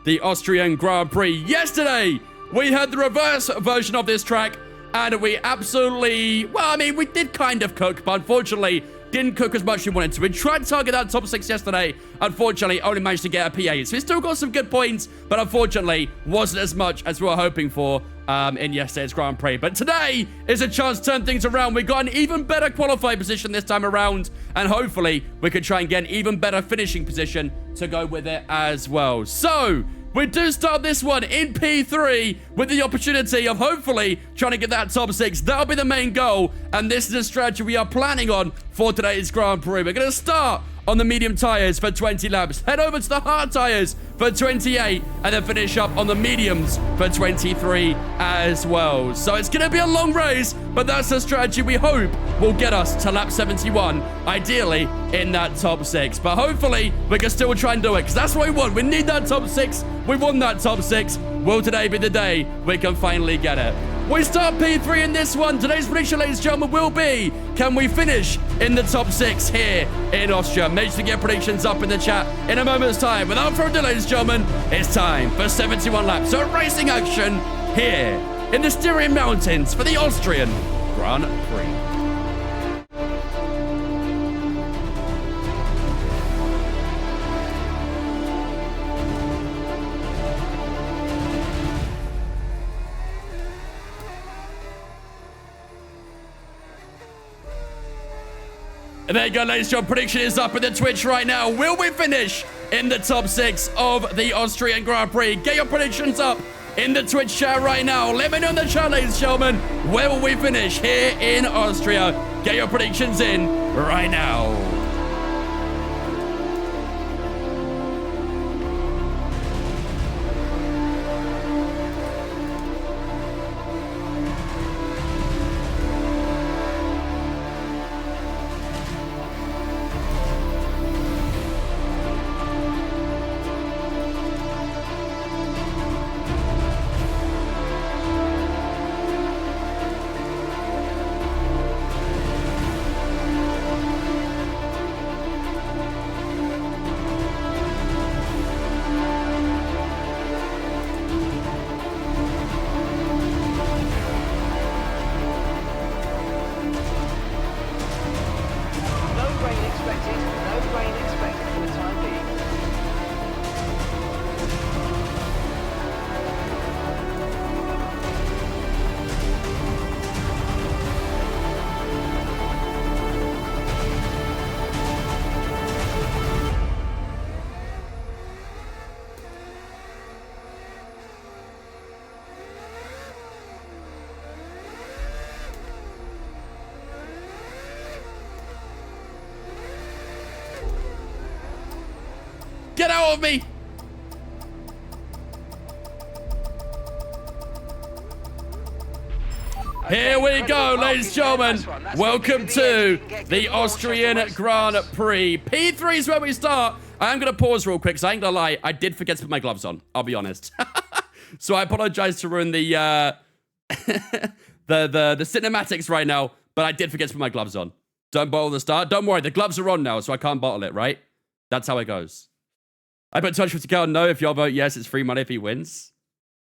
the Austrian Grand Prix. Yesterday, we had the reverse version of this track, and we absolutely... Well, I mean, we did kind of cook, but unfortunately... didn't cook as much as we wanted to. We tried to target that top 6 yesterday. Unfortunately, only managed to get a P8. So we still got some good points, but unfortunately, wasn't as much as we were hoping for in yesterday's Grand Prix. But today is a chance to turn things around. We got an even better qualifying position this time around, and hopefully, we could try and get an even better finishing position to go with it as well. So... we do start this one in P3 with the opportunity of hopefully trying to get that top 6. That'll be the main goal, and this is a strategy we are planning on for today's Grand Prix. We're going to start on the medium tyres for 20 laps, head over to the hard tyres for 28, and then finish up on the mediums for 23 as well. So it's going to be a long race, but that's the strategy we hope will get us to lap 71, ideally in that top 6. But hopefully, we can still try and do it, because that's what we want. We need that top 6. We want that top 6. Will today be the day we can finally get it? We start P3 in this one. Today's prediction, ladies and gentlemen, will be, can we finish in the top 6 here in Austria? Make sure to get predictions up in the chat in a moment's time. Without further ado, ladies and gentlemen, it's time for 71 laps of racing action here in the Styrian Mountains for the Austrian Grand Prix. And there you go, ladies and gentlemen. Prediction is up in the Twitch right now. Will we finish in the top 6 of the Austrian Grand Prix? Get your predictions up in the Twitch chat right now. Let me know in the chat, ladies and gentlemen. Where will we finish here in Austria? Get your predictions in right now. Get out of me! Here we go, ladies and gentlemen. Welcome to the Austrian Grand Prix. P3 is where we start. I'm going to pause real quick, because I ain't going to lie. I did forget to put my gloves on. I'll be honest. So I apologize to ruin the the cinematics right now, but I did forget to put my gloves on. Don't bottle the start. Don't worry, the gloves are on now, so I can't bottle it, right? That's how it goes. I put touch 50k on no. If y'all vote yes, it's free money if he wins.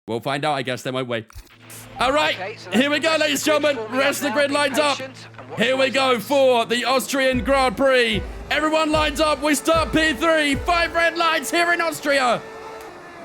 We'll find out, I guess, then, won't we? All right, here we go, ladies and gentlemen. Rest of the grid lines up. Here we go for the Austrian Grand Prix. Everyone lines up. We start P3. 5 red lights here in Austria.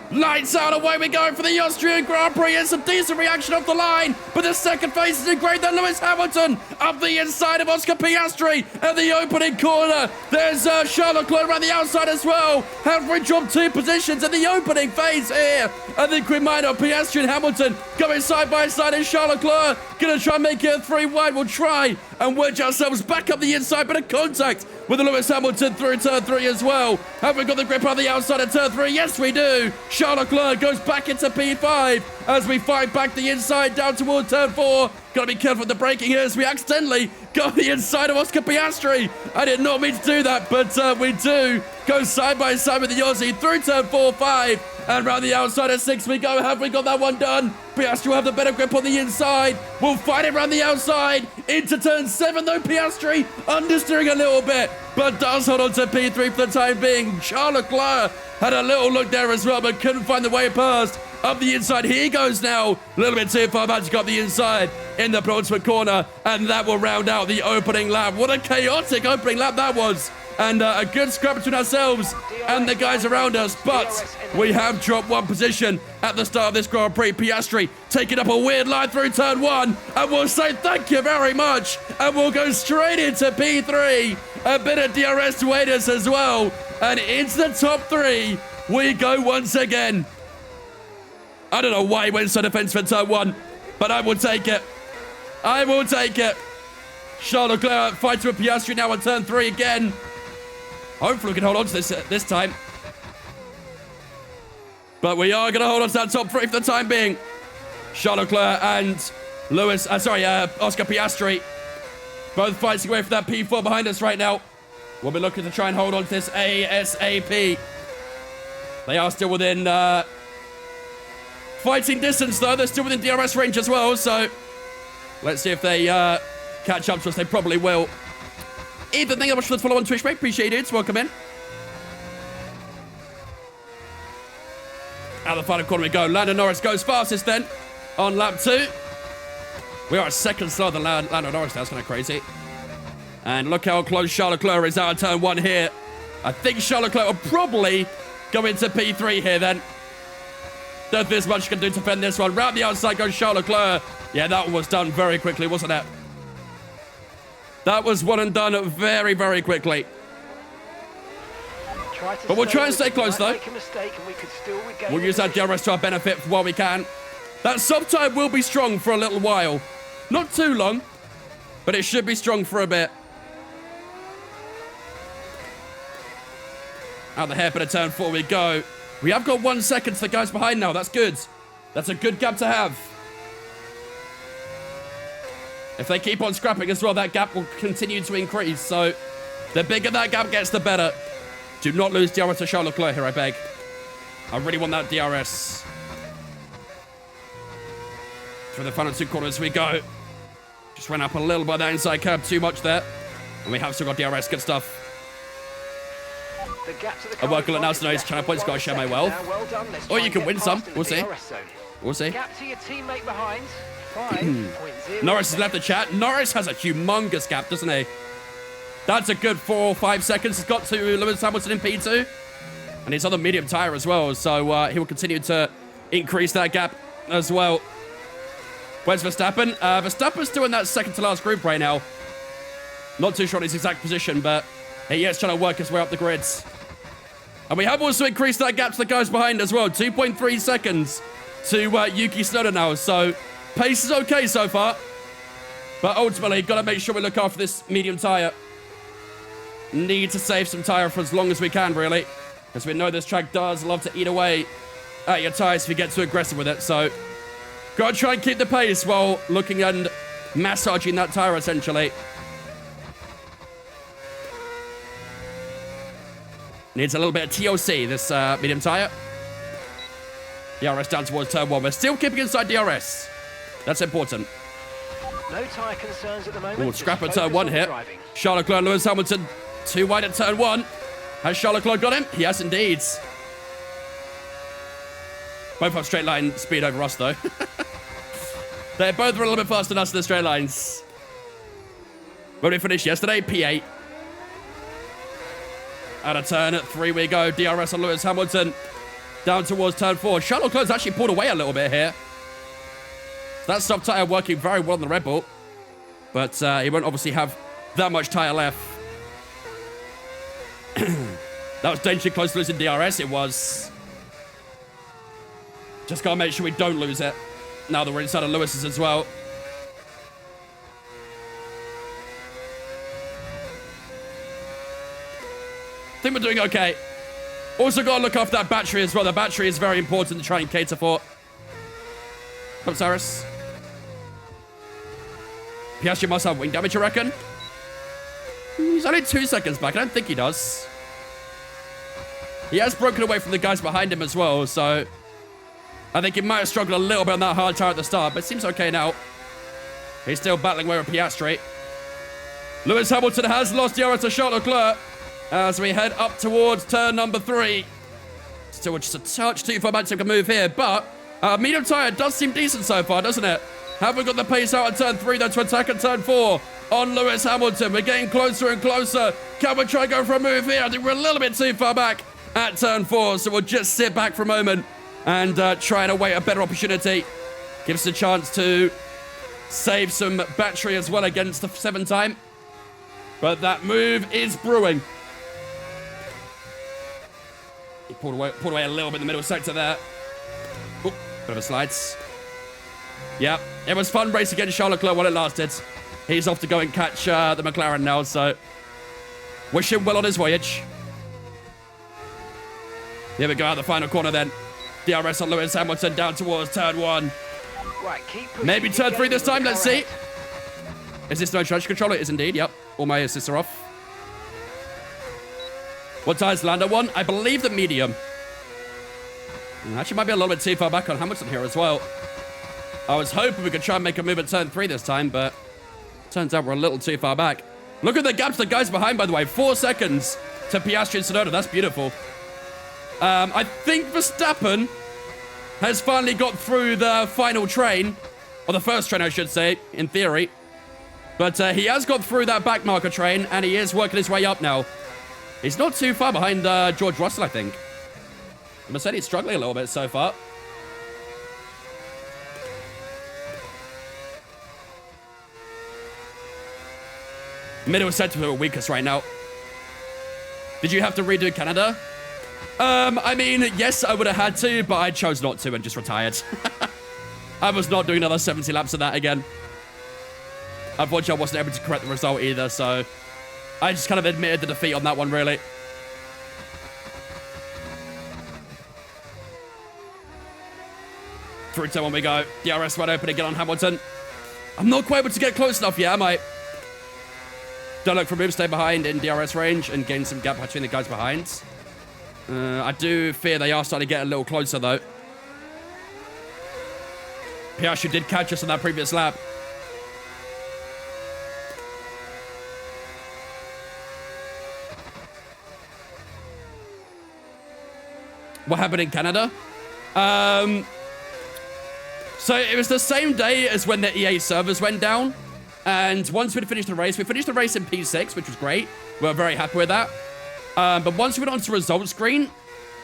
Lights out, away we go for the Austrian Grand Prix. It's a decent reaction off the line, but the second phase is in great. Then Lewis Hamilton up the inside of Oscar Piastri at the opening corner. There's Charles Leclerc around the outside as well. Having dropped 2 positions in the opening phase here. I think we might have Piastri and Hamilton going side by side, and Charles Leclerc gonna try and make it a 3 wide. We'll try and wedge ourselves back up the inside, but a contact with the Lewis Hamilton through turn 3 as well. Have we got the grip on the outside of turn 3? Yes, we do. Charles Leclerc goes back into P5 as we fight back the inside down toward turn 4. Gotta be careful with the braking here as we accidentally got the inside of Oscar Piastri. I did not mean to do that, but we do go side by side with the Aussie through turn 4, 5. And round the outside of 6 we go. Have we got that one done? Piastri will have the better grip on the inside. We'll fight it around the outside. Into turn 7 though. Piastri understeering a little bit, but does hold on to P3 for the time being. Charles Leclerc had a little look there as well, but couldn't find the way past. Up the inside, here he goes now. A little bit too far back to go up the inside in the penultimate corner. And that will round out the opening lap. What a chaotic opening lap that was. And a good scrap between ourselves and the guys around us. But we have dropped 1 position at the start of this Grand Prix. Piastri taking up a weird line through turn 1. And we'll say thank you very much. And we'll go straight into P3. A bit of DRS to aid us as well. And into the top 3 we go once again. I don't know why he went so defensive in turn 1, but I will take it. I will take it. Charles Leclerc fights with Piastri now on turn 3 again. Hopefully we can hold on to this time. But we are going to hold on to that top 3 for the time being. Charles Leclerc and Oscar Piastri both fighting away for that P4 behind us right now. We'll be looking to try and hold on to this ASAP. They are still within fighting distance, though. They're still within DRS range as well, so let's see if they catch up to us. They probably will. Ethan, thank you so much for the follow on Twitch, mate. Appreciate it. Welcome in. Out of the final corner we go. Lando Norris goes fastest then on lap 2. We are a second slower than Lando Norris. That's kind of crazy. And look how close Charles Leclerc is out of turn 1 here. I think Charles Leclerc will probably go into P3 here then. Don't think there's much you can do to defend this one. Round the outside goes Charles Leclerc. Yeah, that one was done very quickly, wasn't it? That was one and done very, very quickly. But we'll try and stay close, though. We'll use that DRS to our benefit while we can. That sub time will be strong for a little while. Not too long, but it should be strong for a bit. Out the hairpin of turn 4 we go. We have got 1 second to the guys behind now. That's good. That's a good gap to have. If they keep on scrapping as well, that gap will continue to increase. So the bigger that gap gets, the better. Do not lose DRS to Charles Leclerc here, I beg. I really want that DRS. Through the final 2 corners we go. Just went up a little by that inside curb, too much there. And we have still got DRS, good stuff. I'm working on Nelson O's channel points, gotta share my wealth. Or you can win some, we'll see. We'll see. Gap to your teammate behind. Norris has left the chat. Norris has a humongous gap, doesn't he? That's a good 4 or 5 seconds. He's got to Lewis Hamilton in P2. And he's on the medium tire as well, so he will continue to increase that gap as well. Where's Verstappen? Verstappen's still in that second to last group right now. Not too sure on his exact position, but he is trying to work his way up the grids. And we have also increased that gap to the guys behind as well. 2.3 seconds to Yuki Tsunoda now. So pace is okay so far. But ultimately, got to make sure we look after this medium tyre. Need to save some tyre for as long as we can, really. Because we know this track does love to eat away at your tyres if you get too aggressive with it. So got to try and keep the pace while looking and massaging that tire, essentially. Needs a little bit of TLC, this medium tire. DRS down towards turn 1. We're still keeping inside DRS. That's important. No tyre concerns at the moment. Oh, scrap at Just turn focus 1 on here. driving. Charles Leclerc, Lewis Hamilton, too wide at turn 1. Has Charles Leclerc got him? He has indeed. Both have straight line speed over us, though. They're both a little bit faster than us in the straight lines. Where did we finish yesterday? P8. Out of turn at 3 we go. DRS on Lewis Hamilton. Down towards turn 4. Charles Leclerc's actually pulled away a little bit here. That soft tyre working very well on the Red Bull. But he won't obviously have that much tyre left. That was dangerously close to losing DRS. It was. Just gotta make sure we don't lose it. Now that we're inside of Lewis's as well. I think we're doing okay. Also got to look after that battery as well. The battery is very important to try and cater for. Come, Cyrus. Piastri must have wing damage, I reckon. He's only 2 seconds back. I don't think he does. He has broken away from the guys behind him as well, so I think he might have struggled a little bit on that hard tire at the start, but it seems okay now. He's still battling away with Piastri. Lewis Hamilton has lost DRS to Charles Leclerc as we head up towards turn number 3. Still just a touch too far back to make a move here, but medium tyre does seem decent so far, doesn't it? Have we got the pace out at turn 3 though to attack at turn 4 on Lewis Hamilton? We're getting closer and closer. Can we try and go for a move here? I think we're a little bit too far back at turn 4, so we'll just sit back for a moment and try and await a better opportunity. Gives us a chance to save some battery as well against the 7 time. But that move is brewing. He pulled away a little bit in the middle sector there. Ooh, bit of a slides. Yeah, it was fun race against Charles Leclerc while it lasted. He's off to go and catch the McLaren now, so wish him well on his voyage. Here we go out the final corner then. DRS on Lewis Hamilton down towards turn 1. Right, keep pushing. Maybe turn 3 this time, let's see. Is this no traction control? It is indeed, yep. All my assists are off. What tire's Lando on? I believe the medium. Actually might be a little bit too far back on Hamilton here as well. I was hoping we could try and make a move at turn 3 this time, but turns out we're a little too far back. Look at the gaps the guys behind, by the way. 4 seconds to Piastri and Tsunoda. That's beautiful. I think Verstappen has finally got through the final train, or the first train, I should say, in theory. But he has got through that back marker train, and he is working his way up now. He's not too far behind George Russell, I think. Mercedes struggling a little bit so far. Middle sector are weakest right now. Did you have to redo Canada? I mean, yes, I would have had to, but I chose not to and just retired. I was not doing another 70 laps of that again. Unfortunately, I wasn't able to correct the result either, so I just kind of admitted the defeat on that one, really. Through turn 1 we go. DRS wide open again on Hamilton. I'm not quite able to get close enough yet, am I? Don't look for a move, stay behind in DRS range and gain some gap between the guys behind. I do fear they are starting to get a little closer, though. Piastri did catch us on that previous lap. What happened in Canada? So it was the same day as when the EA servers went down. And once we'd finished the race, we finished the race in P6, which was great. We were very happy with that. But once we went onto the results screen,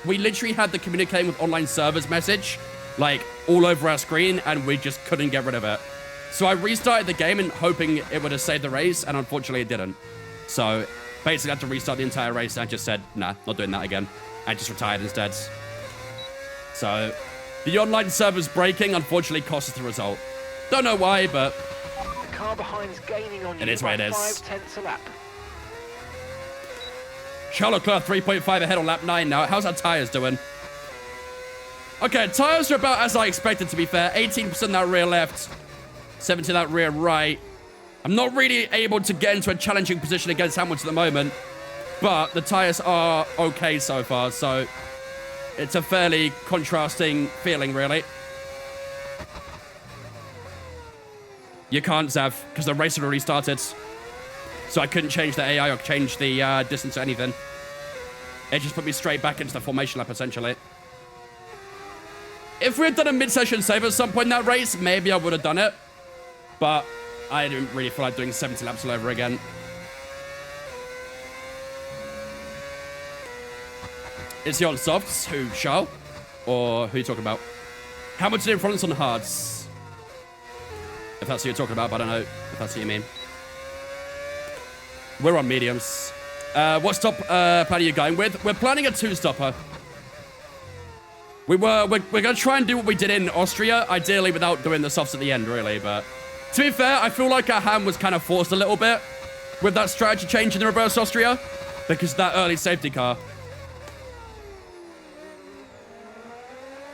we literally had the communicating with online servers message, like, all over our screen, and we just couldn't get rid of it. So I restarted the game and hoping it would have saved the race, and unfortunately it didn't. So basically I had to restart the entire race, and I just said, nah, not doing that again. I just retired instead. So the online servers breaking unfortunately cost us the result. Don't know why, but The car behind's gaining on you. It is what it is. 5/10 a lap. Charles Leclerc 3.5 ahead on lap 9 now. How's our tyres doing? Okay, tyres are about as I expected, to be fair. 18% that rear left. 7 to that rear right. I'm not really able to get into a challenging position against Hamilton at the moment, but the tyres are okay so far, so it's a fairly contrasting feeling, really. You can't, Zav, because the race had already started, so I couldn't change the AI or change the distance or anything. It just put me straight back into the formation lap, essentially. If we had done a mid-session save at some point in that race, maybe I would have done it, but I didn't really feel like doing 70 laps all over again. Is he on softs? Who, Charles? Or who are you talking about? Hamilton in front on hards. If that's what you're talking about, but I don't know if that's what you mean. We're on mediums. What stop plan are you going with? We're planning a 2-stopper. We're going to try and do what we did in Austria, ideally without doing the softs at the end, really, but to be fair, I feel like our hand was kind of forced a little bit with that strategy change in the reverse Austria because of that early safety car.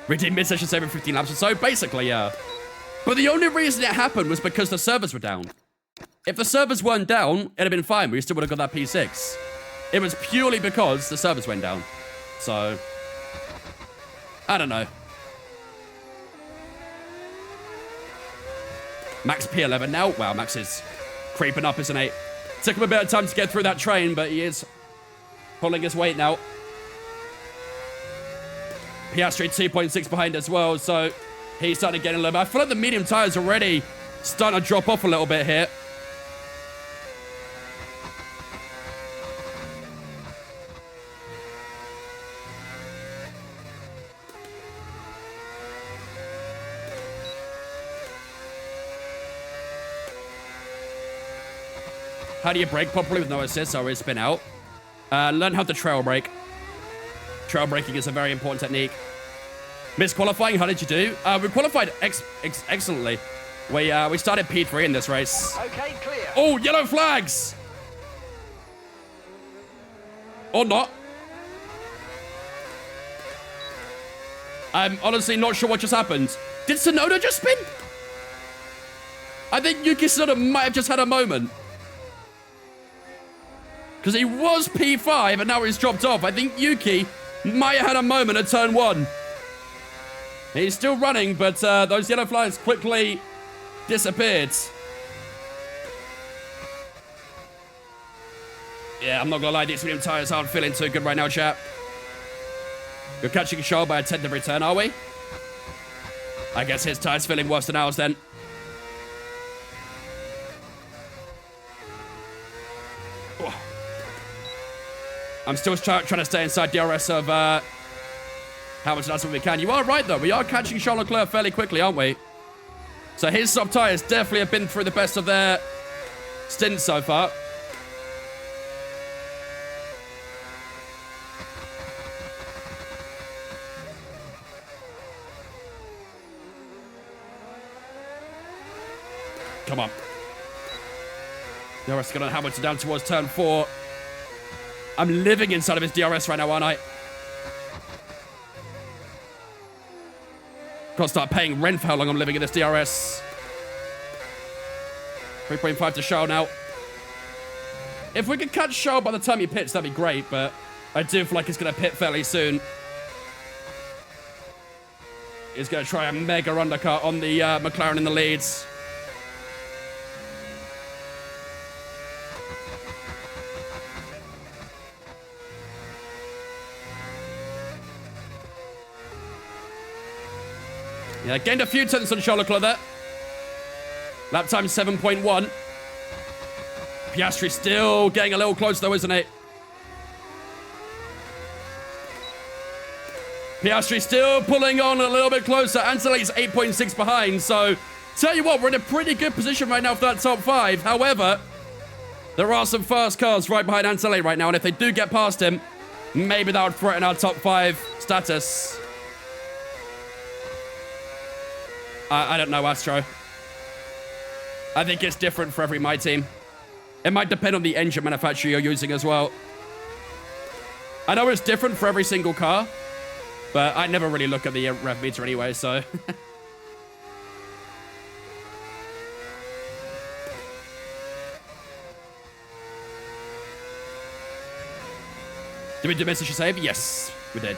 We did mid-session save in 15 laps or so, basically, yeah. But the only reason it happened was because the servers were down. If the servers weren't down, it'd have been fine. We still would have got that P6. It was purely because the servers went down. So, I don't know. Max P11 now. Wow, Max is creeping up, isn't he? Took him a bit of time to get through that train, but he is pulling his weight now. Piastri 2.6 behind as well, so he's starting to get a little bit. I feel like the medium tyres already starting to drop off a little bit here. How do you brake properly with no assist? Always spin out. Learn how to trail brake. Trail braking is a very important technique. Missed qualifying, how did you do? We qualified excellently. We started P3 in this race. Okay, clear. Oh, yellow flags! Or not. I'm honestly not sure what just happened. Did Tsunoda just spin? I think Yuki Tsunoda might have just had a moment. Because he was P5 and now he's dropped off. I think Yuki might have had a moment at turn 1. He's still running, but those yellow flags quickly disappeared. Yeah, I'm not going to lie. These medium tyres aren't feeling too good right now, chap. We're catching Charles by a 10th of return, are we? I guess his tyre's feeling worse than ours then. Oh. I'm still trying to stay inside DRS of Hamilton as we can. You are right, though. We are catching Charles Leclerc fairly quickly, aren't we? So his soft tyres definitely have been through the best of their stints so far. Come on. DRS got on Hamilton down towards turn 4. I'm living inside of his DRS right now, aren't I? Got to start paying rent for how long I'm living in this DRS. 3.5 to Charles now. If we could catch Charles by the time he pits, that'd be great, but I do feel like he's going to pit fairly soon. He's going to try a mega undercut on the McLaren in the leads. Yeah, gained a few tenths on Charles Leclerc there. Lap time 7.1. Piastri still getting a little close though, isn't it? Piastri still pulling on a little bit closer. Anselli's 8.6 behind, so tell you what, we're in a pretty good position right now for that top 5. However, there are some fast cars right behind Anselli right now, and if they do get past him, maybe that would threaten our top 5 status. I don't know, Astro. I think it's different for every My Team. It might depend on the engine manufacturer you're using as well. I know it's different for every single car, but I never really look at the rev meter anyway, so... Did we do message save? Yes, we did.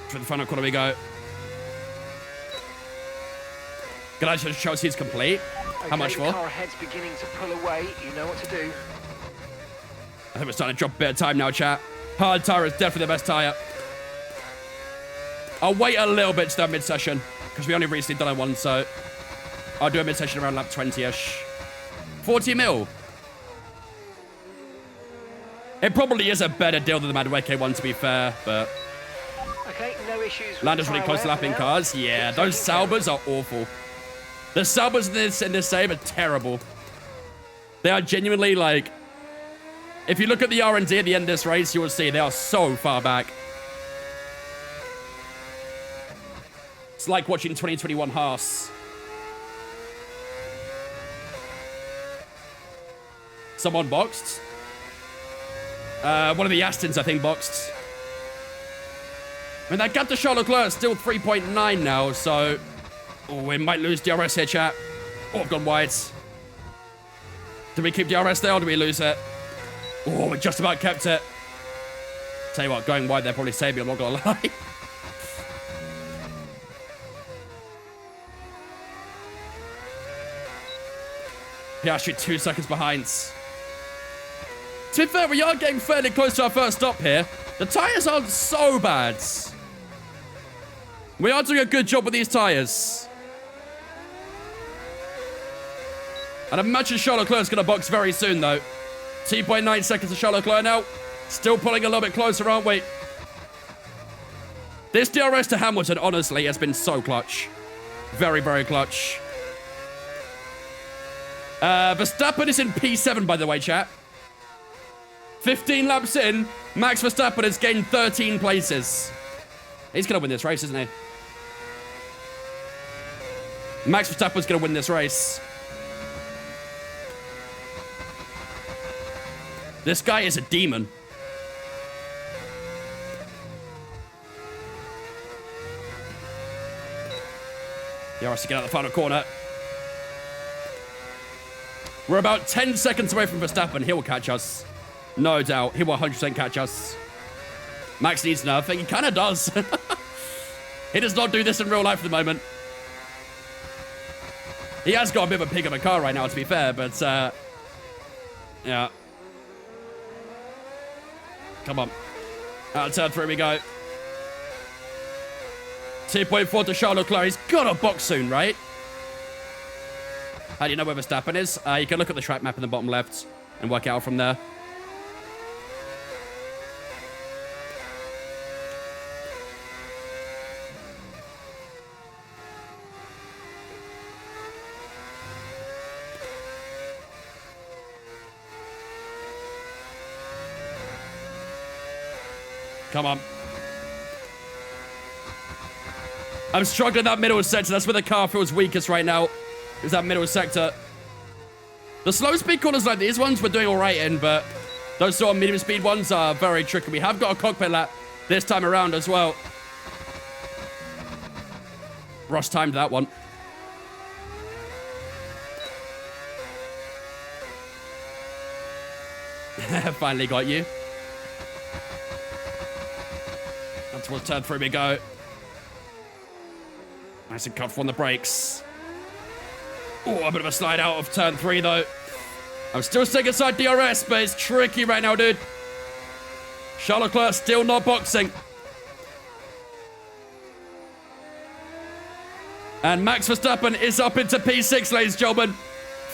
For the final corner we go. Congratulations, Chelsea is complete. How much for? The car ahead's beginning to pull away. You know what to do. I think we're starting to drop a bit of time now, chat. Hard tire is definitely the best tire. I'll wait a little bit to do mid-session, because we only recently done one, so I'll do a mid-session around lap 20-ish. 40 mil. It probably is a better deal than the Madueke one, to be fair, but... Okay, no issues. Lander's really close to lapping cars. Yeah, those Saubers are awful. The Saubers in this save are terrible. They are genuinely, like... If you look at the R&D at the end of this race, you will see they are so far back. It's like watching 2021 Haas. Someone boxed. One of the Astons, I think, boxed. I mean, that gap to Charles Leclerc is still 3.9 now, so... Oh, we might lose DRS here, chat. Oh, I've gone wide. Do we keep DRS there, or do we lose it? Oh, we just about kept it. Tell you what, going wide there probably saved me, I'm not gonna lie. Piastri 2 seconds behind. To be fair, we are getting fairly close to our first stop here. The tyres aren't so bad. We are doing a good job with these tyres. And I imagine Charles Leclerc's going to box very soon, though. 2.9 seconds to Charles Leclerc now. Still pulling a little bit closer, aren't we? This DRS to Hamilton, honestly, has been so clutch. Very, very clutch. Verstappen is in P7, by the way, chat. 15 laps in, Max Verstappen has gained 13 places. He's going to win this race, isn't he? Max Verstappen's going to win this race. This guy is a demon. He has to get out the final corner. We're about 10 seconds away from Verstappen. He will catch us. No doubt. He will 100% catch us. Max needs nothing. He kind of does. He does not do this in real life at the moment. He has got a bit of a pig of a car right now, to be fair, but, yeah. Come on. Out of turn 3 we go. 2.4 to Charles Leclerc. He's got a box soon, right? How do you know where Verstappen is? You can look at the track map in the bottom left and work it out from there. Come on. I'm struggling that middle sector. That's where the car feels weakest right now. Is that middle sector. The slow speed corners like these ones we're doing all right in, but those sort of medium speed ones are very tricky. We have got a cockpit lap this time around as well. Ross timed that one. Finally got you. And towards turn 3 we go. Nice and comfortable on the brakes. Oh, a bit of a slide out of turn 3, though. I'm still sticking inside DRS, but it's tricky right now, dude. Charles Leclerc still not boxing. And Max Verstappen is up into P6, ladies and gentlemen.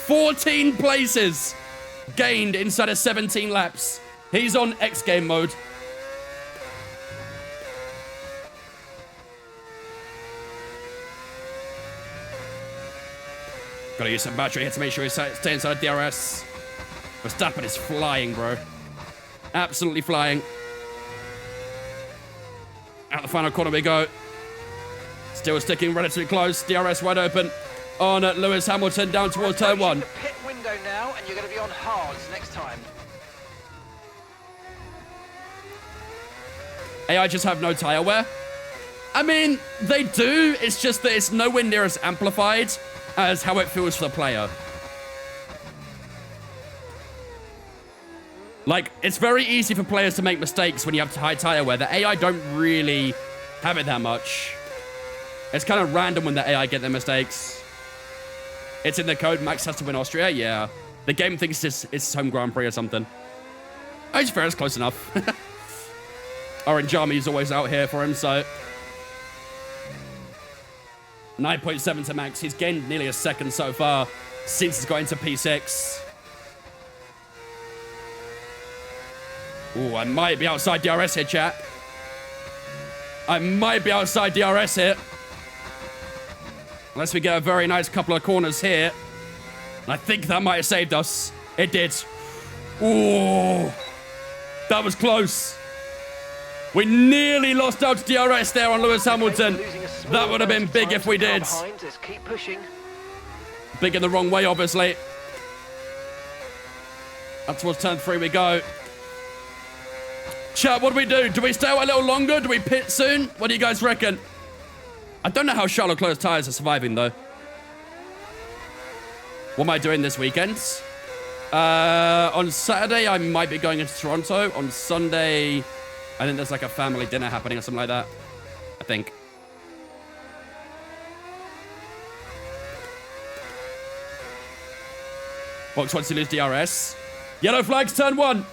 14 places gained inside of 17 laps. He's on X game mode. Gotta use some battery here to make sure he stays inside DRS. Verstappen is flying, bro. Absolutely flying. Out the final corner we go. Still sticking relatively close. DRS wide open on Lewis Hamilton down towards turn 1. The pit window now, and you're going to be on hards next time. AI just have no tyre wear. I mean, they do. It's just that it's nowhere near as amplified as how it feels for the player. Like, it's very easy for players to make mistakes when you have high tire wear. The AI don't really have it that much. It's kind of random when the AI get their mistakes. It's in the code. Max has to win Austria. Yeah. The game thinks it's his home Grand Prix or something. Oh, it's fair. It's close enough. Orange Army's always out here for him, so... 9.7 to Max. He's gained nearly a second so far since he's got into P6. Ooh, I might be outside DRS here, chat. I might be outside DRS here. Unless we get a very nice couple of corners here. I think that might have saved us. It did. Ooh. That was close. We nearly lost out to DRS there on Lewis Hamilton. That would have been big if we did. Keep pushing. Big in the wrong way, obviously. Up towards turn 3 we go. Chat, what do? Do we stay out a little longer? Do we pit soon? What do you guys reckon? I don't know how Charles Leclerc's tyres are surviving, though. What am I doing this weekend? On Saturday, I might be going into Toronto. On Sunday, I think there's like a family dinner happening or something like that. I think. Box wants to lose DRS. Yellow flags, turn 1.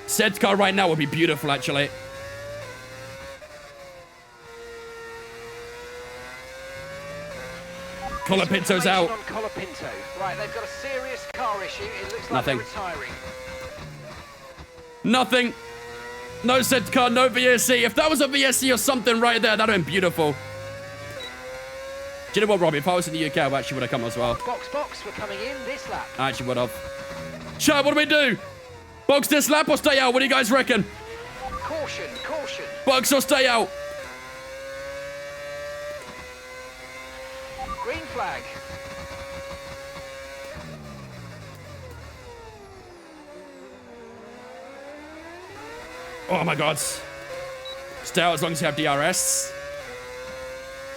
Said car right now would be beautiful, actually. Colapinto's out. On Colapinto. Right, they've got a serious car issue. It looks like Nothing. they're retiring. Nothing. No said car, no VSC. If that was a VSC or something right there, that'd have been beautiful. Do you know what, Robbie? If I was in the UK, I actually would have come as well. Box, we're coming in this lap. I actually would have. Chat, what do? Box this lap or stay out? What do you guys reckon? Caution. Box or stay out? Green flag. Oh my god. Stay out as long as you have DRS.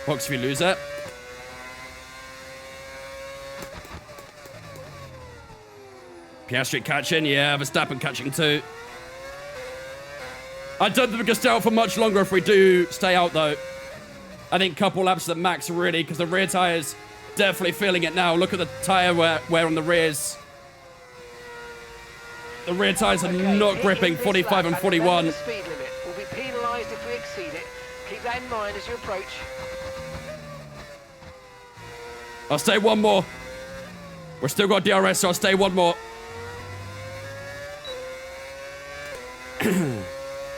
Box if you lose it. Piastri catching, yeah, Verstappen catching too. I don't think we can stay out for much longer if we do stay out though. I think couple laps at max really, because the rear tyres definitely feeling it now. Look at the tyre wear on the rears. The rear tyres are not gripping, 45 and 41. The speed limit will be penalised if we exceed it. Keep that in mind as you approach. I'll stay one more. We're still got DRS, so I'll stay one more.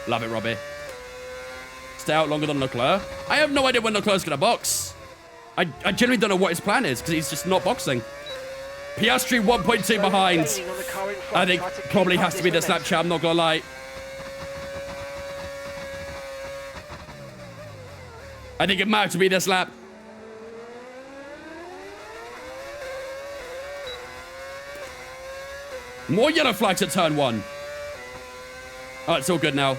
Love it, Robbie. Stay out longer than Leclerc. I have no idea when Leclerc's going to box. I genuinely don't know what his plan is, because he's just not boxing. Piastri 1.2 behind. I think probably has to be this lap, chat, I'm not going to lie. I think it might have to be this lap. More yellow flags at turn 1. Oh, it's all good now.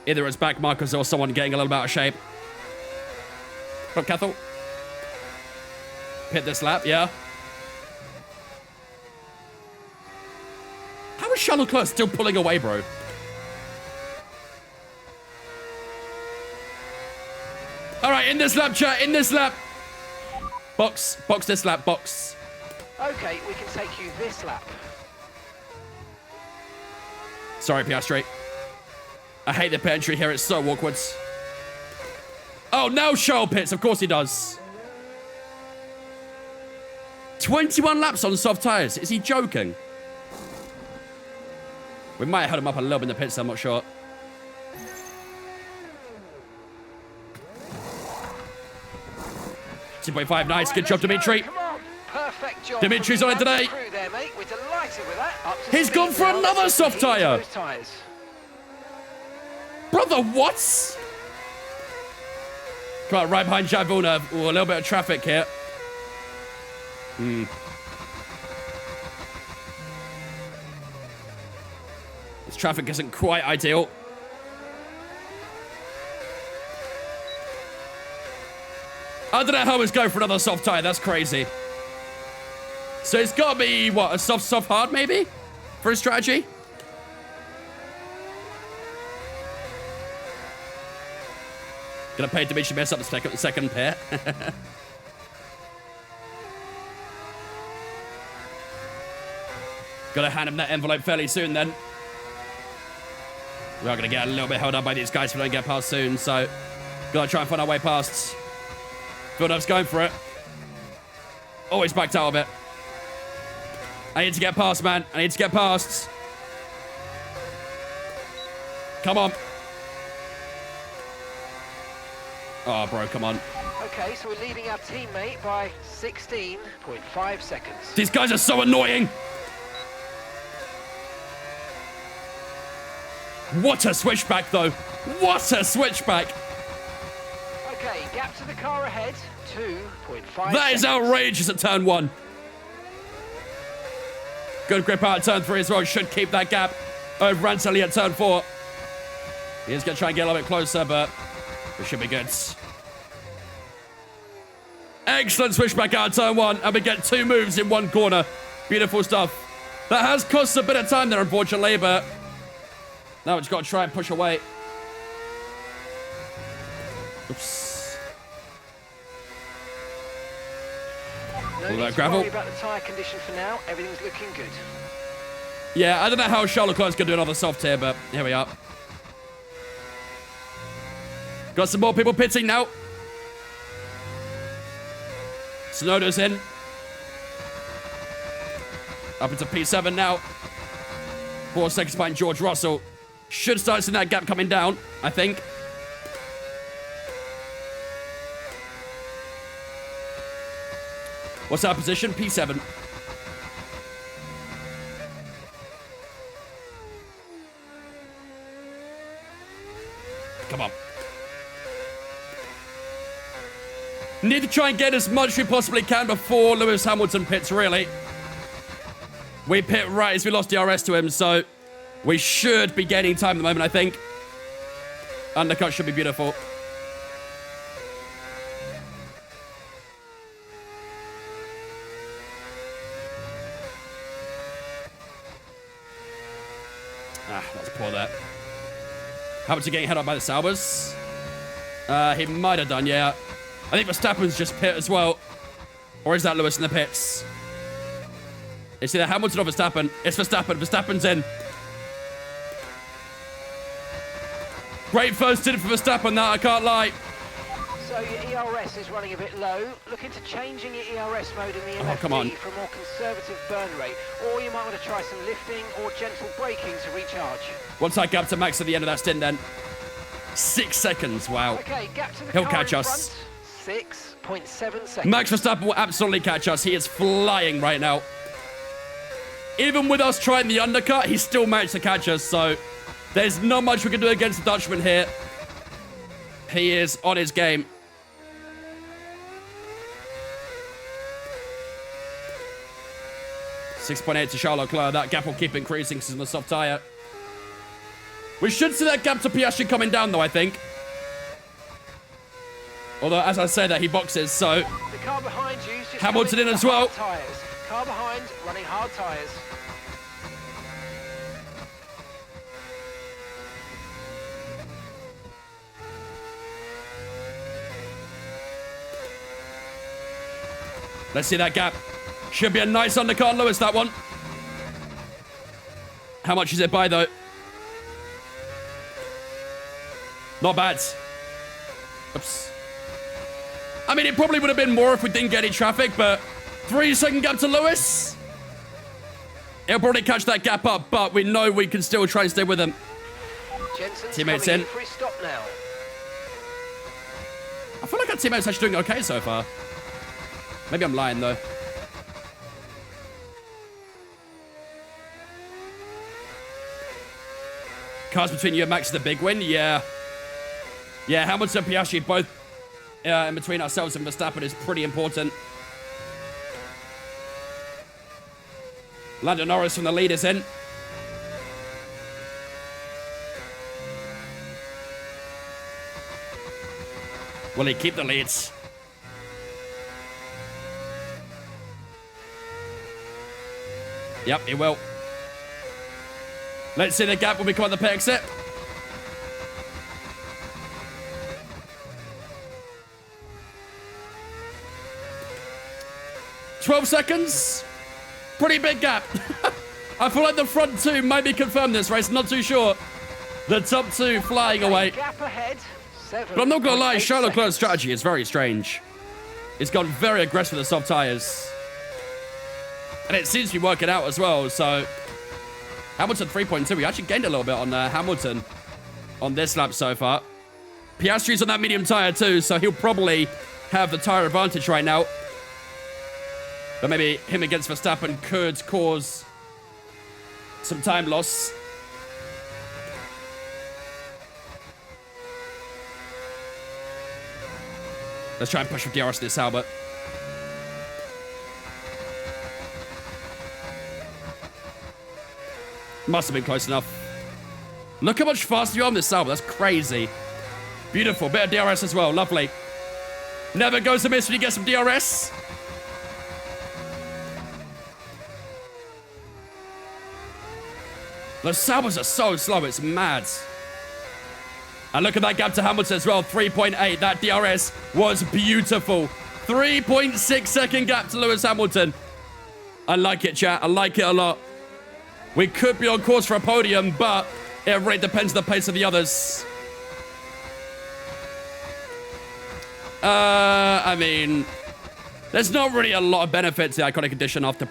Either it's back markers or someone getting a little bit out of shape. Up, Cathal. Hit this lap, yeah. How is Charles Leclerc still pulling away, bro? All right, in this lap, chat, in this lap. Box this lap, box. Okay, we can take you this lap. Sorry, Piastri. I hate the pit entry here. It's so awkward. Oh, now Charles pits. Of course he does. 21 laps on soft tyres. Is he joking? We might have held him up a little bit in the pits. I'm not sure. .5. Nice. Good job, Dimitri. Come on. Perfect job. Dimitri's on it today. There, mate. We're delighted with that. Up to He's speed gone for now. another Let's soft heat into tyre. those tyres. Brother, what? Come on, right behind Jack Villeneuve. Ooh, a little bit of traffic here. This traffic isn't quite ideal. I don't know how it's going for another soft tire. That's crazy. So it's got to be, what, a soft, hard maybe? For his strategy? Gonna pay Dimitri mess up the second pair. Gotta hand him that envelope fairly soon then. We are gonna get a little bit held up by these guys if we don't get past soon, so gotta try and find our way past. Villeneuve's going for it. Always backed out of it. I need to get past, man. I need to get past. Come on. Oh, bro, come on. Okay, so we're leading our teammate by 16.5 seconds. These guys are so annoying. What a switchback, though. What a switchback. Okay, gap to the car ahead, 2.5 That is outrageous at turn 1. Good grip out at turn 3 as well. Should keep that gap over Rancelli at turn 4. He is going to try and get a little bit closer, but it should be good. Excellent switchback out of turn 1, and we get 2 moves in 1 corner. Beautiful stuff. That has cost us a bit of time there, unfortunately, but now we've just got to try and push away. Oops. No All need that to gravel. worry about the tyre condition for now. Everything's looking good. Yeah, I don't know how Charles Leclerc's going to do another soft here, but here we are. Got some more people pitting now. Tsunoda's in. Up into P7 now. 4 seconds behind George Russell. Should start seeing that gap coming down, I think. What's our position? P7. Come on. Need to try and get as much as we possibly can before Lewis Hamilton pits, really. We pit right as we lost DRS to him, so we should be gaining time at the moment, I think. Undercut should be beautiful. Ah, that's poor there. Hamilton getting held up by the Saubers. He might have done, yeah. I think Verstappen's just pit as well. Or is that Lewis in the pits? It's either Hamilton or Verstappen. It's Verstappen. Verstappen's in. Great first stint for Verstappen, that I can't lie. So your ERS is running a bit low. Look into changing your ERS mode in the MFD come on. for a more conservative burn rate. Or you might want to try some lifting or gentle braking to recharge. Once I gap to Max at the end of that stint then. 6 seconds, wow. Okay, gap to the He'll car catch in us. front. 6.7 seconds. Max Verstappen will absolutely catch us. He is flying right now. Even with us trying the undercut, he still managed to catch us, so there's not much we can do against the Dutchman here. He is on his game. .8 to Charles Leclerc. That gap will keep increasing because it's on the soft tyre. We should see that gap to Piastri coming down, though, I think. Although, as I say that, he boxes, so The car behind you is just Hamilton coming in with as the well. hard tyres. Car behind, running hard tyres. let's see that gap. Should be a nice undercut on Lewis, that one. How much is it by, though? Not bad. Oops. I mean, it probably would have been more if we didn't get any traffic, but 3-second gap to Lewis. He'll probably catch that gap up, but we know we can still try and stay with him. Jensen's Teammates coming in. for his stop now. I feel like our teammates are actually doing okay so far. Maybe I'm lying, though. Cars between you and Max is the big win? Yeah. Yeah, Hamilton and Piastri both in between ourselves and Verstappen is pretty important. Lando Norris from the lead is in. Will he keep the leads? Yep, he will. Let's see the gap when we come out the pit exit. 12 seconds. Pretty big gap. I feel like the front two maybe confirm this race. Not too sure. The top two flying away. Gap ahead. But I'm not going to lie, Charles Leclerc's strategy is very strange. He's gone very aggressive with the soft tyres. And it seems to be working out as well, so... Hamilton 3.2. We actually gained a little bit on Hamilton on this lap so far. Piastri's on that medium tyre too, so he'll probably have the tyre advantage right now. But maybe him against Verstappen could cause some time loss. Let's try and push with DRS this Albert. Must have been close enough. Look how much faster you are on this Albert. That's crazy. Beautiful. Bit of DRS as well. Lovely. Never goes amiss when you get some DRS. The Saubers are so slow. It's mad. And look at that gap to Hamilton as well, 3.8. That DRS was beautiful. 3.6 second gap to Lewis Hamilton. I like it, chat. I like it a lot. We could be on course for a podium, but it really depends on the pace of the others. I mean, there's not really a lot of benefit to the iconic edition after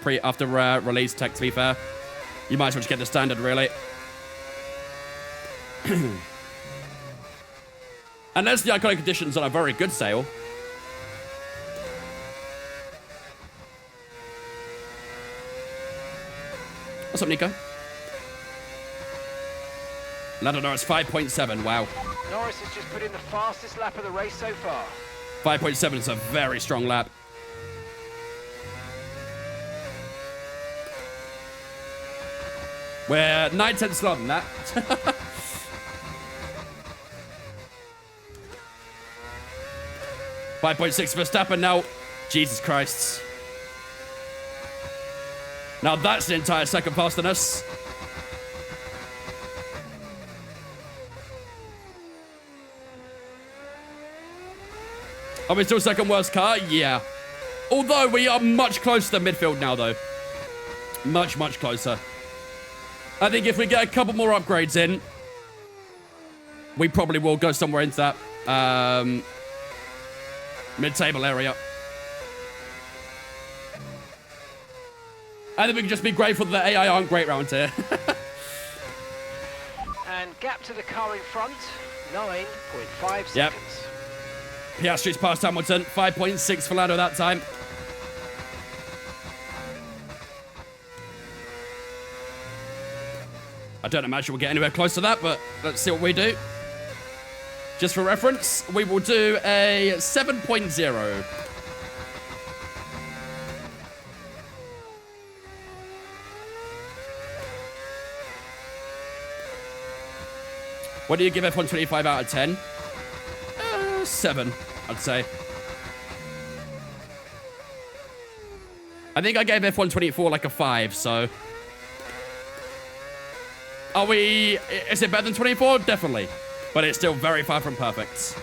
release tech, to be fair. You might as well just get the standard, really. Unless the iconic edition's on a very good sale. What's up, Nico? Lando Norris, 5.7. Wow. Norris has just put in the fastest lap of the race so far. 5.7 is a very strong lap. We're 9 tenths slower than that. 5.6 Verstappen now. Jesus Christ. Now that's an entire second faster than us. Are we still second worst car? Yeah. Although we are much closer to midfield now, though. Much, much closer. I think if we get a couple more upgrades in, we probably will go somewhere into that mid-table area. I think we can just be grateful that the AI aren't great around here. And gap to the car in front, 9.5 seconds. Yep. Piastri's past Hamilton, 5.6 for Lando that time. I don't imagine we'll get anywhere close to that, but let's see what we do. Just for reference, we will do a 7.0. What do you give F125 out of 10? 7, I'd say. I think I gave F124 like a 5, so... Are we... Is it better than 24? Definitely. But it's still very far from perfect.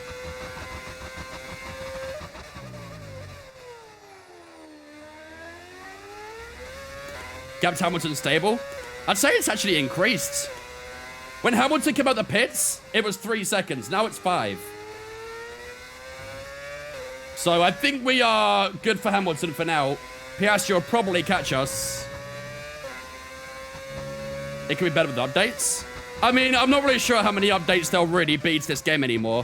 Gap to Hamilton stable. I'd say it's actually increased. When Hamilton came out the pits, it was 3 seconds. Now it's 5. So I think we are good for Hamilton for now. Piastri will probably catch us. It could be better with updates. I mean, I'm not really sure how many updates they'll really be to this game anymore.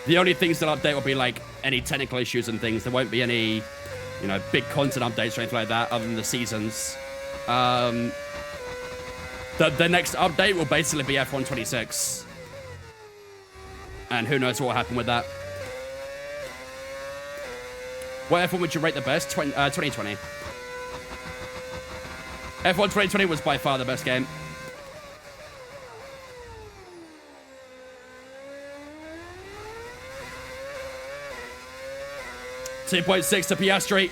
The only things they'll update will be like any technical issues and things. There won't be any, you know, big content updates or anything like that other than the seasons. The next update will basically be F126. And who knows what will happen with that. What F1 would you rate the best? 2020. F1 2020 was by far the best game. .6 to Piastri.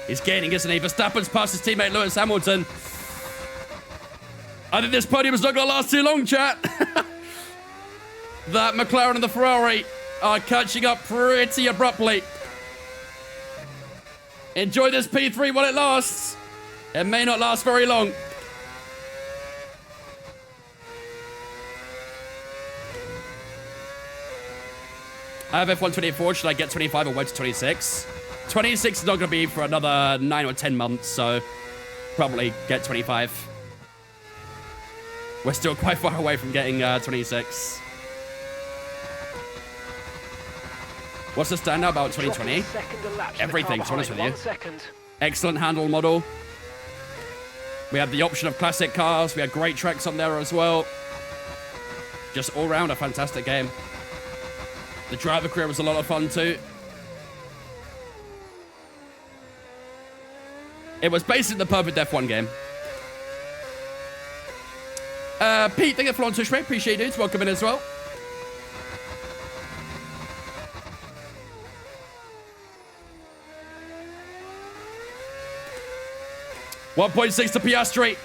He's gaining, isn't he? Verstappen's past his teammate Lewis Hamilton. I think this podium is not going to last too long, chat. That McLaren and the Ferrari are catching up pretty abruptly. Enjoy this P3 while it lasts. It may not last very long. I have F1 24. Should I get 25 or wait to 26? 26 is not going to be for another 9 or 10 months, so probably get 25. We're still quite far away from getting 26. What's the stand now about 2020? Everything, to be honest with you. Excellent handle model. We have the option of classic cars. We had great tracks on there as well. Just all round a fantastic game. The driver career was a lot of fun too. It was basically the perfect F1 game. Pete, thank you for on Twitch, mate. Appreciate it. Welcome in as well. .6 to Piastri.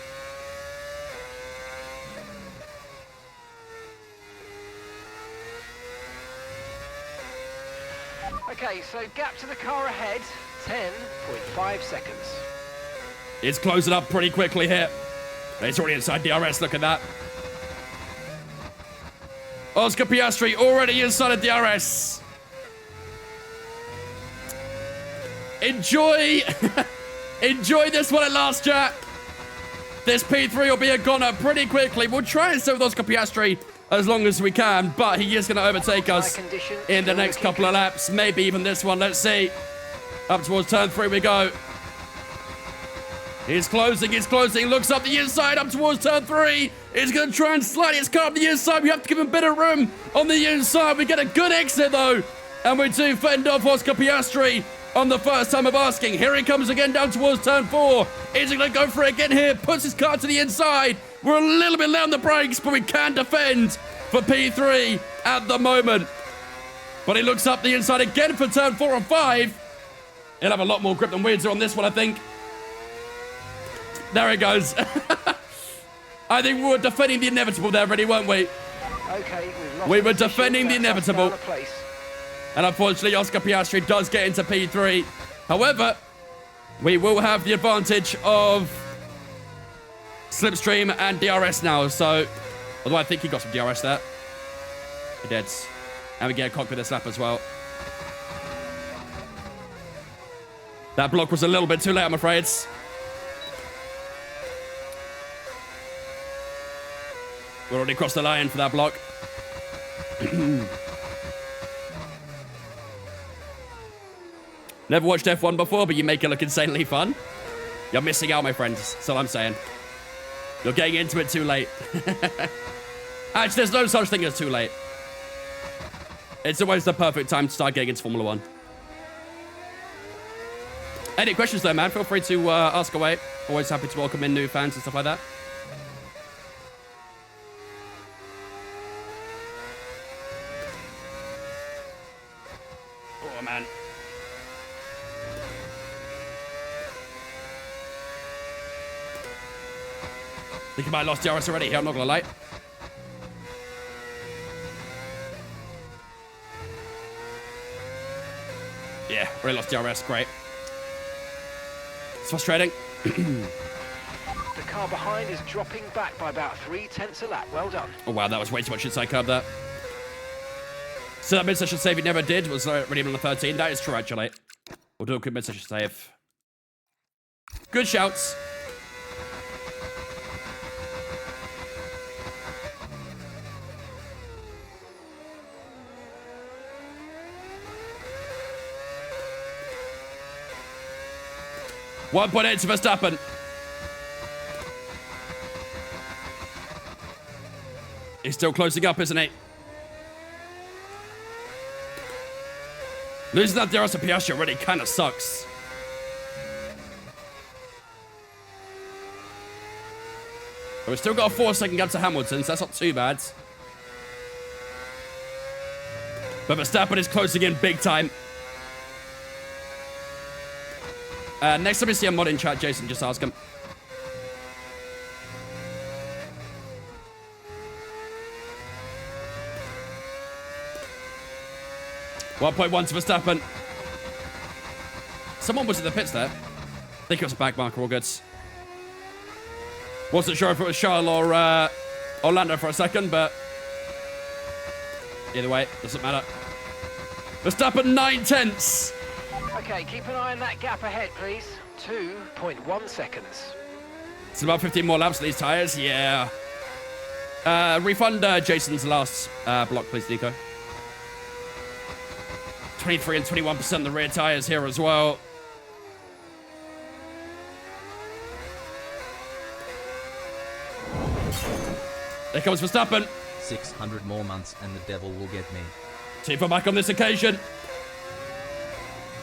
Okay, so gap to the car ahead, 10.5 seconds. It's closing up pretty quickly here. It's already inside DRS, look at that. Oscar Piastri already inside of DRS. Enjoy enjoy this while it lasts, Jack. This P3 will be a goner pretty quickly. We'll try and stay with Oscar Piastri as long as we can, but he is going to overtake us in the next couple of laps, maybe even this one. Let's see. Up towards turn 3 we go. He's closing, looks up the inside, up towards turn 3. He's going to try and slide his car up the inside. We have to give him a bit of room on the inside. We get a good exit, though. And we do fend off Oscar Piastri on the first time of asking. Here he comes again down towards turn 4. Is he going to go for it again here? Puts his car to the inside. We're a little bit low on the brakes, but we can defend for P3 at the moment. But he looks up the inside again for turn 4 and 5. He'll have a lot more grip than we do on this one, I think. There he goes. I think we were defending the inevitable there, really, weren't we? Okay, we were defending the inevitable. And unfortunately, Oscar Piastri does get into P3. However, we will have the advantage of slipstream and DRS now. So, although I think he got some DRS there. He did. And we get a cockpit this lap as well. That block was a little bit too late, I'm afraid. We already crossed the line for that block. Never watched F1 before, but you make it look insanely fun. You're missing out, my friends. That's all I'm saying. You're getting into it too late. Actually, there's no such thing as too late. It's always the perfect time to start getting into Formula 1. Any questions though, man? Feel free to ask away. Always happy to welcome in new fans and stuff like that. Oh, man. I think I might have lost DRS already here, I'm not gonna lie. Yeah, already lost DRS, great. It's frustrating. The car behind is dropping back by about 0.3 a lap. Well done. Oh, wow, that was way too much inside curb there. So that mid-session save he never did was already on the 13. That is true, actually. We'll do a quick mid-session save. Good shouts. One point eight to Verstappen. He's still closing up, isn't he? Losing that DRS to Piastri already kind of sucks. But we've still got a 4-second gap to Hamilton, so that's not too bad. But Verstappen is closing in big time. Next time you see a mod in chat, Jason, just ask him. 1.1 to Verstappen. Someone was in the pits there. I think it was a back marker, all good. Wasn't sure if it was Charles or Orlando for a second, but either way, doesn't matter. Verstappen 9/10. Okay, keep an eye on that gap ahead, please. 2.1 seconds. It's about 15 more laps of these tyres, yeah. Refund Jason's last block, please, Nico. 23 and 21% the rear tyres here as well. There comes Verstappen. 600 more months and the devil will get me. Tifa back on this occasion.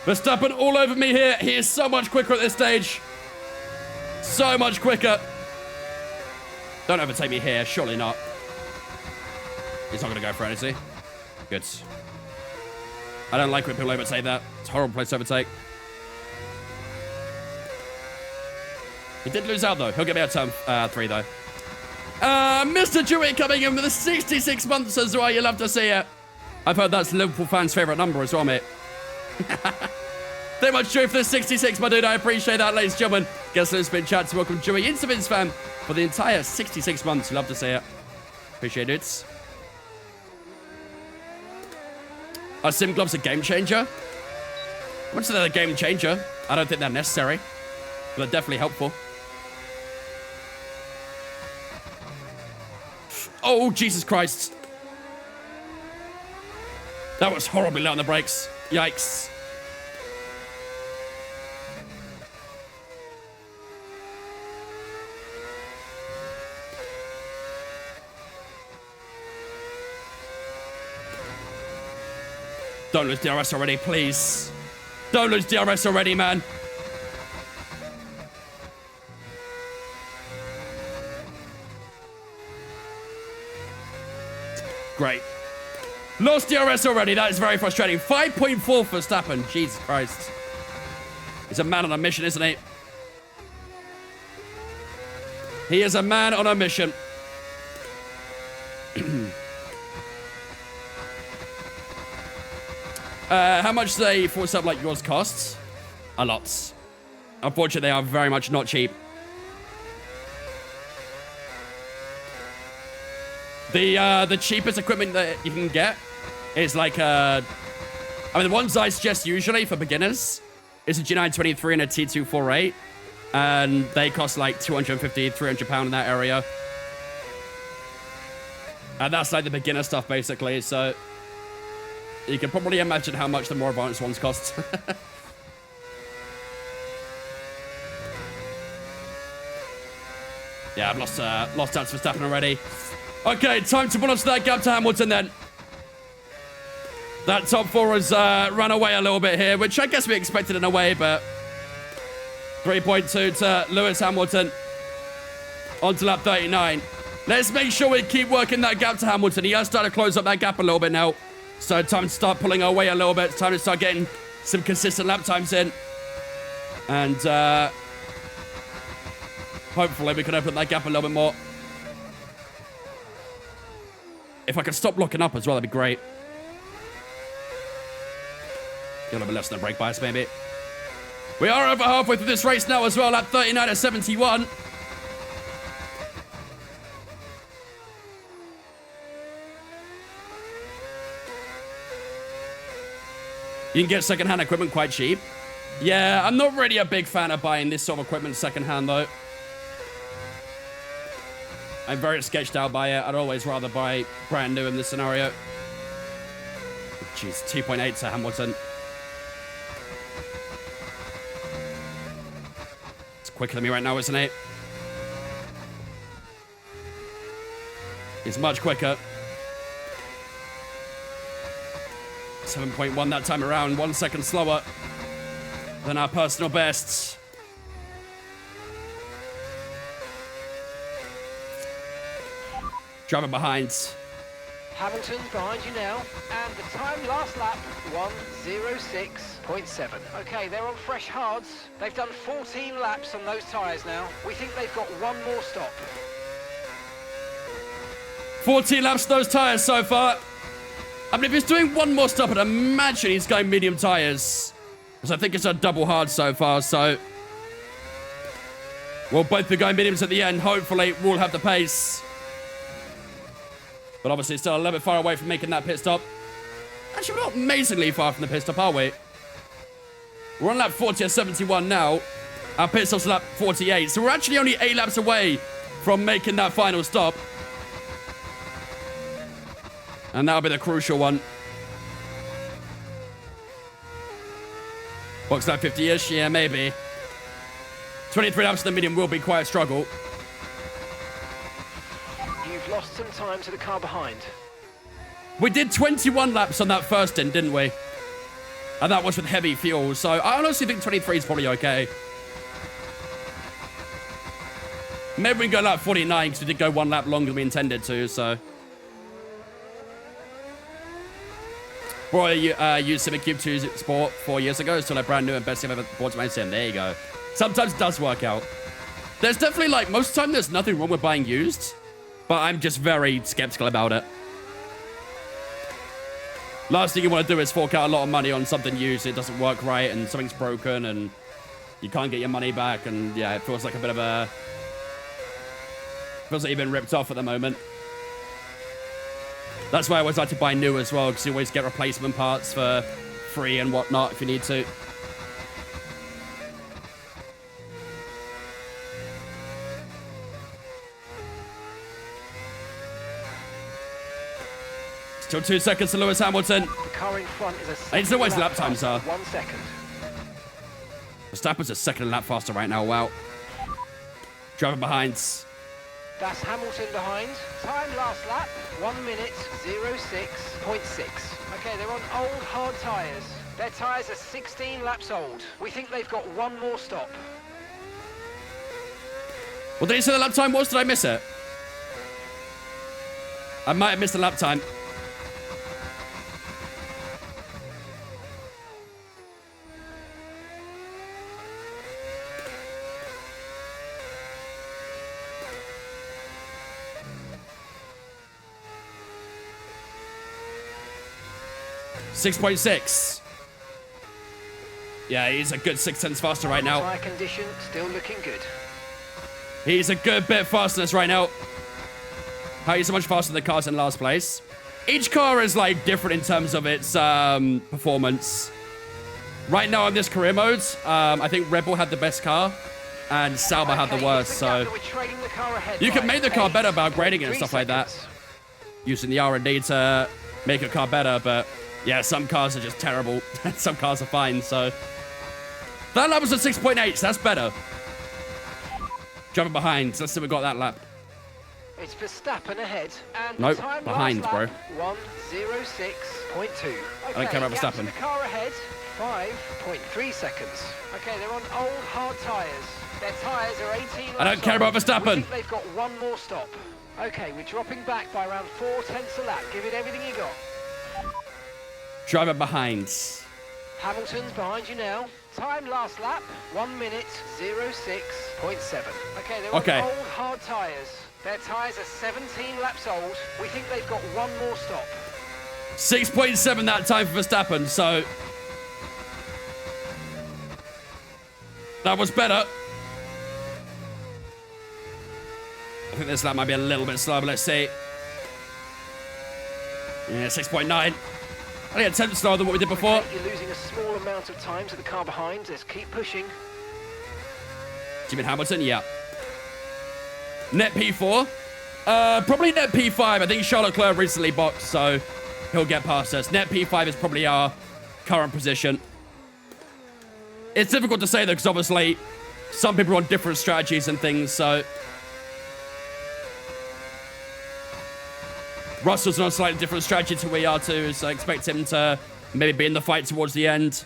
Verstappen all over me here. He is so much quicker at this stage. So much quicker. Don't overtake me here. Surely not. He's not going to go for it, is he? Good. I don't like when people overtake that. It's a horrible place to overtake. He did lose out, though. He'll get me out turn 3, though. Mr. Dewey coming in with the 66 months as well. You love to see it. I've heard that's Liverpool fans' favourite number as well, mate. Too much Dewey for the 66, my dude. I appreciate that, ladies and gentlemen. Guess who's been chat to welcome Dewey into Vince fam for the entire 66 months. Love to see it. Appreciate it. Are sim gloves a game changer? I wouldn't say they're a game changer. I don't think they're necessary, but they're definitely helpful. Oh, Jesus Christ. That was horribly low on the brakes. Yikes. Don't lose DRS already, please. Don't lose DRS already, man. Great. Lost DRS already. That is very frustrating. 5.4 for Verstappen. Jesus Christ. He's a man on a mission, isn't he? He is a man on a mission. How much do they force up like yours costs? A lot. Unfortunately, they are very much not cheap. The cheapest equipment that you can get is like I mean, the ones I suggest usually for beginners is a G923 and a T248, and they cost like £250, £300 in that area. And that's like the beginner stuff basically, so you can probably imagine how much the more advanced ones cost. Yeah, I've lost out to Verstappen already. Okay, time to pull us to that gap to Hamilton then. That top four has run away a little bit here, which I guess we expected in a way, but 3.2 to Lewis Hamilton on to lap 39. Let's make sure we keep working that gap to Hamilton. He has started to close up that gap a little bit now. So time to start pulling our way a little bit. It's time to start getting some consistent lap times in. And hopefully we can open that gap a little bit more. If I could stop locking up as well, that'd be great. Get a little bit less than a brake bias, maybe. We are over halfway through this race now as well, at 39 at 71. You can get second-hand equipment quite cheap. Yeah, I'm not really a big fan of buying this sort of equipment second-hand, though. I'm very sketched out by it. I'd always rather buy brand new in this scenario. Jeez, 2.8 to Hamilton. It's quicker than me right now, isn't it? He's much quicker. 7.1 that time around, 1 second slower than our personal bests. Driving behind. Hamilton's behind you now, and the time last lap, 1:06.7. Okay, they're on fresh hards. They've done 14 laps on those tyres now. We think they've got one more stop. 14 laps those tyres so far. I mean, if he's doing one more stop, I'd imagine he's going medium tires. Because I think it's a double hard so far, so... we'll both be going mediums at the end. Hopefully, we'll have the pace. But obviously, still a little bit far away from making that pit stop. Actually, we're not amazingly far from the pit stop, are we? We're on lap 40 at 71 now. Our pit stop's lap 48. So we're actually only 8 laps away from making that final stop. And that'll be the crucial one. Box lap 50-ish? Yeah, maybe. 23 laps to the medium will be quite a struggle. You've lost some time to the car behind. We did 21 laps on that first stint, didn't we? And that was with heavy fuel, so I honestly think 23 is probably okay. Maybe we can go lap 49 because we did go 1 lap longer than we intended to, so... Bro, used Civic Cube 2 Sport 4 years ago. It's still like brand new and best I've ever bought to my sim. There you go. Sometimes it does work out. There's definitely like, most of the time there's nothing wrong with buying used. But I'm just very skeptical about it. Last thing you want to do is fork out a lot of money on something used. It doesn't work right and something's broken and you can't get your money back. And yeah, it feels like a bit of a... feels like you've been ripped off at the moment. That's why I always like to buy new as well, because you always get replacement parts for free and whatnot if you need to. Still 2 seconds to Lewis Hamilton. The car in front is a I need to know what his lap time times are. 1 second. Verstappen's a second lap faster right now, wow. Driver behind. That's Hamilton behind. Time last lap, 1 minute, 06.6. Okay, they're on old hard tyres. Their tyres are 16 laps old. We think they've got 1 more stop. What did he say the lap time was? Did I miss it? I might have missed the lap time. .6. Yeah, he's a good 6 tenths faster right now. Tyre condition still looking good. He's a good bit faster than us right now. How are you so much faster than the cars in last place? Each car is like different in terms of its performance. Right now on this career mode, I think Red Bull had the best car and Sauber had the worst. So you can make the car better by upgrading it and stuff like that, using the R&D to make a car better, but yeah, some cars are just terrible. Some cars are fine, so... that lap was at 6.8, so that's better. Jumping behind. Let's see if we got that lap. It's Verstappen ahead. And nope, time behind, bro. 1:06.2. Okay, I don't care about gap to Verstappen. the car ahead, 5.3 seconds. Okay, they're on old hard tyres. Their tyres are 18 laps I don't care about old. Verstappen. We think they've got 1 more stop. Okay, we're dropping back by around 4 tenths a lap. Give it everything you got. Driver behind. Hamilton's behind you now. Time last lap, 1 minute, 06.7. Okay, they're on old hard tyres. Their tyres are 17 laps old. We think they've got 1 more stop. 6.7 that time for Verstappen, so... that was better. I think this lap might be a little bit slow, but let's see. Yeah, 6.9. I think a tenth slower than what we did before. Okay, you're losing a small amount of time to the car behind. Let's keep pushing. Do you mean Hamilton? Yeah. Net P4? Probably net P5. I think Charles Leclerc recently boxed, so he'll get past us. Net P5 is probably our current position. It's difficult to say, though, because obviously some people are on different strategies and things, so... Russell's on a slightly different strategy to we are too, so I expect him to maybe be in the fight towards the end.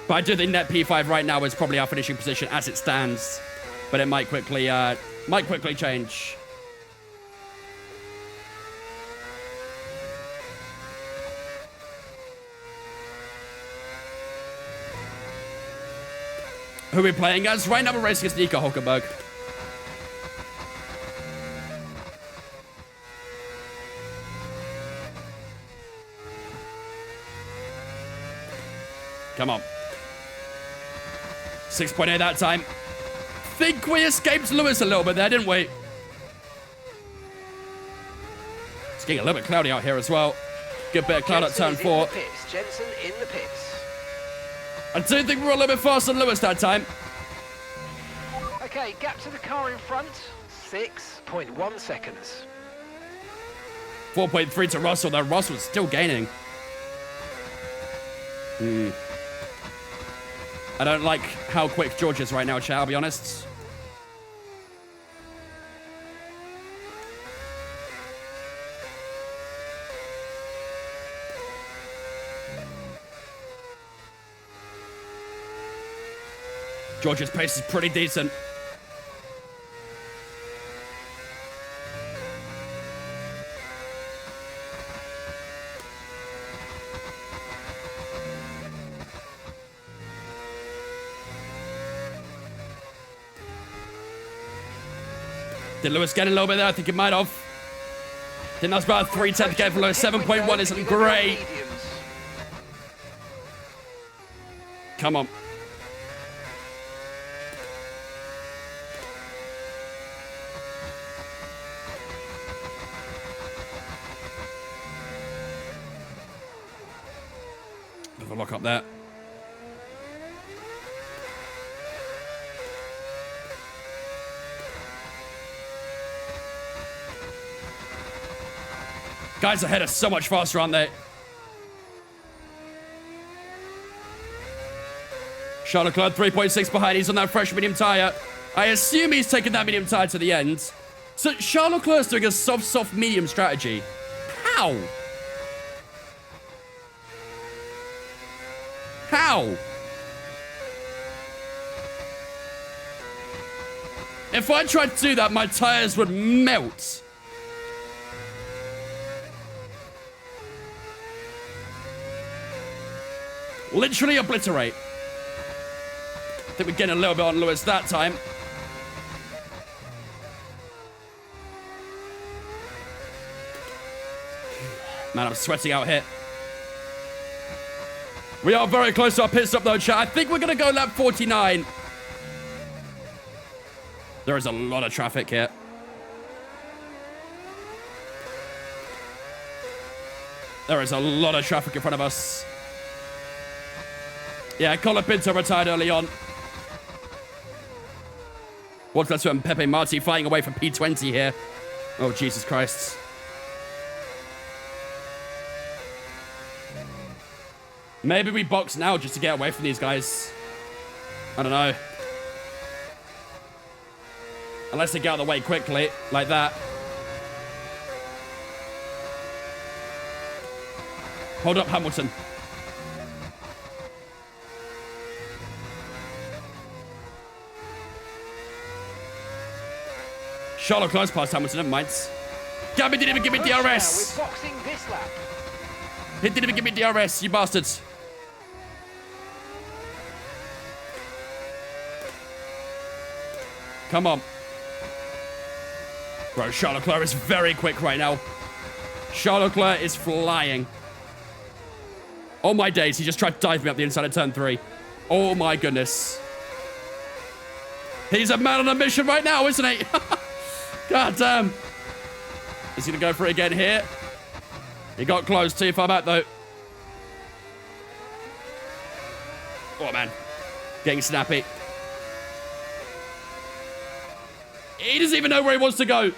But I do think net P5 right now is probably our finishing position as it stands. But it might quickly change. Who are we playing as? Right now we're racing against Nico Hulkenberg. Come on. 6.8 that time. Think we escaped Lewis a little bit there, didn't we? It's getting a little bit cloudy out here as well. Good bit of cloud at turn 4. Jensen in the pits. I do think we were a little bit faster than Lewis that time. Okay, gap to the car in front, 6.1 seconds. 4.3 to Russell, though Russell's still gaining. I don't like how quick George is right now, chat, I'll be honest. George's pace is pretty decent. Did Lewis get a little bit there? I think he might have. I think that's about a 3/10 gap for Lewis. 7.1 isn't great. Come on. Bit of a lock up there. Guys ahead are so much faster, aren't they? Charles Leclerc 3.6 behind. He's on that fresh medium tyre. I assume he's taking that medium tyre to the end. So Charles Leclerc's doing a soft medium strategy. How? How? If I tried to do that, my tyres would melt. Literally obliterate. I think we're getting a little bit on Lewis that time. Man, I'm sweating out here. We are very close to our pit stop though, chat. I think we're going to go lap 49. There is a lot of traffic here. There is a lot of traffic in front of us. Yeah, Colin Pinto retired early on. What's that to him? Pepe Marti fighting away from P20 here. Oh, Jesus Christ. Maybe we box now just to get away from these guys. I don't know. Unless they get out of the way quickly, like that. Hold up, Hamilton. Charlotte close past Hamilton, never mind. Gabby didn't even give me DRS. We're boxing this lap. He didn't even give me DRS, you bastards. Come on. Bro, Charles Leclerc is very quick right now. Charles Leclerc is flying. Oh my days, he just tried to dive me up the inside of turn 3. Oh my goodness. He's a man on a mission right now, isn't he? God damn. He's going to go for it again here. He got close, too far back though. Oh man. Getting snappy. He doesn't even know where he wants to go.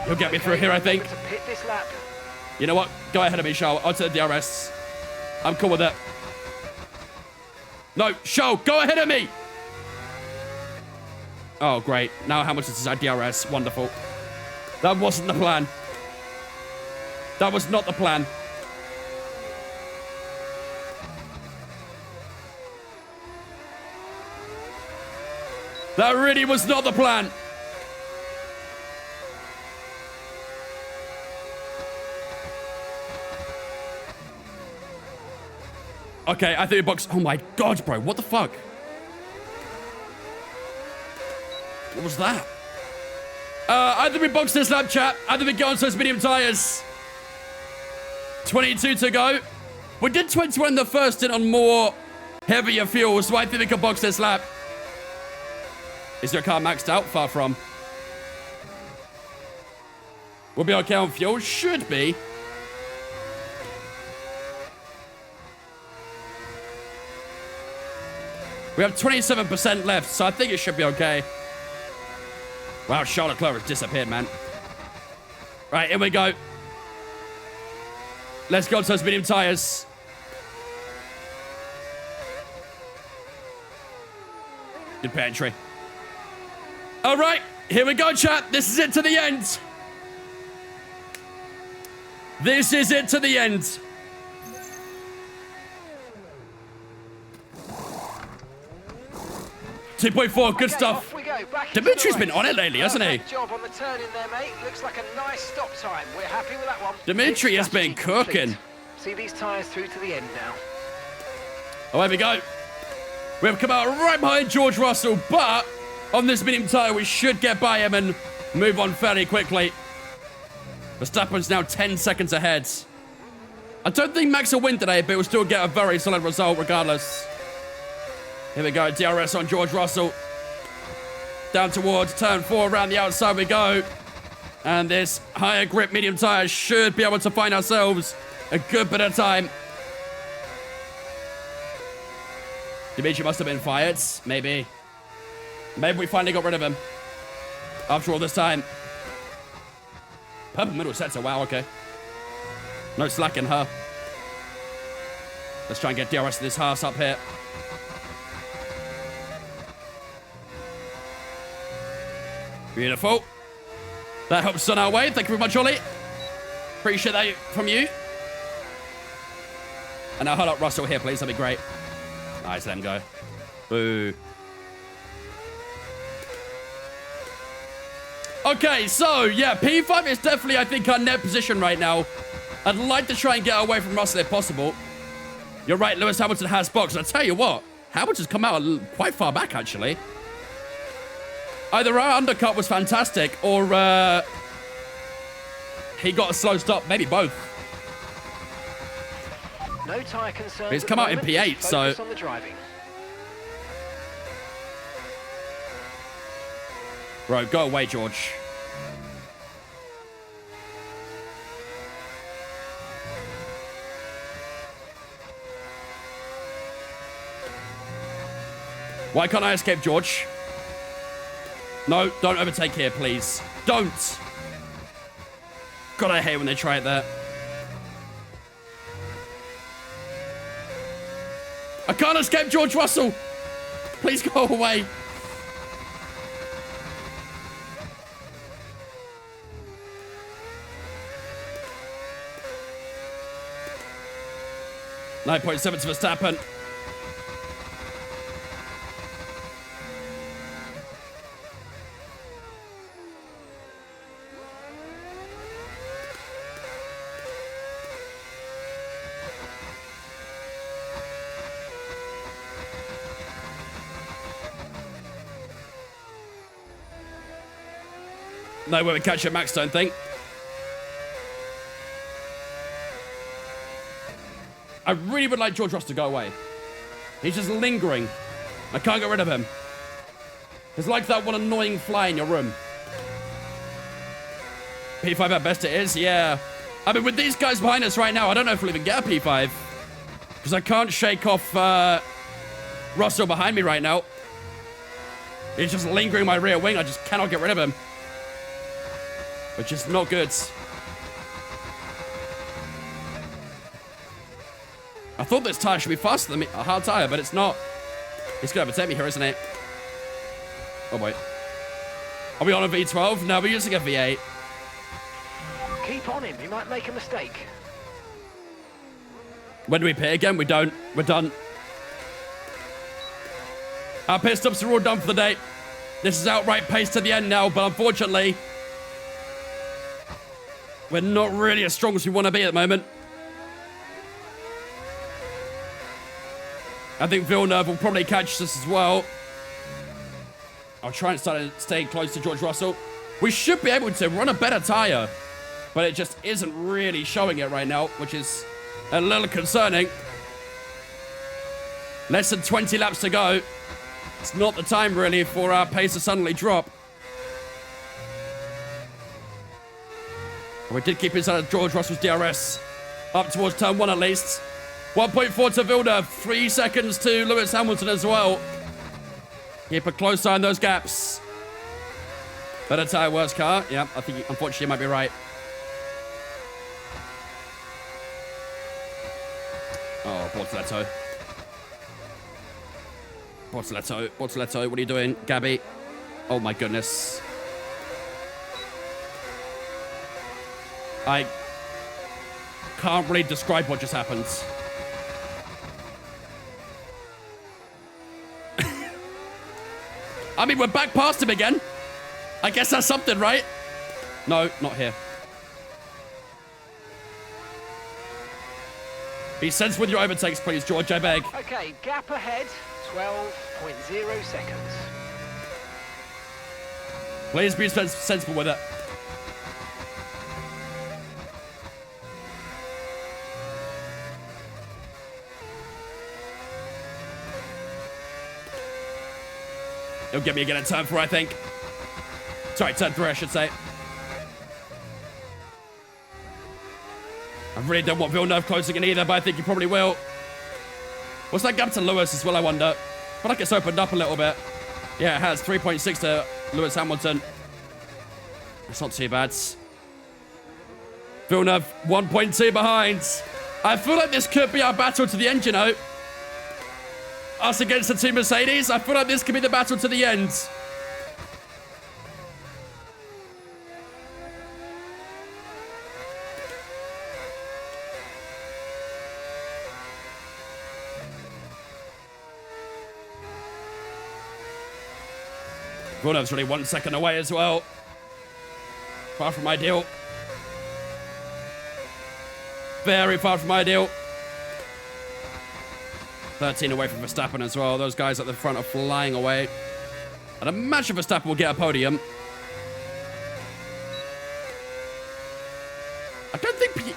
He'll get me through here, I think. You know what? Go ahead of me, Charles. I'll take the DRS. I'm cool with that. No, Charles, go ahead of me. Oh, great. Now Hamilton is our DRS. Wonderful. That wasn't the plan. That was not the plan. That really was not the plan. Okay, I think we boxed. Oh my God, bro. What the fuck? What was that? Either we box this lap, chat. Either we go on those medium tyres. 22 to go. We did 21 in the first stint on more heavier fuel, so I think we can box this lap. Is your car maxed out? Far from. We'll be okay on fuel. Should be. We have 27% left, so I think it should be okay. Wow, Charlotte Leclerc has disappeared, man. Right, here we go. Let's go to those medium tyres. Good pit entry. All right, here we go, chat. This is it to the end. This is it to the end. .4, good stuff. Dimitri's been on it lately, hasn't he? Job on the turn in there, mate. Looks like a nice stop time. We're happy with that one. Dimitri has been cooking. See these tyres through to the end now. Oh, here we go. We've come out right behind George Russell, but on this medium tyre, we should get by him and move on fairly quickly. Verstappen's now 10 seconds ahead. I don't think Max will win today, but we'll still get a very solid result regardless. Here we go, DRS on George Russell. Down towards turn 4, around the outside we go. And this higher grip medium tyre should be able to find ourselves a good bit of time. Dimitri must have been fired, maybe. Maybe we finally got rid of him. After all this time. Purple middle sensor, wow, okay. No slack in her. Let's try and get DRS to this Haas up here. Beautiful. That helps us on our way. Thank you very much, Ollie. Appreciate that from you. And now hold up Russell here, please. That'd be great. Nice, let him go. Boo. Okay, so, yeah, P5 is definitely, I think, our net position right now. I'd like to try and get away from Russell if possible. You're right, Lewis Hamilton has boxed. I'll tell you what, Hamilton's come out quite far back, actually. Either our undercut was fantastic, or he got a slow stop. Maybe both. No tyre concerns. He's come out in P8, so. On the driving. Bro, go away, George. Why can't I escape, George? No, don't overtake here, please. Don't. God, I hate when they try it there. I can't escape George Russell. Please go away. .7 to Verstappen. No way we catch it, Max, don't think. I really would like George Russell to go away. He's just lingering. I can't get rid of him. He's like that one annoying fly in your room. P5 at best it is, yeah. I mean, with these guys behind us right now, I don't know if we'll even get a P5. Because I can't shake off Russell behind me right now. He's just lingering in my rear wing. I just cannot get rid of him. Which is not good. I thought this tire should be faster than me, a hard tire, but it's not. He's going to overtake me here, isn't it? Oh, wait. Are we on a V12? No, we're using a V8. Keep on him. He might make a mistake. When do we pit again? We don't. We're done. Our pit stops are all done for the day. This is outright pace to the end now, but unfortunately, we're not really as strong as we want to be at the moment. I think Villeneuve will probably catch us as well. I'll try and stay close to George Russell. We should be able to run a better tire, but it just isn't really showing it right now, which is a little concerning. Less than 20 laps to go. It's not the time, really, for our pace to suddenly drop. We did keep inside of George Russell's DRS. Up towards turn 1 at least. 1.4 to Villeneuve. 3 seconds to Lewis Hamilton as well. Keep a close eye on those gaps. Better tire, worse car. Yeah, I think unfortunately you might be right. Oh, Bortoletto. Bortoletto, what are you doing? Gabby. Oh my goodness. I can't really describe what just happened. I mean, we're back past him again. I guess that's something, right? No, not here. Be sensible with your overtakes, please, George, I beg. Okay, gap ahead, 12.0 seconds. Please be sensible with it. He'll get me again at turn 4, I think. Sorry, turn 3, I should say. I really don't want Villeneuve closing in either, but I think he probably will. What's that gap to Lewis as well, I wonder? I feel like it's opened up a little bit. Yeah, it has. 3.6 to Lewis Hamilton. That's not too bad. Villeneuve, 1.2 behind. I feel like this could be our battle to the end, you know. Us against the two Mercedes. I feel like this could be the battle to the end. Villeneuve's really 1 second away as well. Far from ideal. Very far from ideal. 13 away from Verstappen as well. Those guys at the front are flying away. I'd imagine Verstappen will get a podium. I don't think...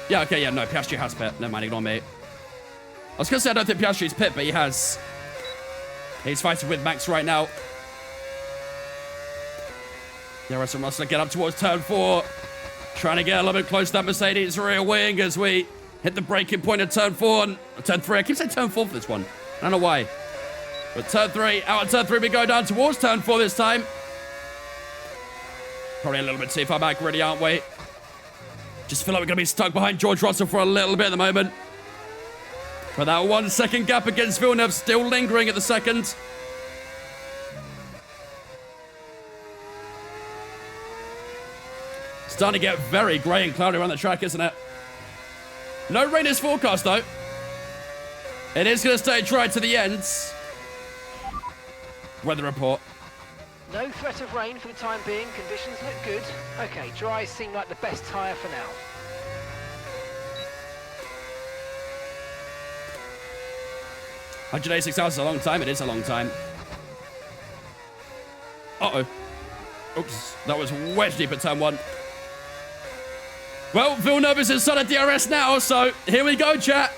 Yeah, okay, yeah, no, Piastri has pit. Never mind, ignore me. I was going to say I don't think Piastri's pit, but he has. He's fighting with Max right now. Yeah, Russell Russell get up towards turn 4. Trying to get a little bit close to that Mercedes rear wing as we hit the braking point at turn 4 and turn 3. I keep saying turn 4 for this one. I don't know why. But turn 3, out of turn 3 we go down towards turn 4 this time. Probably a little bit too far back, really, aren't we? Just feel like we're going to be stuck behind George Russell for a little bit at the moment. But that 1 second gap against Villeneuve still lingering at the second. Starting to get very grey and cloudy around the track, isn't it? No rain is forecast, though. It is going to stay dry to the end. Weather report. No threat of rain for the time being. Conditions look good. Okay, dry seem like the best tyre for now. $186 is a long time. It is a long time. Uh-oh. Oops. That was wedge deep at turn 1. Well, Villeneuve is inside of DRS now, so here we go, chat.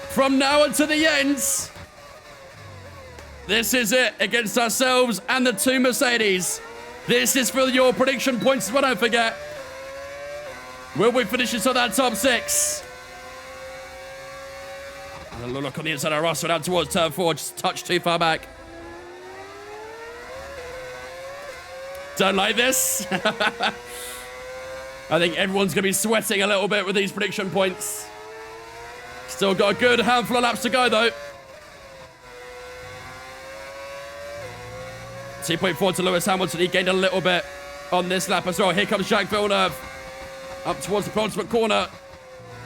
From now until the end. This is it against ourselves and the two Mercedes. This is for your prediction points as well, don't forget. Will we finish inside that top 6? And a little look on the inside of Russell down towards turn 4, just a touch too far back. Don't like this. I think everyone's going to be sweating a little bit with these prediction points. Still got a good handful of laps to go, though. 2.4 to Lewis Hamilton. He gained a little bit on this lap as well. Here comes Jacques Villeneuve. Up towards the penultimate corner,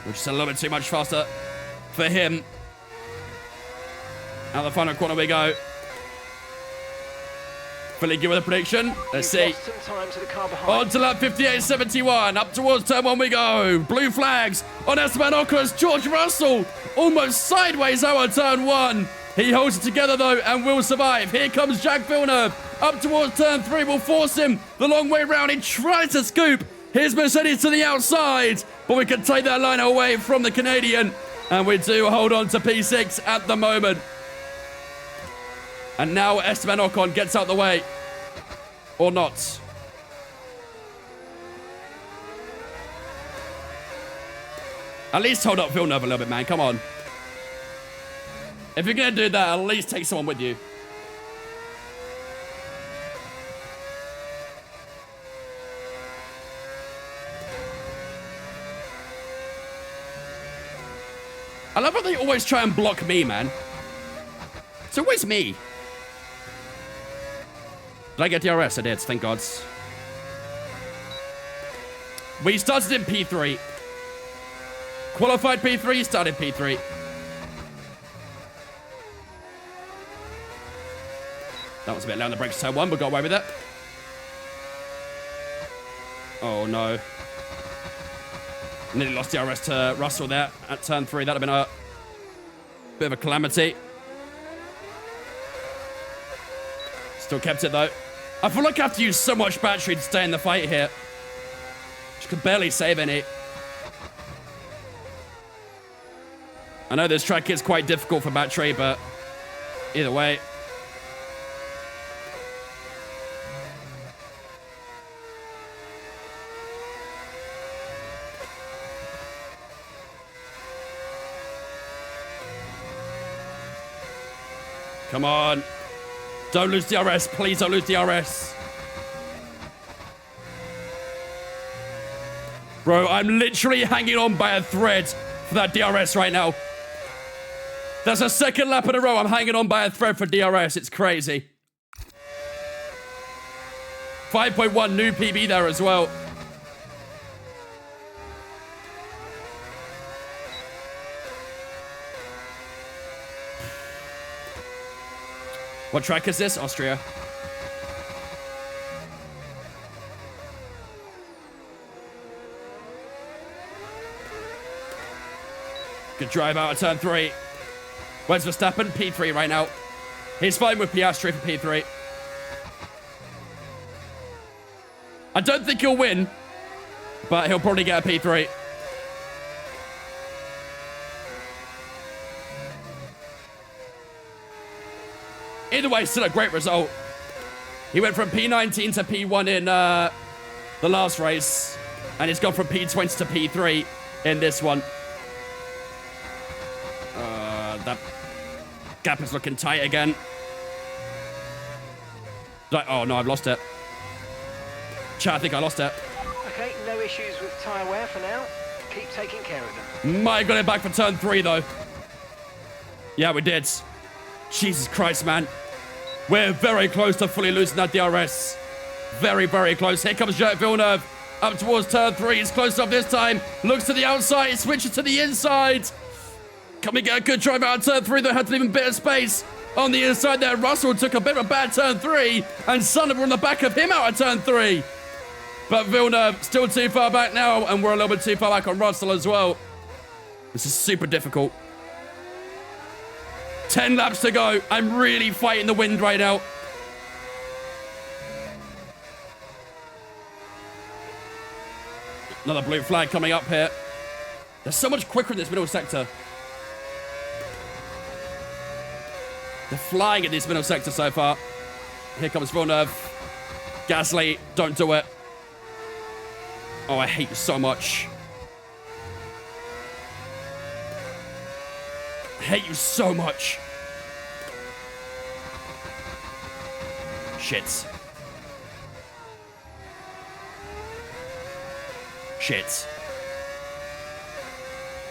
which is a little bit too much faster for him. Out the final corner we go. Fully good with a prediction. Let's see. On to lap 58.71. Up towards turn 1 we go. Blue flags on Esteban Ocon. George Russell almost sideways out of turn 1. He holds it together though and will survive. Here comes Jacques Villeneuve up towards turn 3 will force him the long way round. He tries to scoop his Mercedes to the outside, but we can take that line away from the Canadian, and we do hold on to P6 at the moment. And now Esteban Ocon gets out the way. Or not. At least hold up Villeneuve a little bit, man. Come on. If you're going to do that, at least take someone with you. I love how they always try and block me, man. It's always me. Did I get DRS? I did, thank God. We started in P3. Qualified P3, started P3. That was a bit low on the brakes, turn 1, but got away with it. Oh, no. Nearly lost DRS to Russell there at turn 3. That would have been a bit of a calamity. Still kept it, though. I feel like I have to use so much battery to stay in the fight here. Just could barely save any. I know this track is quite difficult for battery, but either way. Come on. Don't lose DRS. Please don't lose DRS. Bro, I'm literally hanging on by a thread for that DRS right now. That's a second lap in a row. I'm hanging on by a thread for DRS. It's crazy. 5.1 new PB there as well. What track is this? Austria. Good drive out of turn 3. Where's Verstappen? P3 right now. He's fine with Piastri for P3. I don't think he'll win, but he'll probably get a P3. Either way, still a great result. He went from P19 to P1 in the last race, and he's gone from P20 to P3 in this one. That gap is looking tight again. Oh no, I've lost it. Chat, I think I lost it. Okay, no issues with tyre wear for now. Keep taking care of them. Might have got it back for turn 3 though. Yeah, we did. Jesus Christ, man. We're very close to fully losing that DRS. Very, very close. Here comes Jacques Villeneuve. Up towards turn 3. He's close up this time. Looks to the outside. Switches to the inside. Can we get a good drive out of turn 3? They had to leave a bit of space on the inside there. Russell took a bit of a bad turn 3. And Sullivan on the back of him out of turn 3. But Villeneuve still too far back now. And we're a little bit too far back on Russell as well. This is super difficult. 10 laps to go. I'm really fighting the wind right now. Another blue flag coming up here. They're so much quicker in this middle sector. They're flying in this middle sector so far. Here comes Villeneuve. Gasly, don't do it. Oh, I hate you so much. I hate you so much. Shit. Shit.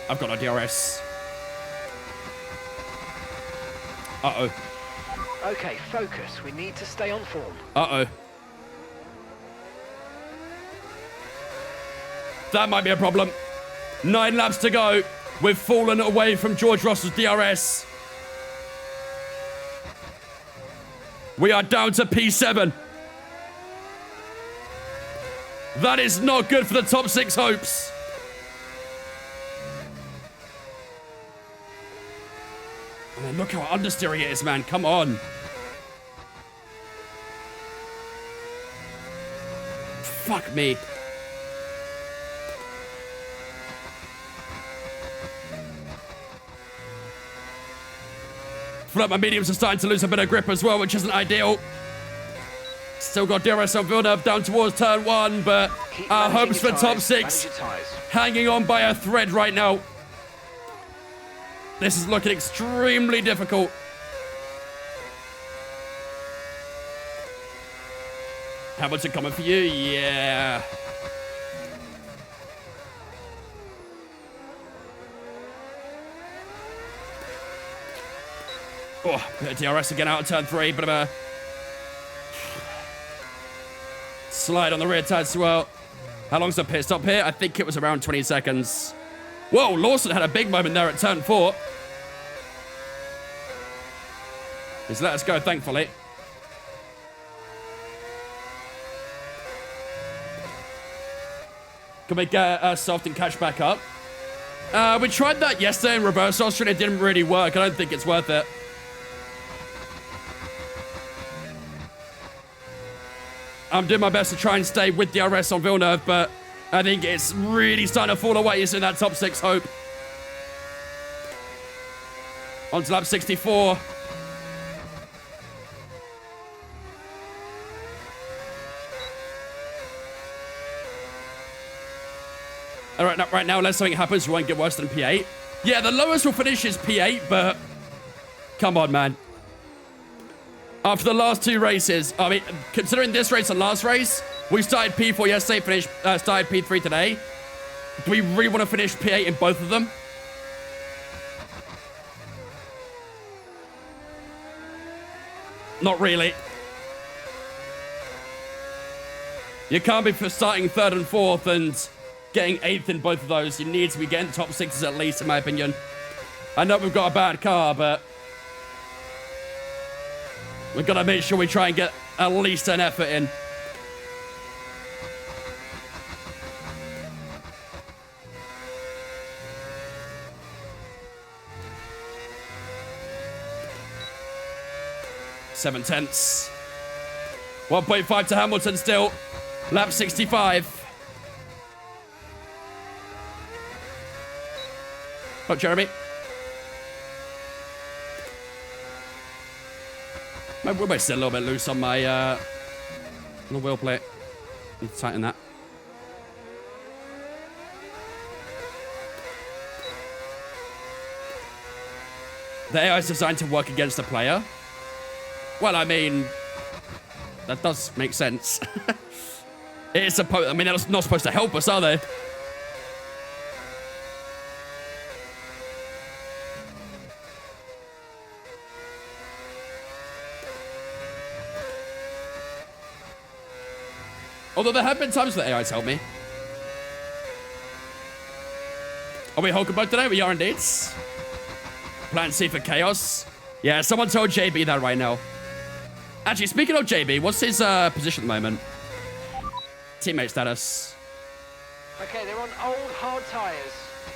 I've got no DRS. Uh-oh. Okay, focus. We need to stay on form. Uh-oh. That might be a problem. 9 laps to go. We've fallen away from George Russell's DRS. We are down to P7. That is not good for the top 6 hopes. I mean, look how understeering it is, man. Come on. Fuck me. Feel like my mediums are starting to lose a bit of grip as well, which isn't ideal. Still got DRS on Villeneuve down towards turn 1, but our hopes for top 6 hanging on by a thread right now. This is looking extremely difficult. Hamilton coming for you, yeah. Oh, bit of DRS again out of turn 3, bit of a slide on the rear tires as well. How long's the pit stop here? I think it was around 20 seconds. Whoa, Lawson had a big moment there at turn 4. He's let us go, thankfully. Can we get soft and catch back up? We tried that yesterday in reverse Austria and it didn't really work. I don't think it's worth it. I'm doing my best to try and stay with DRS on Villeneuve, but I think it's really starting to fall away. It's in that top 6 hope. On to lap 64. All right now, unless something happens, we won't get worse than P8. Yeah, the lowest we'll finish is P8, but come on, man. After the last 2 races, I mean, considering this race and last race, we started P4 yesterday, started P3 today. Do we really want to finish P8 in both of them? Not really. You can't be for starting 3rd and 4th and getting 8th in both of those. You need to be getting top 6s at least, in my opinion. I know we've got a bad car, but we've got to make sure we try and get at least an effort in. Seven tenths. 1.5 to Hamilton still. Lap 65. Oh, Jeremy. My wheelbase's still a little bit loose on my on the wheel plate. Need to tighten that. The AI is designed to work against the player. Well, I mean, that does make sense. It's supposed. I mean, they're not supposed to help us, are they? Although there have been times that AI's helped me. Are we Hulk mode today? We are indeed. Plan C for chaos. Yeah, someone told JB that right now. Actually, speaking of JB, what's his position at the moment? Teammate status. Okay, they're on old hard tyres.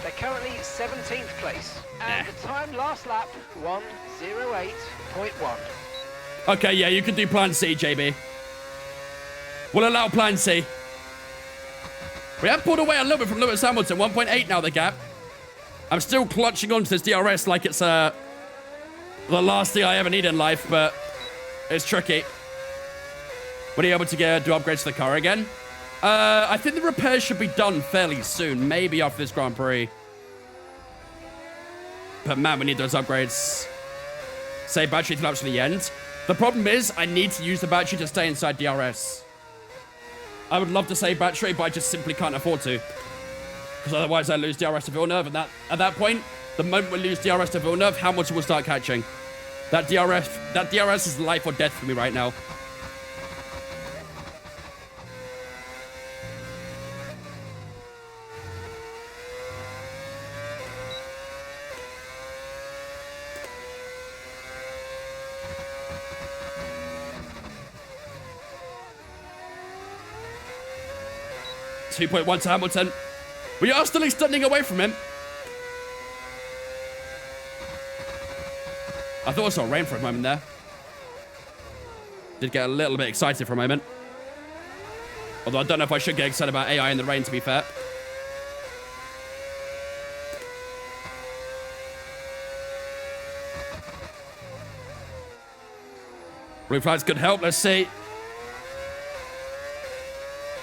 They're currently 17th place. And the time last lap, 1:08.1. Okay, yeah, you can do plan C, JB. We'll allow plan C. We have pulled away a little bit from Lewis Hamilton. 1.8 now, the gap. I'm still clutching onto this DRS like it's the last thing I ever need in life, but it's tricky. Were you able to do upgrades to the car again? I think the repairs should be done fairly soon. Maybe after this Grand Prix. But man, we need those upgrades. Save battery 3 laps to the end. The problem is, I need to use the battery to stay inside DRS. I would love to save battery, but I just simply can't afford to. Because otherwise I lose DRS to Villeneuve, and at that point, the moment we lose DRS to Villeneuve, Hamilton will start catching. That DRS is life or death for me right now. .1 to Hamilton. We are still extending away from him. I thought I saw rain for a moment there. Did get a little bit excited for a moment. Although I don't know if I should get excited about AI in the rain, to be fair. Blue flags could help. Let's see.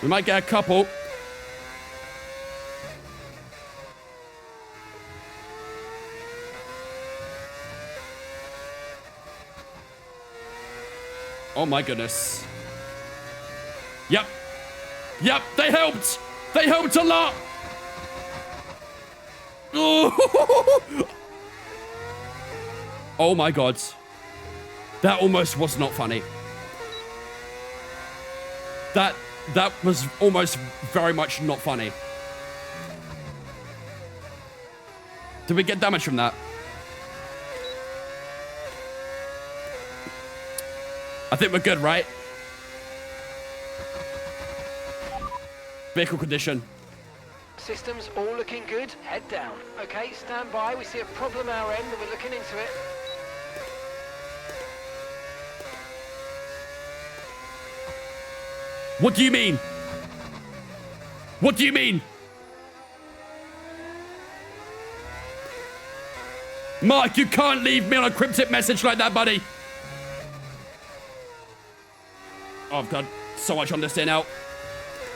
We might get a couple. Oh my goodness. Yep. Yep, they helped. They helped a lot. Oh my God. That almost was not funny. That was almost very much not funny. Did we get damage from that? I think we're good, right? Vehicle condition. Systems all looking good. Head down. Okay, stand by. We see a problem our end and we're looking into it. What do you mean? What do you mean? Mark, you can't leave me on a cryptic message like that, buddy. Oh, I've got so much on this here now.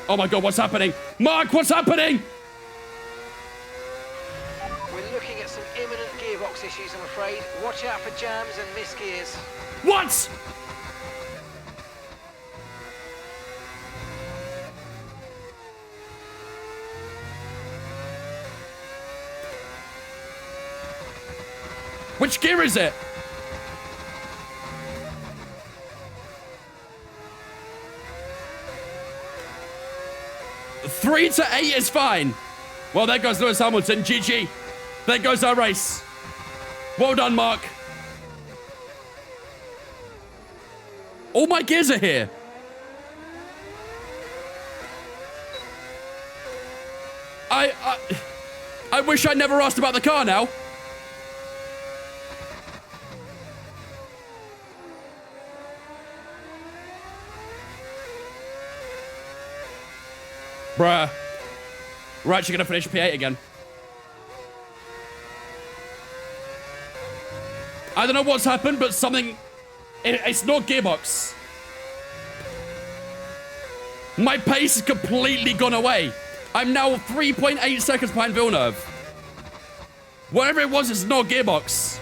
Oh my God, what's happening? Mark, what's happening? We're looking at some imminent gearbox issues, I'm afraid. Watch out for jams and misgears. What? Which gear is it? Three to 8 is fine. Well, there goes Lewis Hamilton. GG. There goes our race. Well done, Mark. All my gears are here. I wish I never asked about the car now. Bruh. We're actually going to finish P8 again. I don't know what's happened, but something... It's not gearbox. My pace has completely gone away. I'm now 3.8 seconds behind Villeneuve. Whatever it was, it's not gearbox.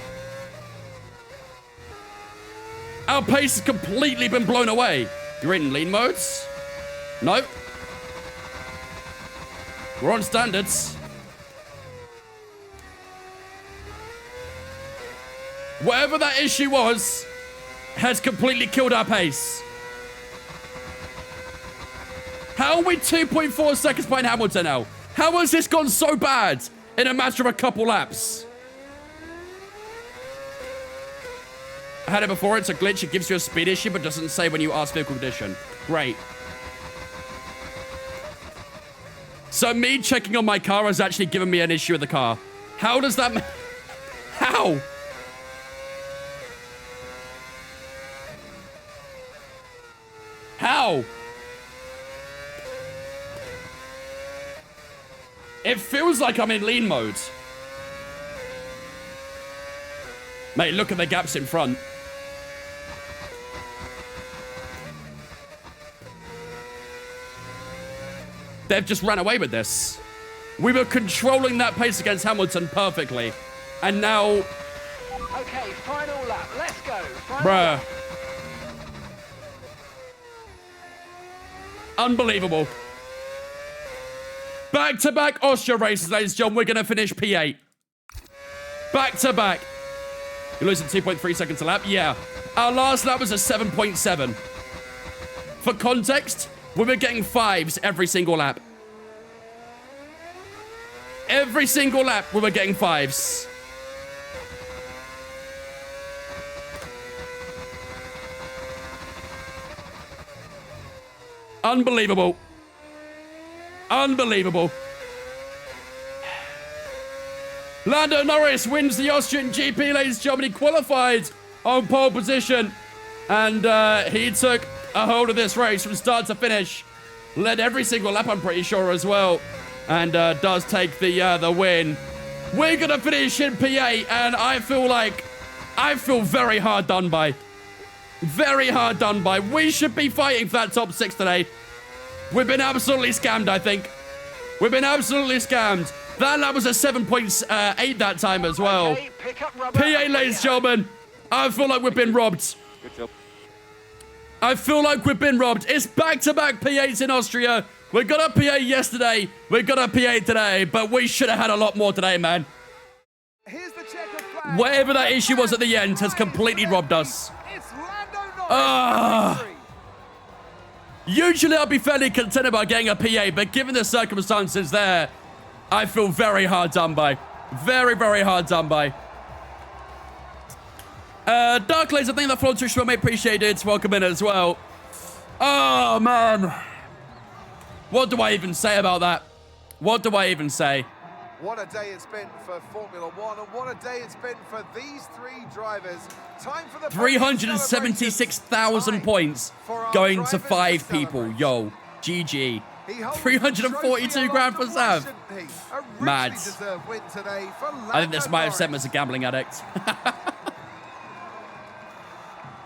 Our pace has completely been blown away. You're in lean modes? No. We're on standards. Whatever that issue was has completely killed our pace. How are we 2.4 seconds behind Hamilton now? How has this gone so bad in a matter of a couple laps? I had it before. It's a glitch. It gives you a speed issue, but doesn't say when you ask vehicle condition. Great. So me checking on my car has actually given me an issue with the car. How does that... How? How? It feels like I'm in lean mode. Mate, look at the gaps in front. They've just ran away with this. We were controlling that pace against Hamilton perfectly. And now... Okay, final lap. Let's go. Final Bruh. lap. Unbelievable. Back-to-back Austria races, ladies and gentlemen. We're going to finish P8. Back-to-back. You're losing 2.3 seconds a lap? Yeah. Our last lap was a 7.7. For context, we were getting 5s every single lap. Every single lap, we were getting 5s. Unbelievable. Unbelievable. Lando Norris wins the Austrian GP, ladies and gentlemen. He qualified on pole position. And he took a hold of this race from start to finish. Led every single lap, I'm pretty sure, as well. And does take the win. We're going to finish in P8, and I feel very hard done by. Very hard done by. We should be fighting for that top 6 today. We've been absolutely scammed, I think. We've been absolutely scammed. That lap was a 7.8 that time as well. Okay, pick up rubber. P8, ladies and gentlemen. I feel like we've been robbed. Good job. I feel like we've been robbed. It's back-to-back P8s in Austria. We got a P8 yesterday. We got a P8 today, but we should have had a lot more today, man. Here's the checkered flag. Whatever that issue was at the end has completely robbed us. It's Lando Norris. Ah. Usually I'd be fairly content about getting a P8, but given the circumstances there, I feel very hard done by. Very, very hard done by. Dark Laser, I think the floor to show me appreciated. Welcome in as well. Oh, man. What do I even say about that? What do I even say? What a day it's been for Formula One, and what a day it's been for these 3 drivers. Time for the 376,000 points going to 5 people. Yo, GG. 342 grand for Sav. Mad. I think this might have sent me as a gambling addict.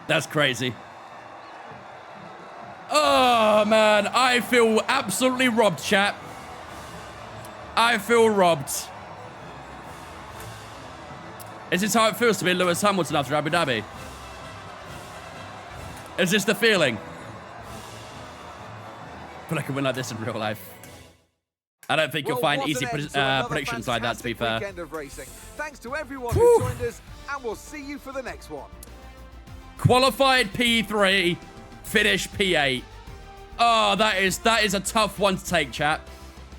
That's crazy. Oh, man. I feel absolutely robbed, chat. I feel robbed. Is this how it feels to be Lewis Hamilton after Abu Dhabi? Is this the feeling? I feel like I win like this in real life. I don't think you'll find easy predictions like that, to be fair. Thanks to everyone who joined us, and we'll see you for the next one. Qualified P3, finish P8. Oh, that is a tough one to take, chat.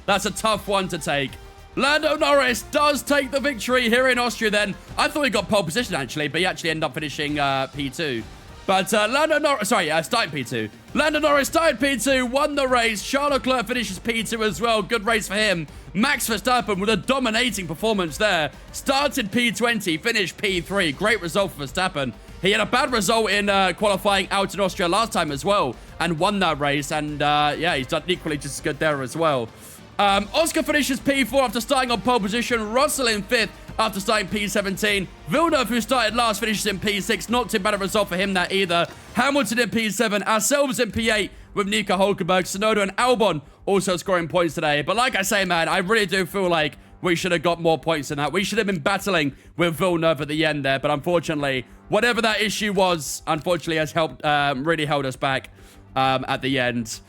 That's a tough one to take. Lando Norris does take the victory here in Austria then. I thought he got pole position, actually, but he actually ended up finishing P2. But Lando Norris, started P2. Lando Norris started P2, won the race. Charles Leclerc finishes P2 as well. Good race for him. Max Verstappen with a dominating performance there. Started P20, finished P3. Great result for Verstappen. He had a bad result in qualifying out in Austria last time as well and won that race. And yeah, he's done equally just as good there as well. Oscar finishes P4 after starting on pole position. Russell in 5th after starting P17. Villeneuve, who started last, finishes in P6. Not too bad a result for him that either. Hamilton in P7. Ourselves in P8 with Nico Hulkenberg. Tsunoda and Albon also scoring points today. But like I say, man, I really do feel like we should have got more points than that. We should have been battling with Villeneuve at the end there. But unfortunately, whatever that issue was, unfortunately has helped, really held us back at the end.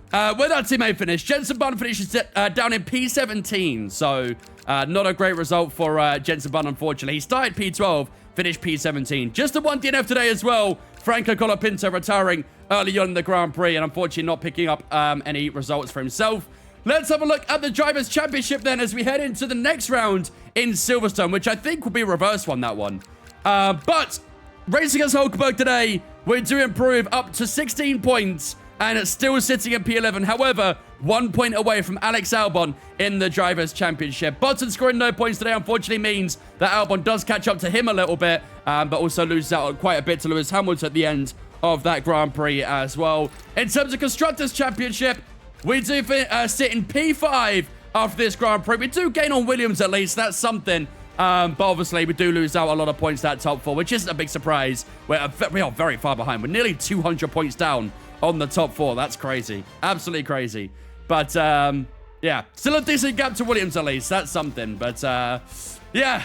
Where that teammate finished, Jenson Button finishes down in P17, so not a great result for Jenson Button, unfortunately. He started P12, finished P17. Just the 1 DNF today as well. Franco Colapinto retiring early on in the Grand Prix and unfortunately not picking up any results for himself. Let's have a look at the Drivers' Championship then as we head into the next round in Silverstone, which I think will be a reverse one, that one. But racing as Hulkenberg today, we do improve up to 16 points. And it's still sitting at P11. However, 1 point away from Alex Albon in the Drivers' Championship. Button scoring no points today, unfortunately, means that Albon does catch up to him a little bit, but also loses out quite a bit to Lewis Hamilton at the end of that Grand Prix as well. In terms of Constructors' Championship, we do sit in P5 after this Grand Prix. We do gain on Williams at least. That's something. But obviously, we do lose out a lot of points that top 4, which isn't a big surprise. We are very far behind. We're nearly 200 points down on the top 4. That's crazy. Absolutely crazy. But, yeah. Still a decent gap to Williams, at least. That's something. But, yeah.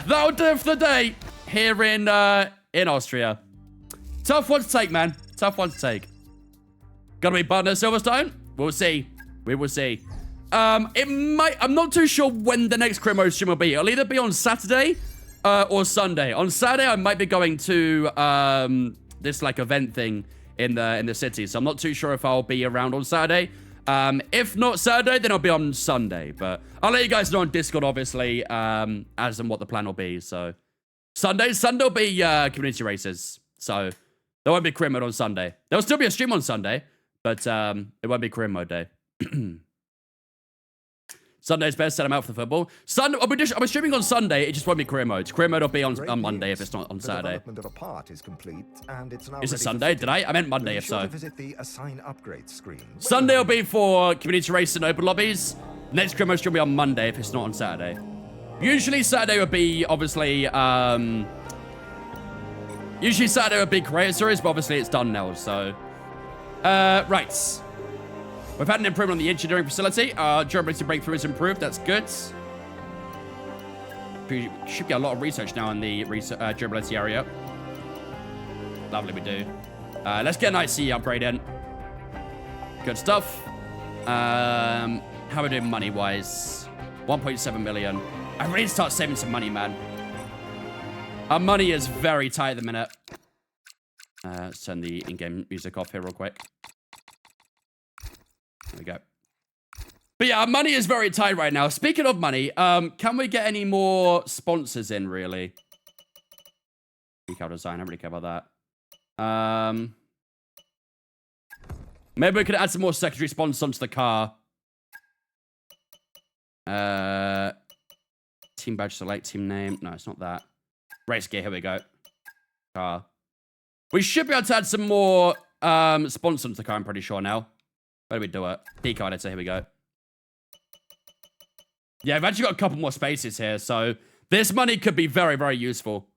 That'll do it for the day here in Austria. Tough one to take, man. Tough one to take. Gonna be Button at Silverstone? We'll see. We will see. I'm not too sure when the next Crimo stream will be. It'll either be on Saturday or Sunday. On Saturday, I might be going to this, like, event thing in the city, so I'm not too sure if I'll be around on Saturday. If not Saturday, then I'll be on Sunday, but I'll let you guys know on Discord, obviously, as and what the plan will be. So Sunday will be community races, so there won't be career mode on Sunday. There'll still be a stream on Sunday, but it won't be career mode day. Sunday's best, set them out for the football. I'm streaming on Sunday, it just won't be career mode. Career mode will be on Monday if it's not on Saturday. Development of a part is complete, and it's now Is it ready Sunday? for Did I? I meant Monday, if so. visit the assign upgrade screen. Sunday will be for community race and open lobbies. Next career mode stream will be on Monday if it's not on Saturday. Usually Saturday would be, obviously, usually Saturday would be creator series, but obviously it's done now, so. Right. We've had an improvement on the engineering facility. Durability breakthrough is improved. That's good. Should get a lot of research now in the durability area. Lovely, we do. Let's get an IC upgrade in. Good stuff. How are we doing money-wise? 1.7 million. I really need to start saving some money, man. Our money is very tight at the minute. Let's turn the in-game music off here real quick. There we go. But yeah, our money is very tight right now. Speaking of money, can we get any more sponsors in, really? Decal design, I don't really care about that. Maybe we could add some more secondary sponsors onto the car. Team badge select, team name. No, it's not that. Race gear, here we go. Car. We should be able to add some more sponsors onto the car, I'm pretty sure now. Where do we do it? Decal editor, here we go. Yeah, I've actually got a couple more spaces here, so this money could be very, very useful.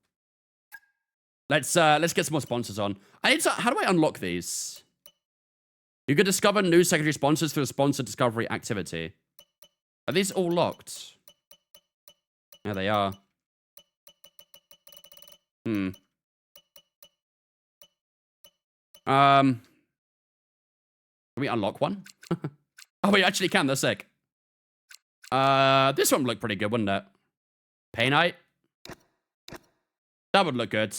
Let's get some more sponsors on. How do I unlock these? You can discover new secondary sponsors through a sponsor discovery activity. Are these all locked? Yeah, they are. Can we unlock one? Oh, we actually can. That's sick. This one would look pretty good, wouldn't it? Painite. That would look good.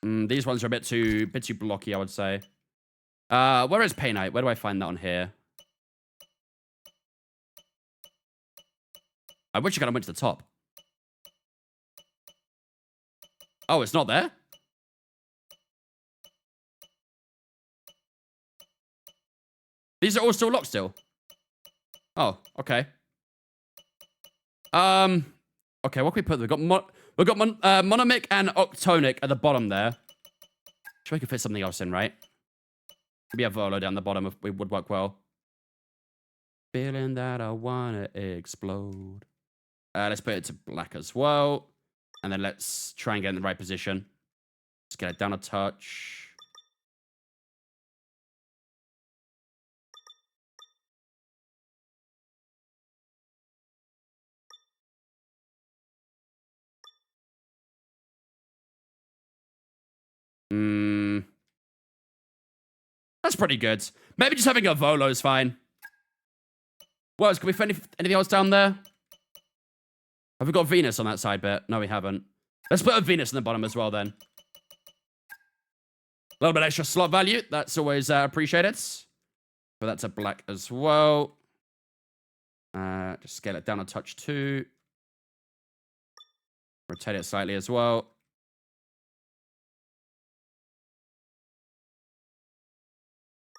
These ones are a bit too blocky, I would say. Where is Painite? Where do I find that on here? I wish I kind of went to the top. Oh, it's not there? These are all still locked still. Oh, okay. Okay, what can we put? We've got monomic and octonic at the bottom there. Sure we can fit something else in, right? Maybe a Volo down the bottom would work well. Feeling that I wanna explode. Let's put it to black as well. And then let's try and get in the right position. Let's get it down a touch. That's pretty good. Maybe just having a Volo is fine. What else? Can we fit anything else down there? Have we got Venus on that side bit? No, we haven't. Let's put a Venus in the bottom as well, then. A little bit extra slot value. That's always appreciated. But that's a black as well. Just scale it down a touch too. Rotate it slightly as well.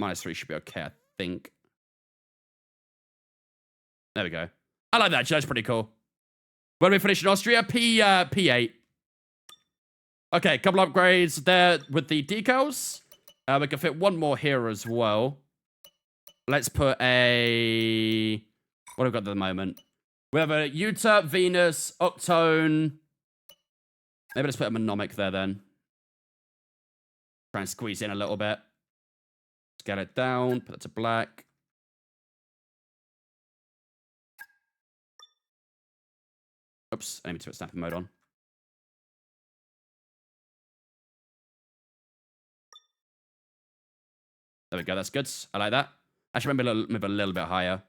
-3 should be okay, I think. There we go. I like that. That's pretty cool. Where do we finish in Austria? P8. Okay, a couple upgrades there with the decals. We can fit one more here as well. Let's put a... What have we got at the moment? We have a Utah, Venus, Octone. Maybe let's put a Monomic there then. Try and squeeze in a little bit. Scale it down. Put it to black. Oops, I need to put snapping mode on. There we go, that's good. I like that. Actually, maybe a little bit higher.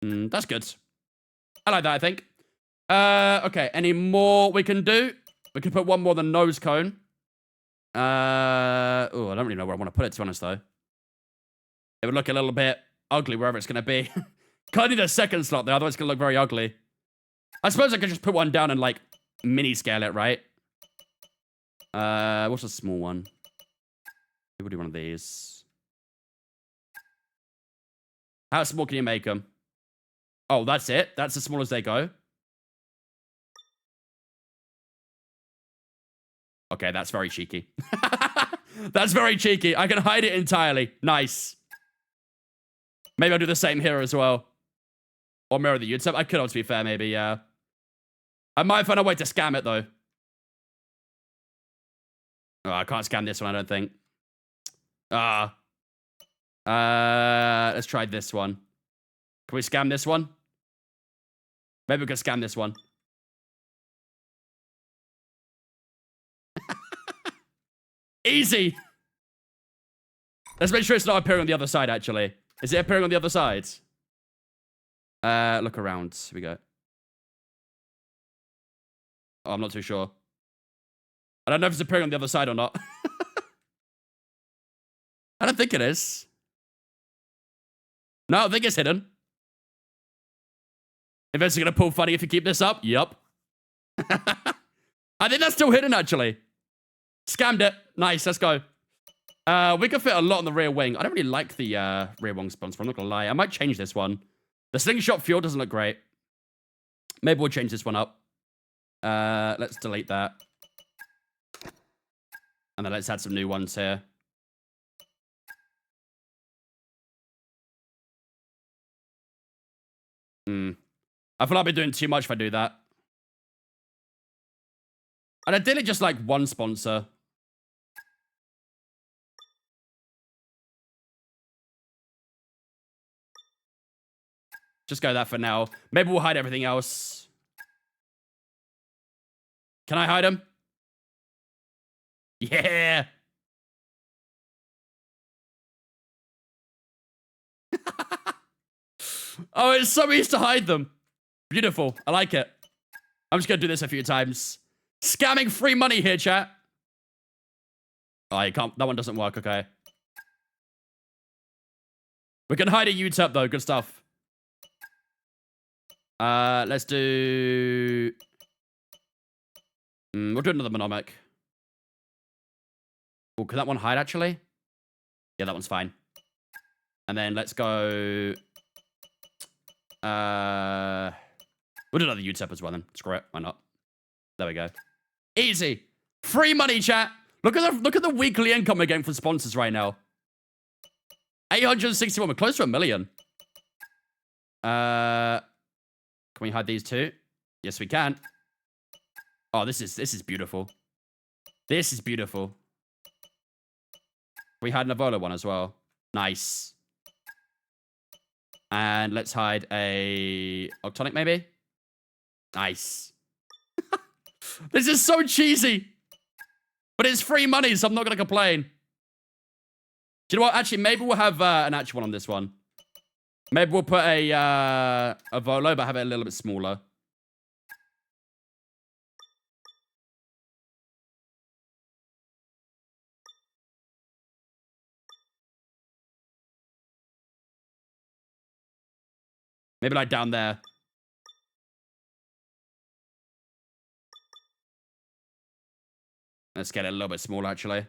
That's good. I like that, I think. Okay, any more we can do? We can put one more than nose cone. Oh, I don't really know where I want to put it, to be honest, though. It would look a little bit ugly wherever it's going to be. Can't need a second slot there, otherwise it's going to look very ugly. I suppose I could just put one down and, like, mini-scale it, right? What's a small one? We'll do one of these. How small can you make them? Oh, that's it? That's as small as they go? Okay, that's very cheeky. That's very cheeky. I can hide it entirely. Nice. Maybe I'll do the same here as well. Or mirror the YouTube. I could, to be fair, maybe, yeah. I might find a way to scam it, though. Oh, I can't scam this one, I don't think. Let's try this one. Can we scam this one? Maybe we can scam this one. Easy. Let's make sure it's not appearing on the other side, actually. Is it appearing on the other side? Look around. Here we go. Oh, I'm not too sure. I don't know if it's appearing on the other side or not. I don't think it is. No, I think it's hidden. If it's gonna pull funny if you keep this up. Yup. I think that's still hidden, actually. Scammed it. Nice, let's go. We can fit a lot on the rear wing. I don't really like the rear wing sponsor, I'm not gonna lie. I might change this one. The slingshot fuel doesn't look great. Maybe we'll change this one up. Let's delete that. And then let's add some new ones here. I feel like I'll be doing too much if I do that. And ideally just like one sponsor. Just go that for now. Maybe we'll hide everything else. Can I hide them? Yeah. Oh, it's so easy to hide them. Beautiful. I like it. I'm just going to do this a few times. Scamming free money here, chat. Oh, you can't. That one doesn't work. Okay. We can hide a U-turp, though. Good stuff. Let's do... we'll do another monomic. Oh, can that one hide, actually? Yeah, that one's fine. And then let's go... we'll do another U-turp as well, then. Screw it. Why not? There we go. Easy. Free money, chat. Look at the weekly income we're getting from sponsors right now. 861. We're close to 1 million. Can we hide these two? Yes, we can. Oh, this is beautiful. This is beautiful. We hide an Avolo one as well. Nice. And let's hide a Octonic, maybe? Nice. This is so cheesy. But it's free money, so I'm not going to complain. Do you know what? Actually, maybe we'll have an actual one on this one. Maybe we'll put a Volo, but have it a little bit smaller. Maybe like down there. Let's get it a little bit smaller, actually.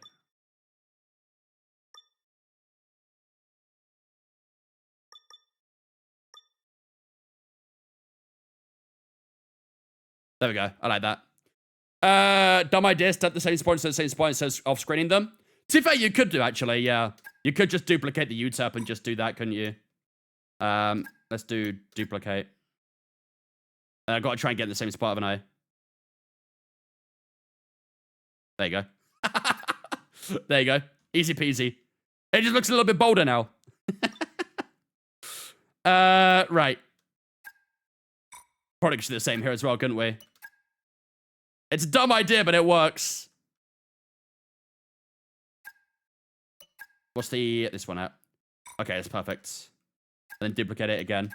There we go. I like that. Dumb idea. Start the same points at the same point as off-screening them. To be fair, you could do, actually, yeah. You could just duplicate the U-turp and just do that, couldn't you? Let's do duplicate. I've got to try and get in the same spot, haven't I? There you go. There you go. Easy peasy. It just looks a little bit bolder now. Right. Probably should do the same here as well, couldn't we? It's a dumb idea, but it works. What's this one at? Okay, that's perfect. And then duplicate it again.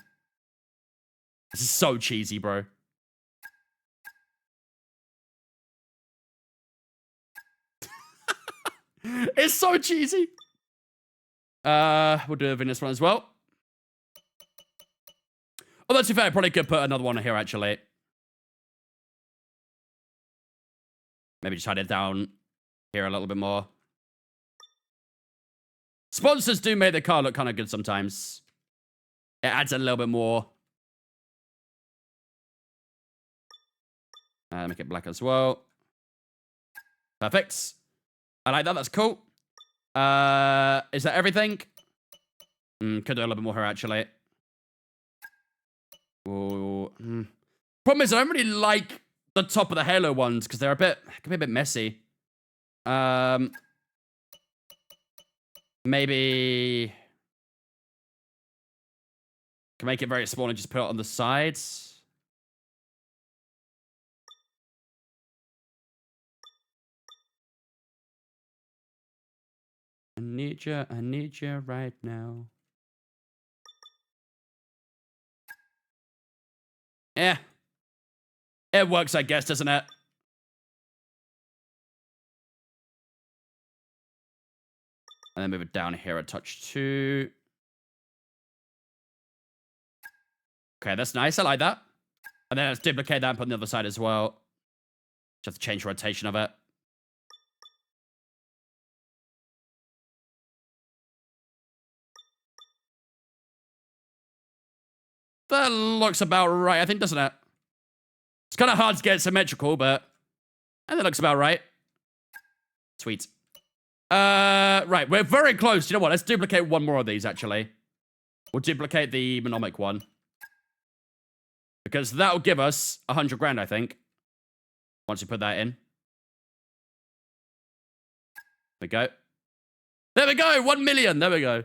This is so cheesy, bro. It's so cheesy. We'll do this one as well. Oh, that's fair. I probably could put another one here, actually. Maybe just hide it down here a little bit more. Sponsors do make the car look kind of good sometimes. It adds a little bit more. Make it black as well. Perfect. I like that. That's cool. Is that everything? Could do a little bit more here, actually. Ooh. Problem is, I don't really like the top of the Halo ones because they're can be a bit messy. Maybe can make it very small and just put it on the sides. I need you right now. Yeah. It works, I guess, doesn't it? And then move it down here a touch too. Okay, that's nice. I like that. And then let's duplicate that and put on the other side as well. Just have to change rotation of it. That looks about right, I think, doesn't it? It's kind of hard to get symmetrical, but I think that looks about right. Sweet. Right, we're very close. You know what? Let's duplicate one more of these, actually. We'll duplicate the monomic one. Because that'll give us 100 grand, I think. Once we put that in. There we go. There we go! 1 million! There we go.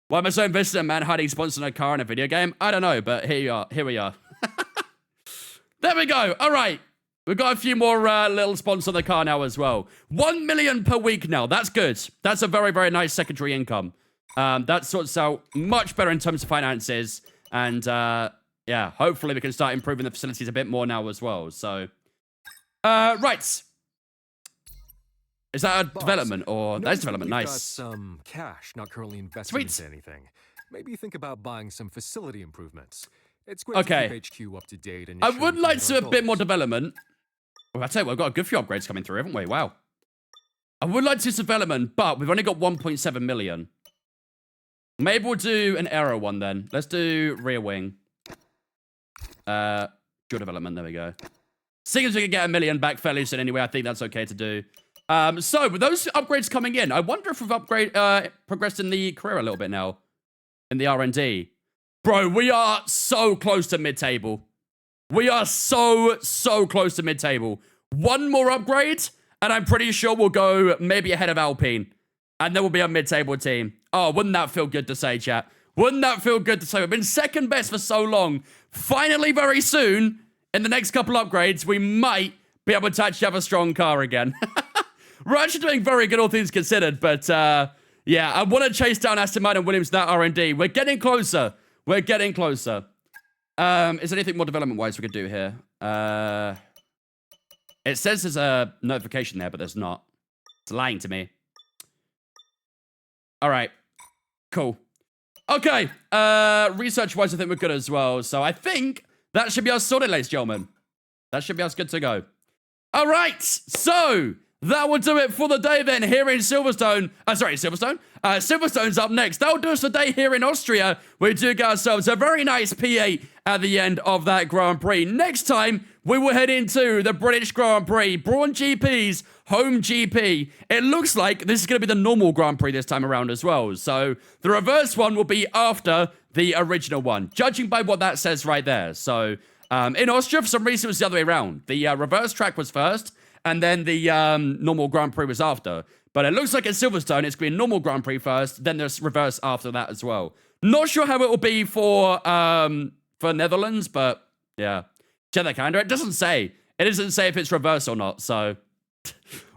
Why am I so invested in a man hiding sponsoring a car in a video game? I don't know, but here you are. Here we are. There we go. All right. We've got a few more little sponsors on the car now as well. 1 million per week now. That's good. That's a very, very nice secondary income. That sorts out much better in terms of finances. And, yeah, hopefully we can start improving the facilities a bit more now as well. So, right. Is that a development or that's development? Nice. Got some cash not currently invested Sweet. into anything. Maybe think about buying some facility improvements. It's great to keep HQ up to date. And I would like to see a bit more development. Well, I tell you, we've got a good few upgrades coming through, haven't we? Wow. I would like to see some development, but we've only got 1.7 million. Maybe we'll do an aero one then. Let's do rear wing. Dual development. There we go. Seeing as we can get 1 million back fairly soon anyway, I think that's okay to do. So with those upgrades coming in, I wonder if we've progressed in the career a little bit now. In the R&D. Bro, we are so close to mid-table. We are so close to mid-table. One more upgrade, and I'm pretty sure we'll go maybe ahead of Alpine. And then we'll be a mid-table team. Oh, wouldn't that feel good to say, chat? Wouldn't that feel good to say? We've been second best for so long. Finally, very soon, in the next couple upgrades, we might be able to actually have a strong car again. We're actually doing very good, all things considered, but yeah, I want to chase down Aston Martin and Williams that R&D. We're getting closer. We're getting closer. Is there anything more development-wise we could do here? It says there's a notification there, but there's not. It's lying to me. All right. Cool. Okay. Research-wise, I think we're good as well. So I think that should be us sorted, ladies and gentlemen. That should be us good to go. All right. So that will do it for the day then here in Silverstone. Silverstone? Silverstone's up next. That'll do us the day here in Austria. We do get ourselves a very nice P8 at the end of that Grand Prix. Next time, we will head into the British Grand Prix, Brawn GP's home GP. It looks like this is going to be the normal Grand Prix this time around as well. So the reverse one will be after the original one, judging by what that says right there. So in Austria, for some reason, it was the other way around. The reverse track was first, and then the normal Grand Prix was after. But it looks like at Silverstone, it's going to be a normal Grand Prix first, then there's reverse after that as well. Not sure how it will be for Netherlands, but yeah. Check that calendar. It doesn't say. It doesn't say if it's reverse or not, so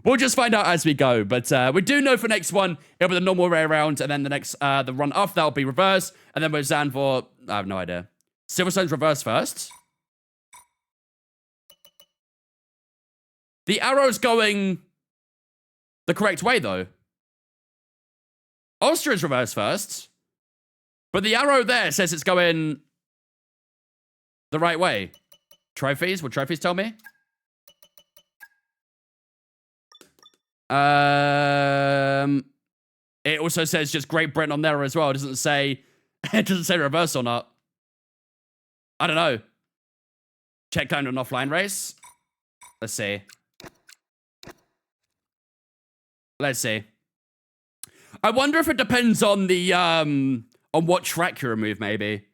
we'll just find out as we go. But we do know for next one, it'll be the normal way around, and then the next, the run after that will be reverse, and then with Zandvoort, I have no idea. Silverstone's reverse first. The arrow's going the correct way, though. Austria's reverse first. But the arrow there says it's going the right way. Trophies? Will trophies tell me? It also says just Great Britain on there as well. It doesn't say reverse or not. I don't know. Check down to an offline race. Let's see. Let's see. I wonder if it depends on the on what track you remove, maybe.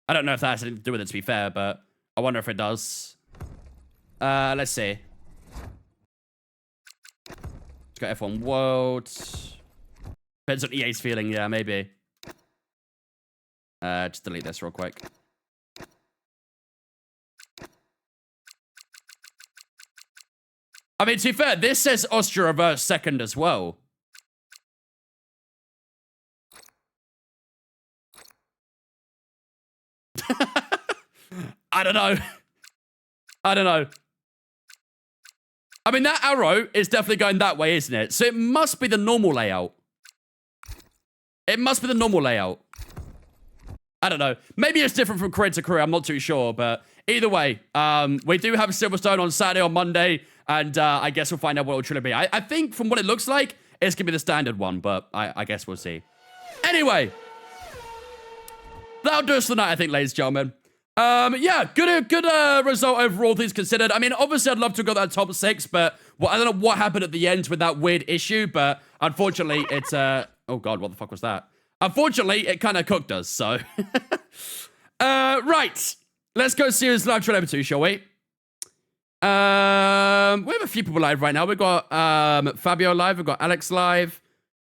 I don't know if that has anything to do with it, to be fair, but I wonder if it does. Let's see. Let's go F1 World. Depends on EA's feeling, yeah, maybe. Just delete this real quick. I mean, to be fair, this says Austria reverse second as well. I don't know. I don't know. I mean, that arrow is definitely going that way, isn't it? So it must be the normal layout. It must be the normal layout. I don't know. Maybe it's different from career to career. I'm not too sure. But either way, we do have Silverstone on Saturday or Monday. And I guess we'll find out what it'll truly be. I think from what it looks like, it's going to be the standard one. But I guess we'll see. Anyway. That'll do us for the night, I think, ladies and gentlemen. Yeah, good result overall, things considered. I mean, obviously, I'd love to go that top 6, but I don't know what happened at the end with that weird issue, but unfortunately, it's, oh God, what the fuck was that? Unfortunately, it kind of cooked us, so. Right, let's go series live trail number 2, shall we? We have a few people live right now. We've got, Fabio live, we've got Alex live,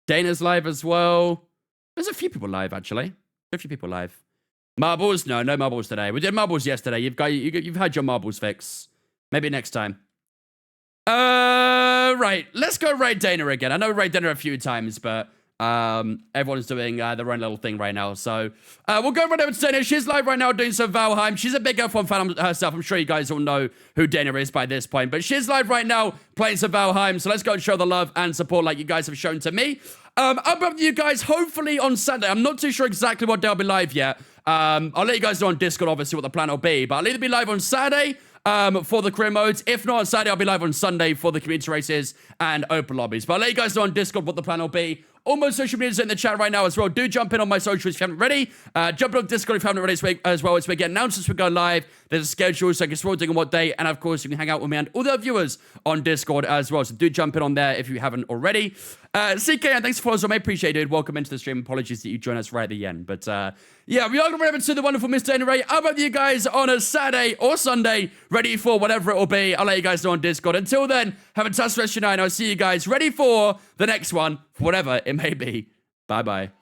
Dana's live as well. There's a few people live, actually. A few people live. Marbles? No marbles today. We did marbles yesterday. You've had your marbles fix. Maybe next time. Right. Let's go raid Dana again. I know we raid Dana a few times, but everyone's doing their own little thing right now. So we'll go right over to Dana. She's live right now doing some Valheim. She's a big F1 fan herself. I'm sure you guys all know who Dana is by this point. But she's live right now playing some Valheim. So let's go and show the love and support like you guys have shown to me. I'll be with you guys hopefully on Saturday. I'm not too sure exactly what day I'll be live yet. I'll let you guys know on Discord, obviously, what the plan will be. But I'll either be live on Saturday for the career modes. If not on Saturday, I'll be live on Sunday for the community races and open lobbies. But I'll let you guys know on Discord what the plan will be. All my social medias are in the chat right now as well. Do jump in on my socials if you haven't already. Jump in on Discord if you haven't already as well as we get announcements we go live. There's a schedule so I can see what on what day. And of course, you can hang out with me and all the viewers on Discord as well. So do jump in on there if you haven't already. CK, and thanks for following us. I appreciate it. Welcome into the stream. Apologies that you joined us right at the end. But yeah, we are going to remember to the wonderful Mr. Dana Ray. How about you guys on a Saturday or Sunday, ready for whatever it will be? I'll let you guys know on Discord. Until then, have a fantastic rest of your night. I'll see you guys ready for the next one, whatever it may be. Bye-bye.